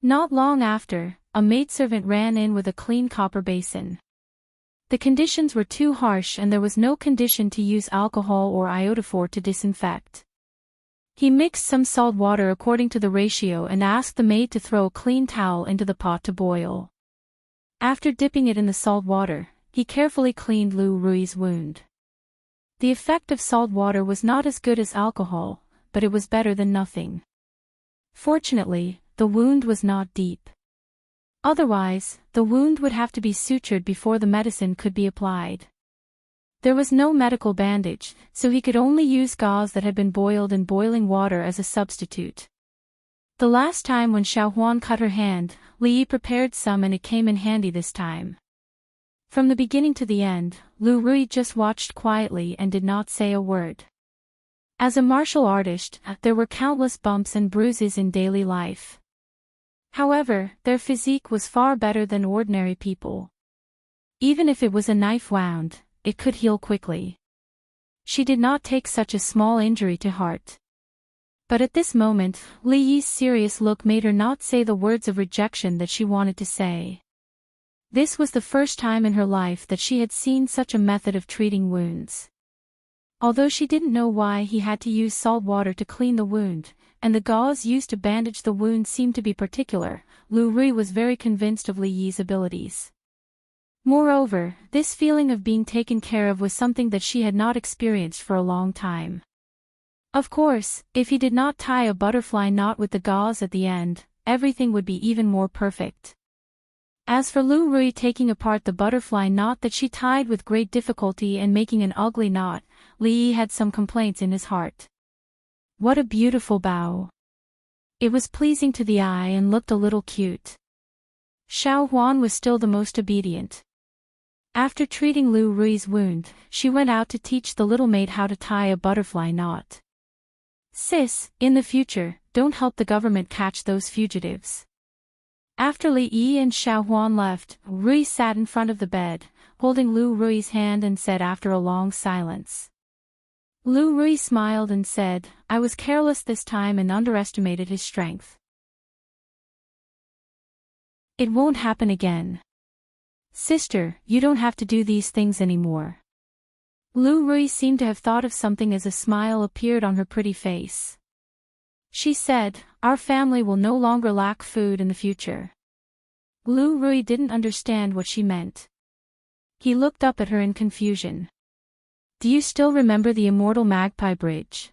Not long after, a maidservant ran in with a clean copper basin. The conditions were too harsh and there was no condition to use alcohol or iodophor to disinfect. He mixed some salt water according to the ratio and asked the maid to throw a clean towel into the pot to boil. After dipping it in the salt water, he carefully cleaned Lu Rui's wound. The effect of salt water was not as good as alcohol, but it was better than nothing. Fortunately, the wound was not deep. Otherwise, the wound would have to be sutured before the medicine could be applied. There was no medical bandage, so he could only use gauze that had been boiled in boiling water as a substitute. The last time when Xiao Huan cut her hand, Li Yi prepared some and it came in handy this time. From the beginning to the end, Lu Rui just watched quietly and did not say a word. As a martial artist, there were countless bumps and bruises in daily life. However, their physique was far better than ordinary people. Even if it was a knife wound, it could heal quickly. She did not take such a small injury to heart. But at this moment, Li Yi's serious look made her not say the words of rejection that she wanted to say. This was the first time in her life that she had seen such a method of treating wounds. Although she didn't know why he had to use salt water to clean the wound, and the gauze used to bandage the wound seemed to be particular, Lu Rui was very convinced of Li Yi's abilities. Moreover, this feeling of being taken care of was something that she had not experienced for a long time. Of course, if he did not tie a butterfly knot with the gauze at the end, everything would be even more perfect. As for Lu Rui taking apart the butterfly knot that she tied with great difficulty and making an ugly knot, Li Yi had some complaints in his heart. What a beautiful bow! It was pleasing to the eye and looked a little cute. Xiao Huan was still the most obedient. After treating Lu Rui's wound, she went out to teach the little maid how to tie a butterfly knot. Sis, in the future, don't help the government catch those fugitives. After Li Yi and Xiao Huan left, Rui sat in front of the bed, holding Lu Rui's hand and said after a long silence. Lu Rui smiled and said, I was careless this time and underestimated his strength. It won't happen again. Sister, you don't have to do these things anymore. Lu Rui seemed to have thought of something as a smile appeared on her pretty face. She said, our family will no longer lack food in the future. Lu Rui didn't understand what she meant. He looked up at her in confusion. Do you still remember the immortal magpie bridge?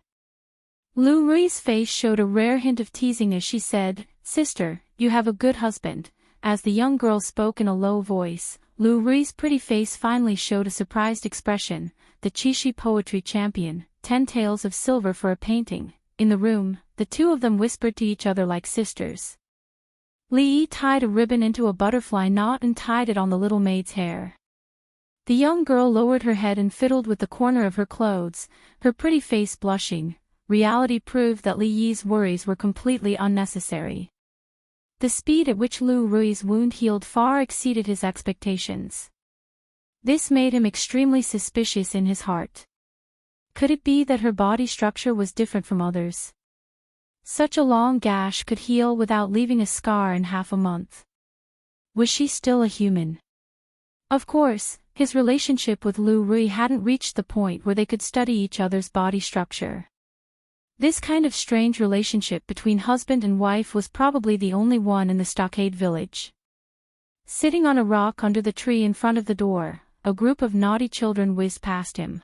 Lu Rui's face showed a rare hint of teasing as she said, Sister, you have a good husband. As the young girl spoke in a low voice, Lu Rui's pretty face finally showed a surprised expression. The Qixi poetry champion, 10 taels of silver for a painting. In the room, the two of them whispered to each other like sisters. Li Yi tied a ribbon into a butterfly knot and tied it on the little maid's hair. The young girl lowered her head and fiddled with the corner of her clothes, her pretty face blushing. Reality proved that Li Yi's worries were completely unnecessary. The speed at which Lu Rui's wound healed far exceeded his expectations. This made him extremely suspicious in his heart. Could it be that her body structure was different from others? Such a long gash could heal without leaving a scar in half a month. Was she still a human? Of course, his relationship with Lu Rui hadn't reached the point where they could study each other's body structure. This kind of strange relationship between husband and wife was probably the only one in the stockade village. Sitting on a rock under the tree in front of the door, a group of naughty children whizzed past him.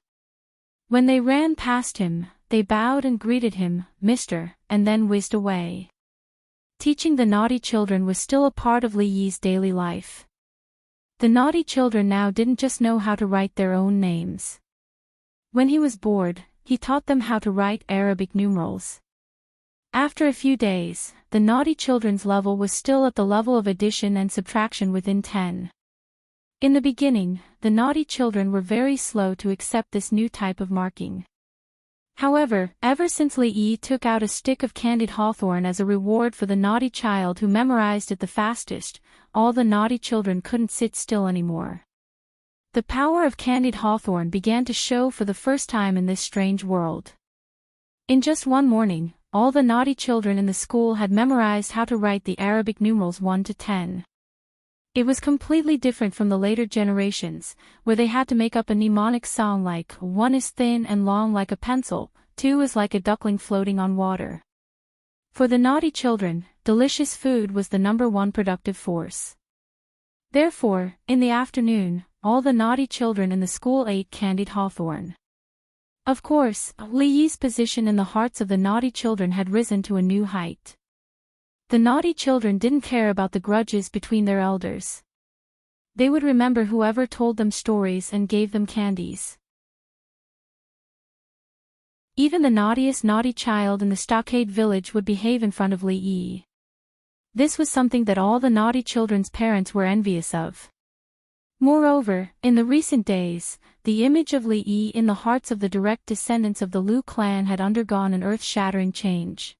When they ran past him, they bowed and greeted him, Mister, and then whizzed away. Teaching the naughty children was still a part of Li Yi's daily life. The naughty children now didn't just know how to write their own names. When he was bored, he taught them how to write Arabic numerals. After a few days, the naughty children's level was still at the level of addition and subtraction within 10. In the beginning, the naughty children were very slow to accept this new type of marking. However, ever since Li Yi took out a stick of candied hawthorn as a reward for the naughty child who memorized it the fastest, all the naughty children couldn't sit still anymore. The power of candied hawthorn began to show for the first time in this strange world. In just one morning, all the naughty children in the school had memorized how to write the Arabic numerals 1 to 10. It was completely different from the later generations, where they had to make up a mnemonic song like 1 is thin and long like a pencil, 2 is like a duckling floating on water. For the naughty children, delicious food was the #1 productive force. Therefore, in the afternoon, all the naughty children in the school ate candied hawthorn. Of course, Li Yi's position in the hearts of the naughty children had risen to a new height. The naughty children didn't care about the grudges between their elders. They would remember whoever told them stories and gave them candies. Even the naughtiest naughty child in the stockade village would behave in front of Li Yi. This was something that all the naughty children's parents were envious of. Moreover, in the recent days, the image of Li Yi in the hearts of the direct descendants of the Lu clan had undergone an earth-shattering change.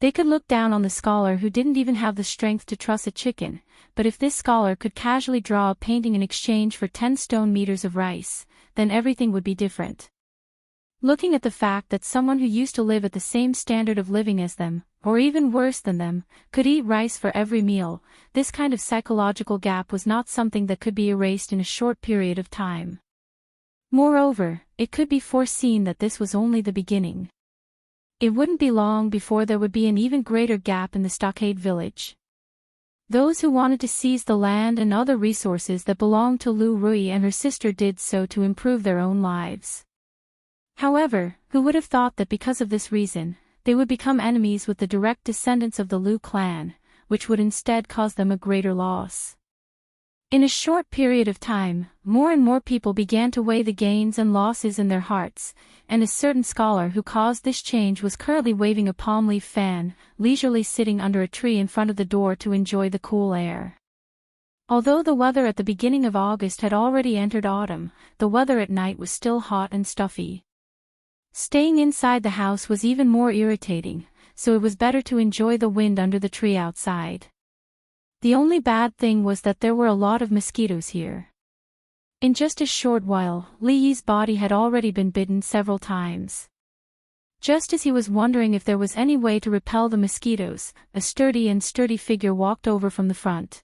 They could look down on the scholar who didn't even have the strength to truss a chicken, but if this scholar could casually draw a painting in exchange for 10 stone meters of rice, then everything would be different. Looking at the fact that someone who used to live at the same standard of living as them, or even worse than them, could eat rice for every meal, this kind of psychological gap was not something that could be erased in a short period of time. Moreover, it could be foreseen that this was only the beginning. It wouldn't be long before there would be an even greater gap in the stockade village. Those who wanted to seize the land and other resources that belonged to Lu Rui and her sister did so to improve their own lives. However, who would have thought that because of this reason, they would become enemies with the direct descendants of the Lu clan, which would instead cause them a greater loss. In a short period of time, more and more people began to weigh the gains and losses in their hearts, and a certain scholar who caused this change was currently waving a palm leaf fan, leisurely sitting under a tree in front of the door to enjoy the cool air. Although the weather at the beginning of August had already entered autumn, the weather at night was still hot and stuffy. Staying inside the house was even more irritating, so it was better to enjoy the wind under the tree outside. The only bad thing was that there were a lot of mosquitoes here. In just a short while, Li Yi's body had already been bitten several times. Just as he was wondering if there was any way to repel the mosquitoes, a sturdy figure walked over from the front.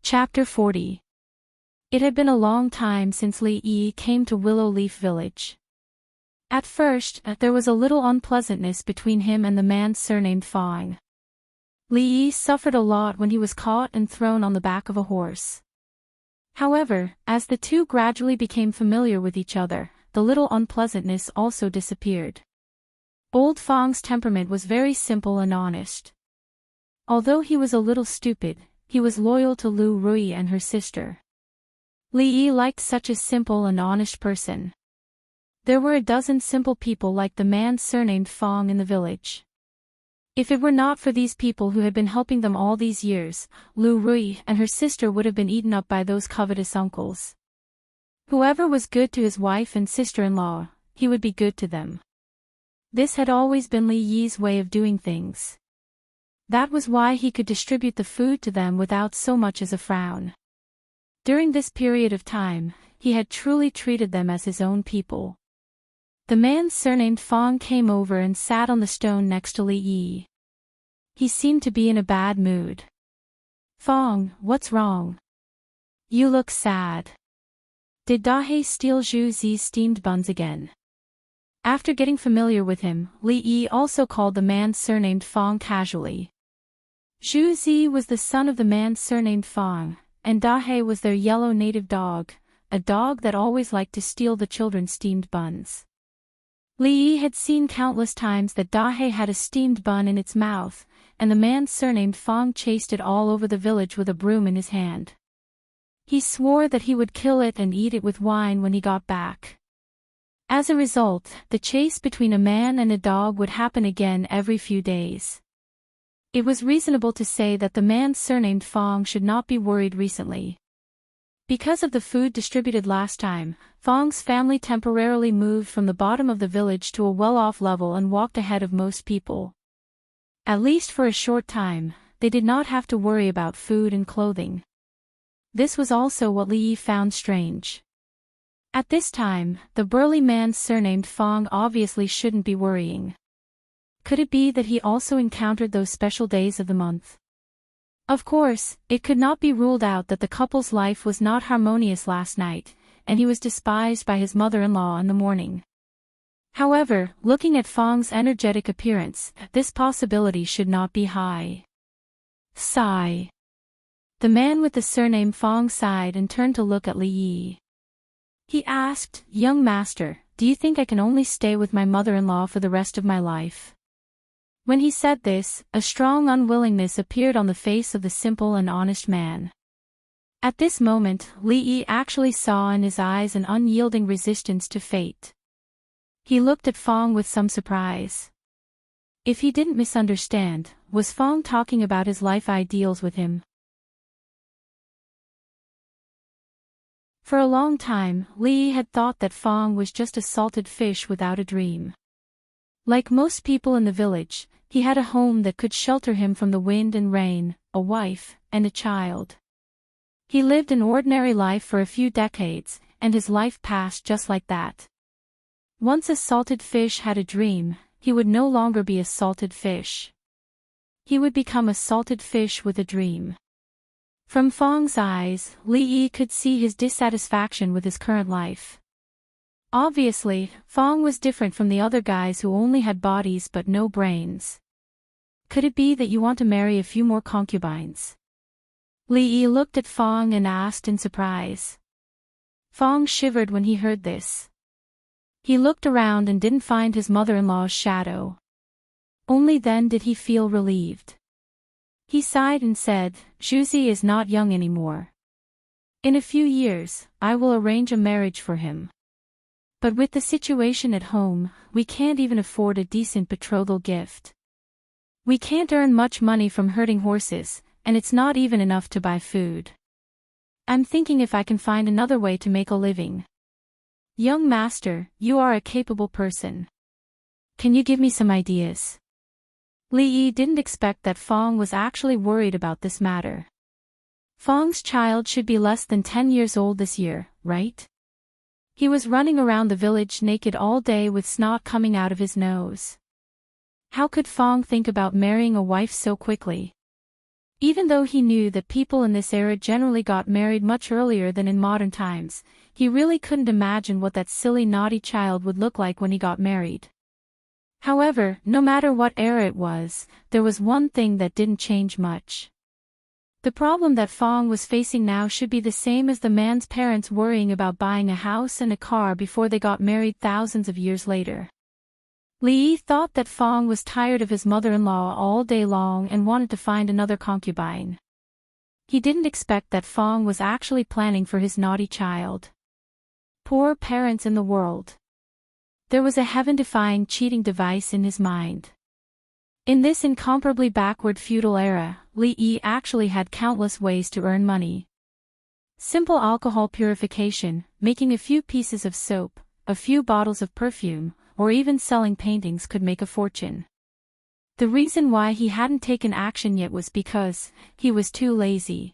Chapter 40. It had been a long time since Li Yi came to Willow Leaf Village. At first, there was a little unpleasantness between him and the man surnamed Fang. Li Yi suffered a lot when he was caught and thrown on the back of a horse. However, as the two gradually became familiar with each other, the little unpleasantness also disappeared. Old Fang's temperament was very simple and honest. Although he was a little stupid, he was loyal to Lu Rui and her sister. Li Yi liked such a simple and honest person. There were a dozen simple people like the man surnamed Fang in the village. If it were not for these people who had been helping them all these years, Lu Rui and her sister would have been eaten up by those covetous uncles. Whoever was good to his wife and sister-in-law, he would be good to them. This had always been Li Yi's way of doing things. That was why he could distribute the food to them without so much as a frown. During this period of time, he had truly treated them as his own people. The man surnamed Fang came over and sat on the stone next to Li Yi. He seemed to be in a bad mood. "Fang, what's wrong? You look sad. Did Dahe steal Zhu Zi's steamed buns again?" After getting familiar with him, Li Yi also called the man surnamed Fang casually. Zhu Zi was the son of the man surnamed Fang, and Dahe was their yellow native dog, a dog that always liked to steal the children's steamed buns. Li Yi had seen countless times that Dahe had a steamed bun in its mouth, and the man surnamed Fang chased it all over the village with a broom in his hand. He swore that he would kill it and eat it with wine when he got back. As a result, the chase between a man and a dog would happen again every few days. It was reasonable to say that the man surnamed Fang should not be worried recently. Because of the food distributed last time, Fang's family temporarily moved from the bottom of the village to a well-off level and walked ahead of most people. At least for a short time, they did not have to worry about food and clothing. This was also what Li Yi found strange. At this time, the burly man surnamed Fang obviously shouldn't be worrying. Could it be that he also encountered those special days of the month? Of course, it could not be ruled out that the couple's life was not harmonious last night, and he was despised by his mother-in-law in the morning. However, looking at Fang's energetic appearance, this possibility should not be high. Sigh. The man with the surname Fang sighed and turned to look at Li Yi. He asked, "Young master, do you think I can only stay with my mother-in-law for the rest of my life?" When he said this, a strong unwillingness appeared on the face of the simple and honest man. At this moment, Li Yi actually saw in his eyes an unyielding resistance to fate. He looked at Fang with some surprise. If he didn't misunderstand, was Fang talking about his life ideals with him? For a long time, Li Yi had thought that Fang was just a salted fish without a dream. Like most people in the village, he had a home that could shelter him from the wind and rain, a wife, and a child. He lived an ordinary life for a few decades, and his life passed just like that. Once a salted fish had a dream, he would no longer be a salted fish. He would become a salted fish with a dream. From Fong's eyes, Li Yi could see his dissatisfaction with his current life. Obviously, Fong was different from the other guys who only had bodies but no brains. Could it be that you want to marry a few more concubines? Li Yi looked at Fong and asked in surprise. Fong shivered when he heard this. He looked around and didn't find his mother-in-law's shadow. Only then did he feel relieved. He sighed and said, "Zhuzi is not young anymore. In a few years, I will arrange a marriage for him. But with the situation at home, we can't even afford a decent betrothal gift. We can't earn much money from herding horses, and it's not even enough to buy food. I'm thinking if I can find another way to make a living." "Young master, you are a capable person. Can you give me some ideas?" Li Yi didn't expect that Fong was actually worried about this matter. Fong's child should be less than 10 years old this year, right? He was running around the village naked all day with snot coming out of his nose. How could Fong think about marrying a wife so quickly? Even though he knew that people in this era generally got married much earlier than in modern times, he really couldn't imagine what that silly naughty child would look like when he got married. However, no matter what era it was, there was one thing that didn't change much. The problem that Fong was facing now should be the same as the man's parents worrying about buying a house and a car before they got married thousands of years later. Li Yi thought that Fong was tired of his mother-in-law all day long and wanted to find another concubine. He didn't expect that Fong was actually planning for his naughty child. Poor parents in the world. There was a heaven-defying cheating device in his mind. In this incomparably backward feudal era, Li Yi actually had countless ways to earn money. Simple alcohol purification, making a few pieces of soap, a few bottles of perfume, or even selling paintings could make a fortune. The reason why he hadn't taken action yet was because he was too lazy.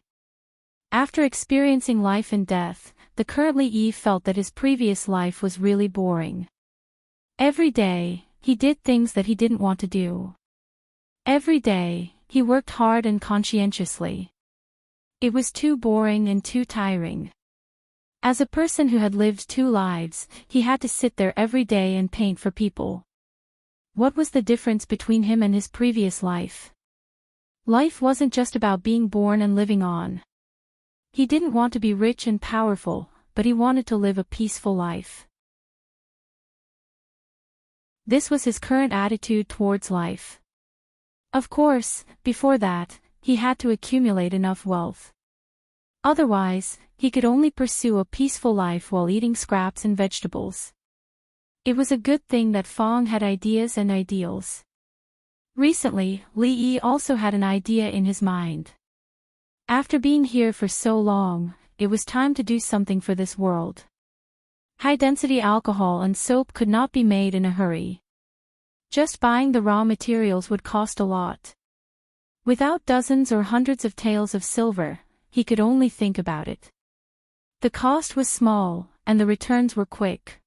After experiencing life and death, the current Li Yi felt that his previous life was really boring. Every day, he did things that he didn't want to do. Every day, he worked hard and conscientiously. It was too boring and too tiring. As a person who had lived 2 lives, he had to sit there every day and paint for people. What was the difference between him and his previous life? Life wasn't just about being born and living on. He didn't want to be rich and powerful, but he wanted to live a peaceful life. This was his current attitude towards life. Of course, before that, he had to accumulate enough wealth. Otherwise, he could only pursue a peaceful life while eating scraps and vegetables. It was a good thing that Fong had ideas and ideals. Recently, Li Yi also had an idea in his mind. After being here for so long, it was time to do something for this world. High-density alcohol and soap could not be made in a hurry. Just buying the raw materials would cost a lot. Without dozens or hundreds of taels of silver, he could only think about it. The cost was small, and the returns were quick.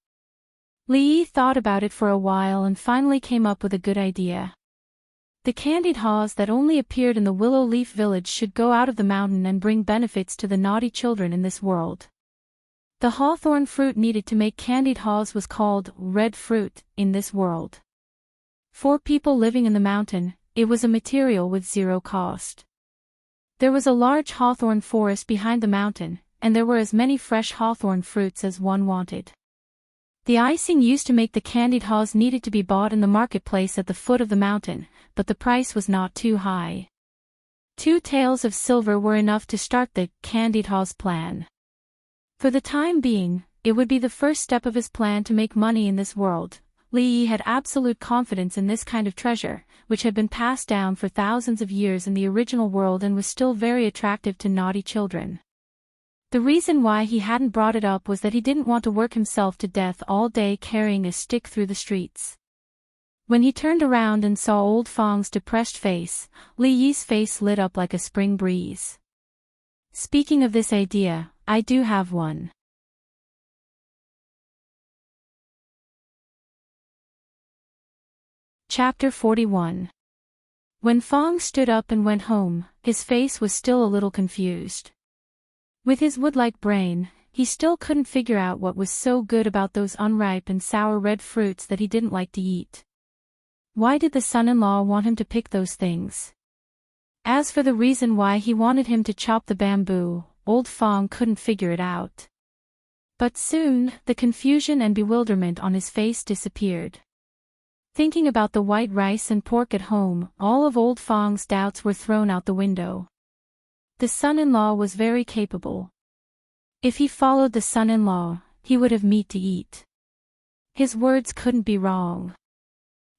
Li Yi thought about it for a while and finally came up with a good idea. The candied haws that only appeared in the Willow Leaf Village should go out of the mountain and bring benefits to the naughty children in this world. The hawthorn fruit needed to make candied haws was called red fruit in this world. For people living in the mountain, it was a material with 0 cost. There was a large hawthorn forest behind the mountain, and there were as many fresh hawthorn fruits as one wanted. The icing used to make the candied haws needed to be bought in the marketplace at the foot of the mountain, but the price was not too high. 2 taels of silver were enough to start the candied haws plan. For the time being, it would be the first step of his plan to make money in this world. Li Yi had absolute confidence in this kind of treasure, which had been passed down for thousands of years in the original world and was still very attractive to naughty children. The reason why he hadn't brought it up was that he didn't want to work himself to death all day carrying a stick through the streets. When he turned around and saw old Fong's depressed face, Li Yi's face lit up like a spring breeze. Speaking of this idea, I do have one. Chapter 41. When Fong stood up and went home, his face was still a little confused. With his wood-like brain, he still couldn't figure out what was so good about those unripe and sour red fruits that he didn't like to eat. Why did the son-in-law want him to pick those things? As for the reason why he wanted him to chop the bamboo, old Fong couldn't figure it out. But soon, the confusion and bewilderment on his face disappeared. Thinking about the white rice and pork at home, all of old Fong's doubts were thrown out the window. The son-in-law was very capable. If he followed the son-in-law, he would have meat to eat. His words couldn't be wrong.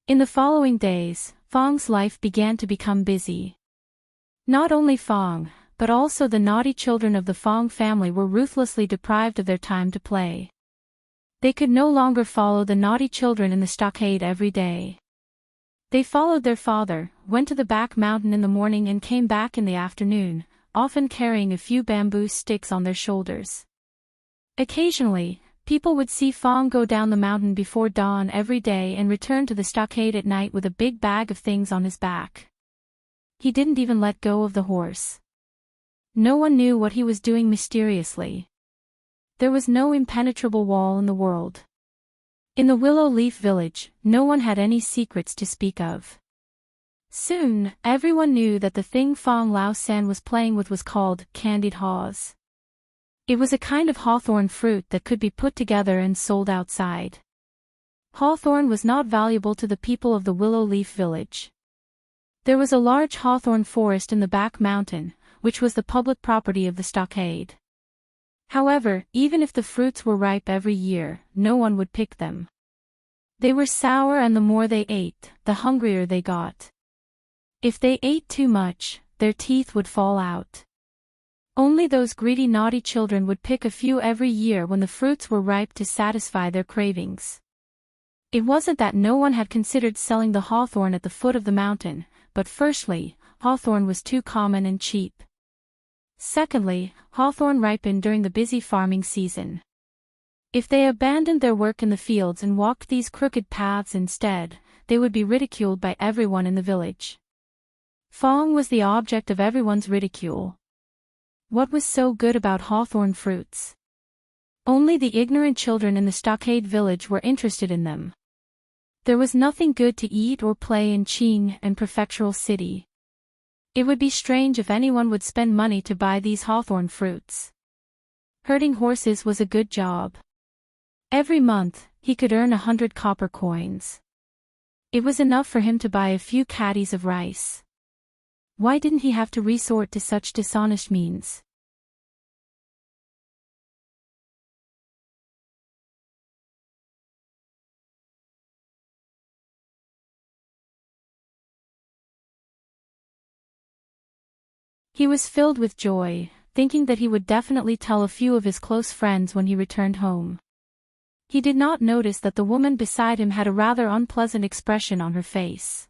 In the following days, Fong's life began to become busy. Not only Fong, but also the naughty children of the Fong family were ruthlessly deprived of their time to play. They could no longer follow the naughty children in the stockade every day. They followed their father, went to the back mountain in the morning and came back in the afternoon, often carrying a few bamboo sticks on their shoulders. Occasionally, people would see Fong go down the mountain before dawn every day and return to the stockade at night with a big bag of things on his back. He didn't even let go of the horse. No one knew what he was doing mysteriously. There was no impenetrable wall in the world. In the Willow Leaf Village, no one had any secrets to speak of. Soon, everyone knew that the thing Fong Lao San was playing with was called candied haws. It was a kind of hawthorn fruit that could be put together and sold outside. Hawthorn was not valuable to the people of the Willow Leaf Village. There was a large hawthorn forest in the back mountain, which was the public property of the stockade. However, even if the fruits were ripe every year, no one would pick them. They were sour and the more they ate, the hungrier they got. If they ate too much, their teeth would fall out. Only those greedy naughty children would pick a few every year when the fruits were ripe to satisfy their cravings. It wasn't that no one had considered selling the hawthorn at the foot of the mountain, but firstly, hawthorn was too common and cheap. Secondly, hawthorn ripened during the busy farming season. If they abandoned their work in the fields and walked these crooked paths instead, they would be ridiculed by everyone in the village. Fong was the object of everyone's ridicule. What was so good about hawthorn fruits? Only the ignorant children in the stockade village were interested in them. There was nothing good to eat or play in Qing and Prefectural City. It would be strange if anyone would spend money to buy these hawthorn fruits. Herding horses was a good job. Every month, he could earn 100 copper coins. It was enough for him to buy a few caddies of rice. Why didn't he have to resort to such dishonest means? He was filled with joy, thinking that he would definitely tell a few of his close friends when he returned home. He did not notice that the woman beside him had a rather unpleasant expression on her face.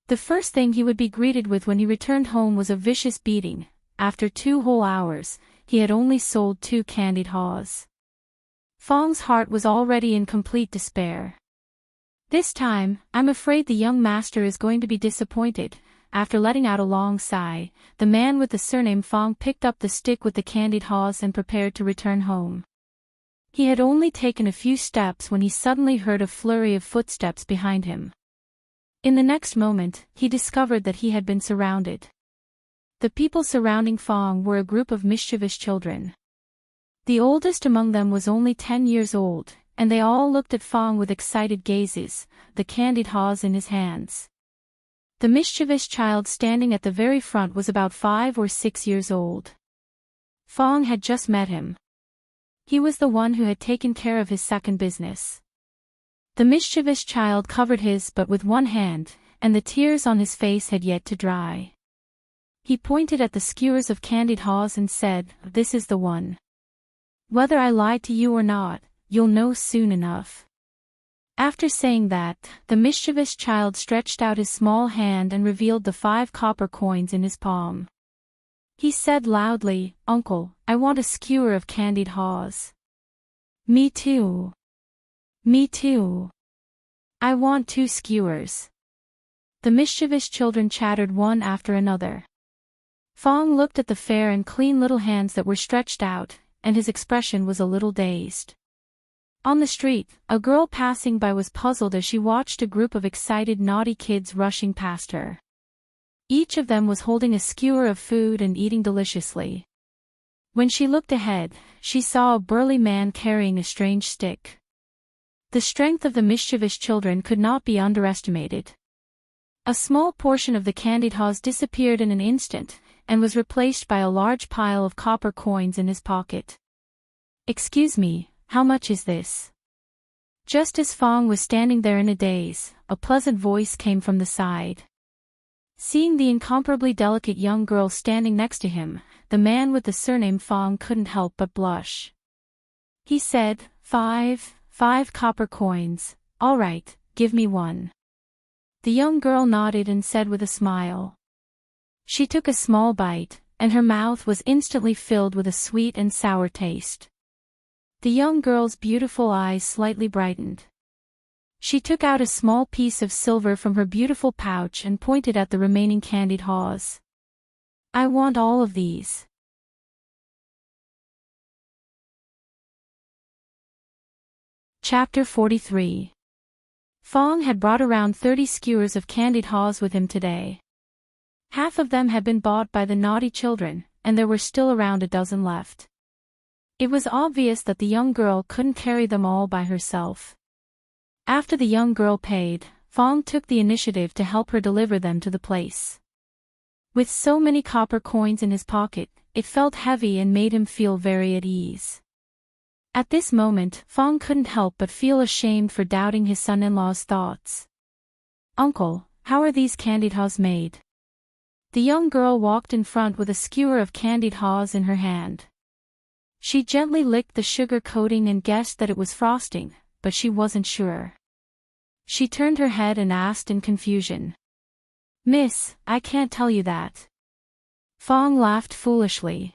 The first thing he would be greeted with when he returned home was a vicious beating. After 2 whole hours, he had only sold 2 candied haws. Fong's heart was already in complete despair. This time, I'm afraid the young master is going to be disappointed. After letting out a long sigh, the man with the surname Fong picked up the stick with the candied haws and prepared to return home. He had only taken a few steps when he suddenly heard a flurry of footsteps behind him. In the next moment, he discovered that he had been surrounded. The people surrounding Fong were a group of mischievous children. The oldest among them was only 10 years old, and they all looked at Fong with excited gazes, the candied haws in his hands. The mischievous child standing at the very front was about 5 or 6 years old. Fong had just met him. He was the one who had taken care of his second business. The mischievous child covered his butt with one hand, and the tears on his face had yet to dry. He pointed at the skewers of candied haws and said, "This is the one. Whether I lied to you or not, you'll know soon enough." After saying that, the mischievous child stretched out his small hand and revealed the 5 copper coins in his palm. He said loudly, "Uncle, I want a skewer of candied haws." "Me too. Me too. I want 2 skewers." The mischievous children chattered one after another. Fong looked at the fair and clean little hands that were stretched out, and his expression was a little dazed. On the street, a girl passing by was puzzled as she watched a group of excited naughty kids rushing past her. Each of them was holding a skewer of food and eating deliciously. When she looked ahead, she saw a burly man carrying a strange stick. The strength of the mischievous children could not be underestimated. A small portion of the candied haws disappeared in an instant, and was replaced by a large pile of copper coins in his pocket. "Excuse me, how much is this?" Just as Fong was standing there in a daze, a pleasant voice came from the side. Seeing the incomparably delicate young girl standing next to him, the man with the surname Fong couldn't help but blush. He said, Five copper coins, all right, give me one." The young girl nodded and said with a smile. She took a small bite, and her mouth was instantly filled with a sweet and sour taste. The young girl's beautiful eyes slightly brightened. She took out a small piece of silver from her beautiful pouch and pointed at the remaining candied haws. "I want all of these." Chapter 43. Fong had brought around 30 skewers of candied haws with him today. Half of them had been bought by the naughty children, and there were still around a dozen left. It was obvious that the young girl couldn't carry them all by herself. After the young girl paid, Fong took the initiative to help her deliver them to the place. With so many copper coins in his pocket, it felt heavy and made him feel very at ease. At this moment, Fong couldn't help but feel ashamed for doubting his son-in-law's thoughts. "Uncle, how are these candied haws made?" The young girl walked in front with a skewer of candied haws in her hand. She gently licked the sugar coating and guessed that it was frosting, but she wasn't sure. She turned her head and asked in confusion. "Miss, I can't tell you that." Fong laughed foolishly.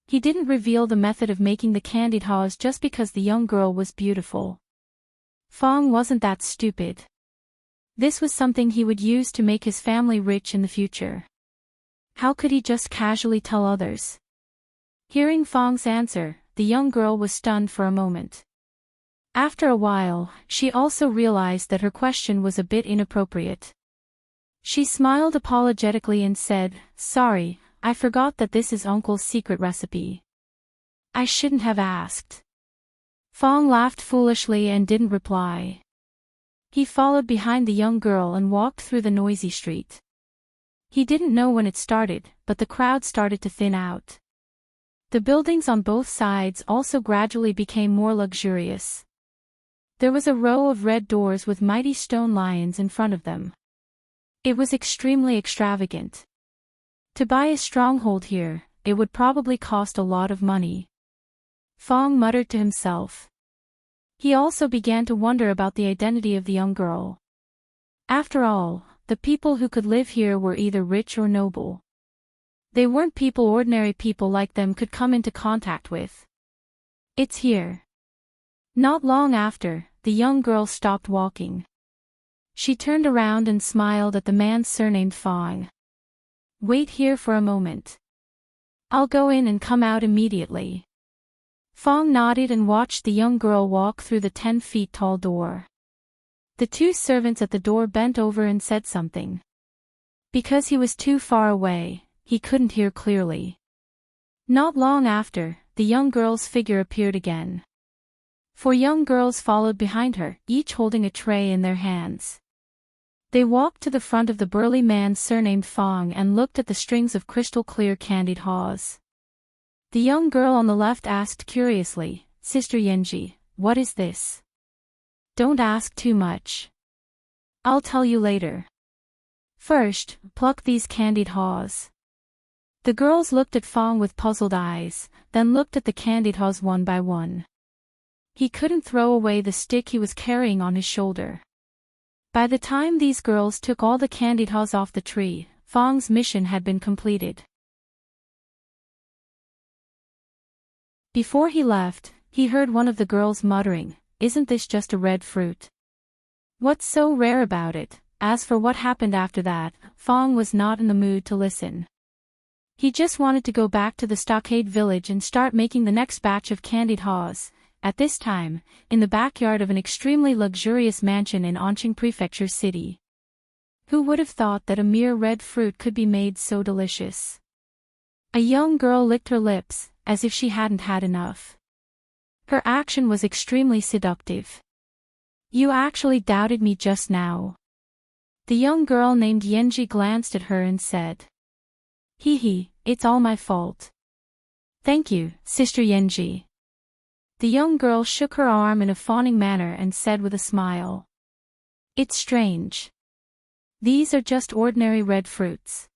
He didn't reveal the method of making the candied haws just because the young girl was beautiful. Fong wasn't that stupid. This was something he would use to make his family rich in the future. How could he just casually tell others? Hearing Fong's answer, the young girl was stunned for a moment. After a while, she also realized that her question was a bit inappropriate. She smiled apologetically and said, "Sorry, I forgot that this is Uncle's secret recipe. I shouldn't have asked." Fong laughed foolishly and didn't reply. He followed behind the young girl and walked through the noisy street. He didn't know when it started, but the crowd started to thin out. The buildings on both sides also gradually became more luxurious. There was a row of red doors with mighty stone lions in front of them. It was extremely extravagant. To buy a stronghold here, it would probably cost a lot of money. Fong muttered to himself. He also began to wonder about the identity of the young girl. After all, the people who could live here were either rich or noble. They weren't people ordinary people like them could come into contact with. "It's here." Not long after, the young girl stopped walking. She turned around and smiled at the man surnamed Fong. "Wait here for a moment. I'll go in and come out immediately." Fong nodded and watched the young girl walk through the 10-feet-tall door. The 2 servants at the door bent over and said something. Because he was too far away, he couldn't hear clearly. Not long after, the young girl's figure appeared again. 4 young girls followed behind her, each holding a tray in their hands. They walked to the front of the burly man surnamed Fong and looked at the strings of crystal-clear candied haws. The young girl on the left asked curiously, "Sister Yenji, what is this?" "Don't ask too much. I'll tell you later. First, pluck these candied haws." The girls looked at Fong with puzzled eyes, then looked at the candied haws one by one. He couldn't throw away the stick he was carrying on his shoulder. By the time these girls took all the candied haws off the tree, Fong's mission had been completed. Before he left, he heard one of the girls muttering, "Isn't this just a red fruit? What's so rare about it?" As for what happened after that, Fong was not in the mood to listen. He just wanted to go back to the stockade village and start making the next batch of candied haws, at this time, in the backyard of an extremely luxurious mansion in Enchanting Prefecture City. Who would have thought that a mere red fruit could be made so delicious? A young girl licked her lips, as if she hadn't had enough. Her action was extremely seductive. "You actually doubted me just now." The young girl named Yenji glanced at her and said, "Hee hee, it's all my fault." "Thank you, Sister Yenji." The young girl shook her arm in a fawning manner and said with a smile, "It's strange. These are just ordinary red fruits.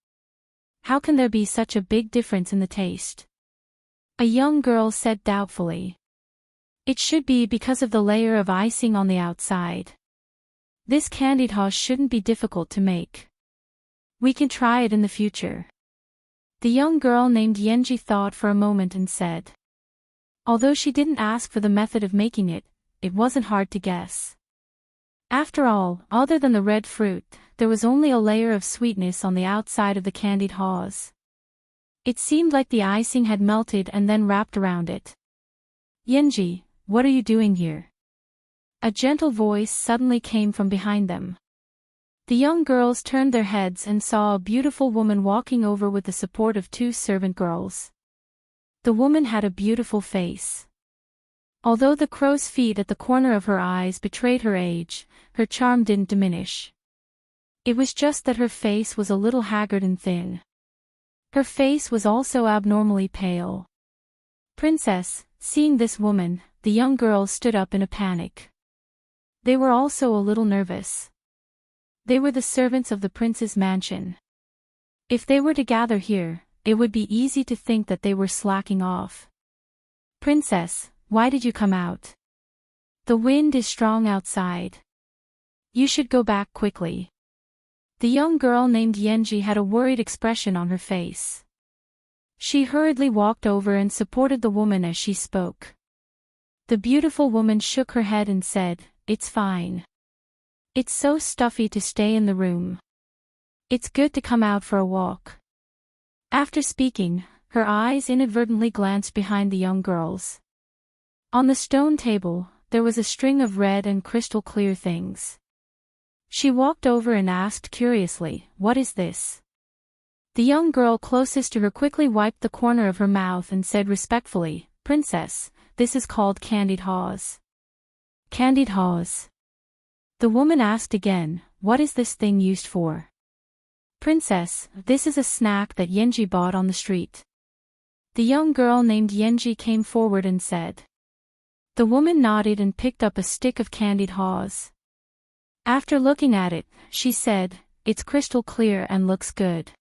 How can there be such a big difference in the taste?" A young girl said doubtfully. "It should be because of the layer of icing on the outside. This candied haw shouldn't be difficult to make. We can try it in the future." The young girl named Yenji thought for a moment and said. Although she didn't ask for the method of making it, it wasn't hard to guess. After all, other than the red fruit, there was only a layer of sweetness on the outside of the candied haws. It seemed like the icing had melted and then wrapped around it. "Yenji, what are you doing here?" A gentle voice suddenly came from behind them. The young girls turned their heads and saw a beautiful woman walking over with the support of two servant girls. The woman had a beautiful face. Although the crow's feet at the corner of her eyes betrayed her age, her charm didn't diminish. It was just that her face was a little haggard and thin. Her face was also abnormally pale. "Princess," seeing this woman, the young girls stood up in a panic. They were also a little nervous. They were the servants of the prince's mansion. If they were to gather here, it would be easy to think that they were slacking off. "Princess, why did you come out? The wind is strong outside. You should go back quickly." The young girl named Yenji had a worried expression on her face. She hurriedly walked over and supported the woman as she spoke. The beautiful woman shook her head and said, "It's fine. It's so stuffy to stay in the room. It's good to come out for a walk." After speaking, her eyes inadvertently glanced behind the young girls. On the stone table, there was a string of red and crystal clear things. She walked over and asked curiously, "What is this?" The young girl closest to her quickly wiped the corner of her mouth and said respectfully, "Princess, this is called candied haws." "Candied haws?" The woman asked again, "What is this thing used for?" "Princess, this is a snack that Yenji bought on the street." The young girl named Yenji came forward and said. The woman nodded and picked up a stick of candied haws. After looking at it, she said, "It's crystal clear and looks good."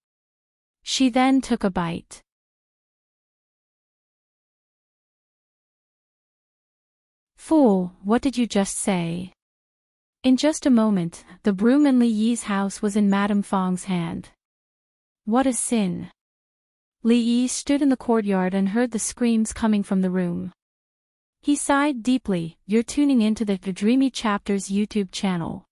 She then took a bite. "Fool, what did you just say?" In just a moment, the broom in Li Yi's house was in Madame Fong's hand. What a sin! Li Yi stood in the courtyard and heard the screams coming from the room. He sighed deeply. "You're tuning into the Dreamy Chapters YouTube channel.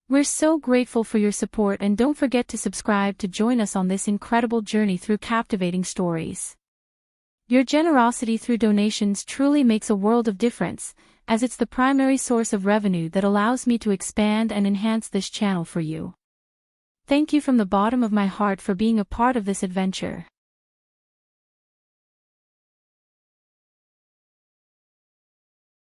We're so grateful for your support, and don't forget to subscribe to join us on this incredible journey through captivating stories. Your generosity through donations truly makes a world of difference, as it's the primary source of revenue that allows me to expand and enhance this channel for you. Thank you from the bottom of my heart for being a part of this adventure.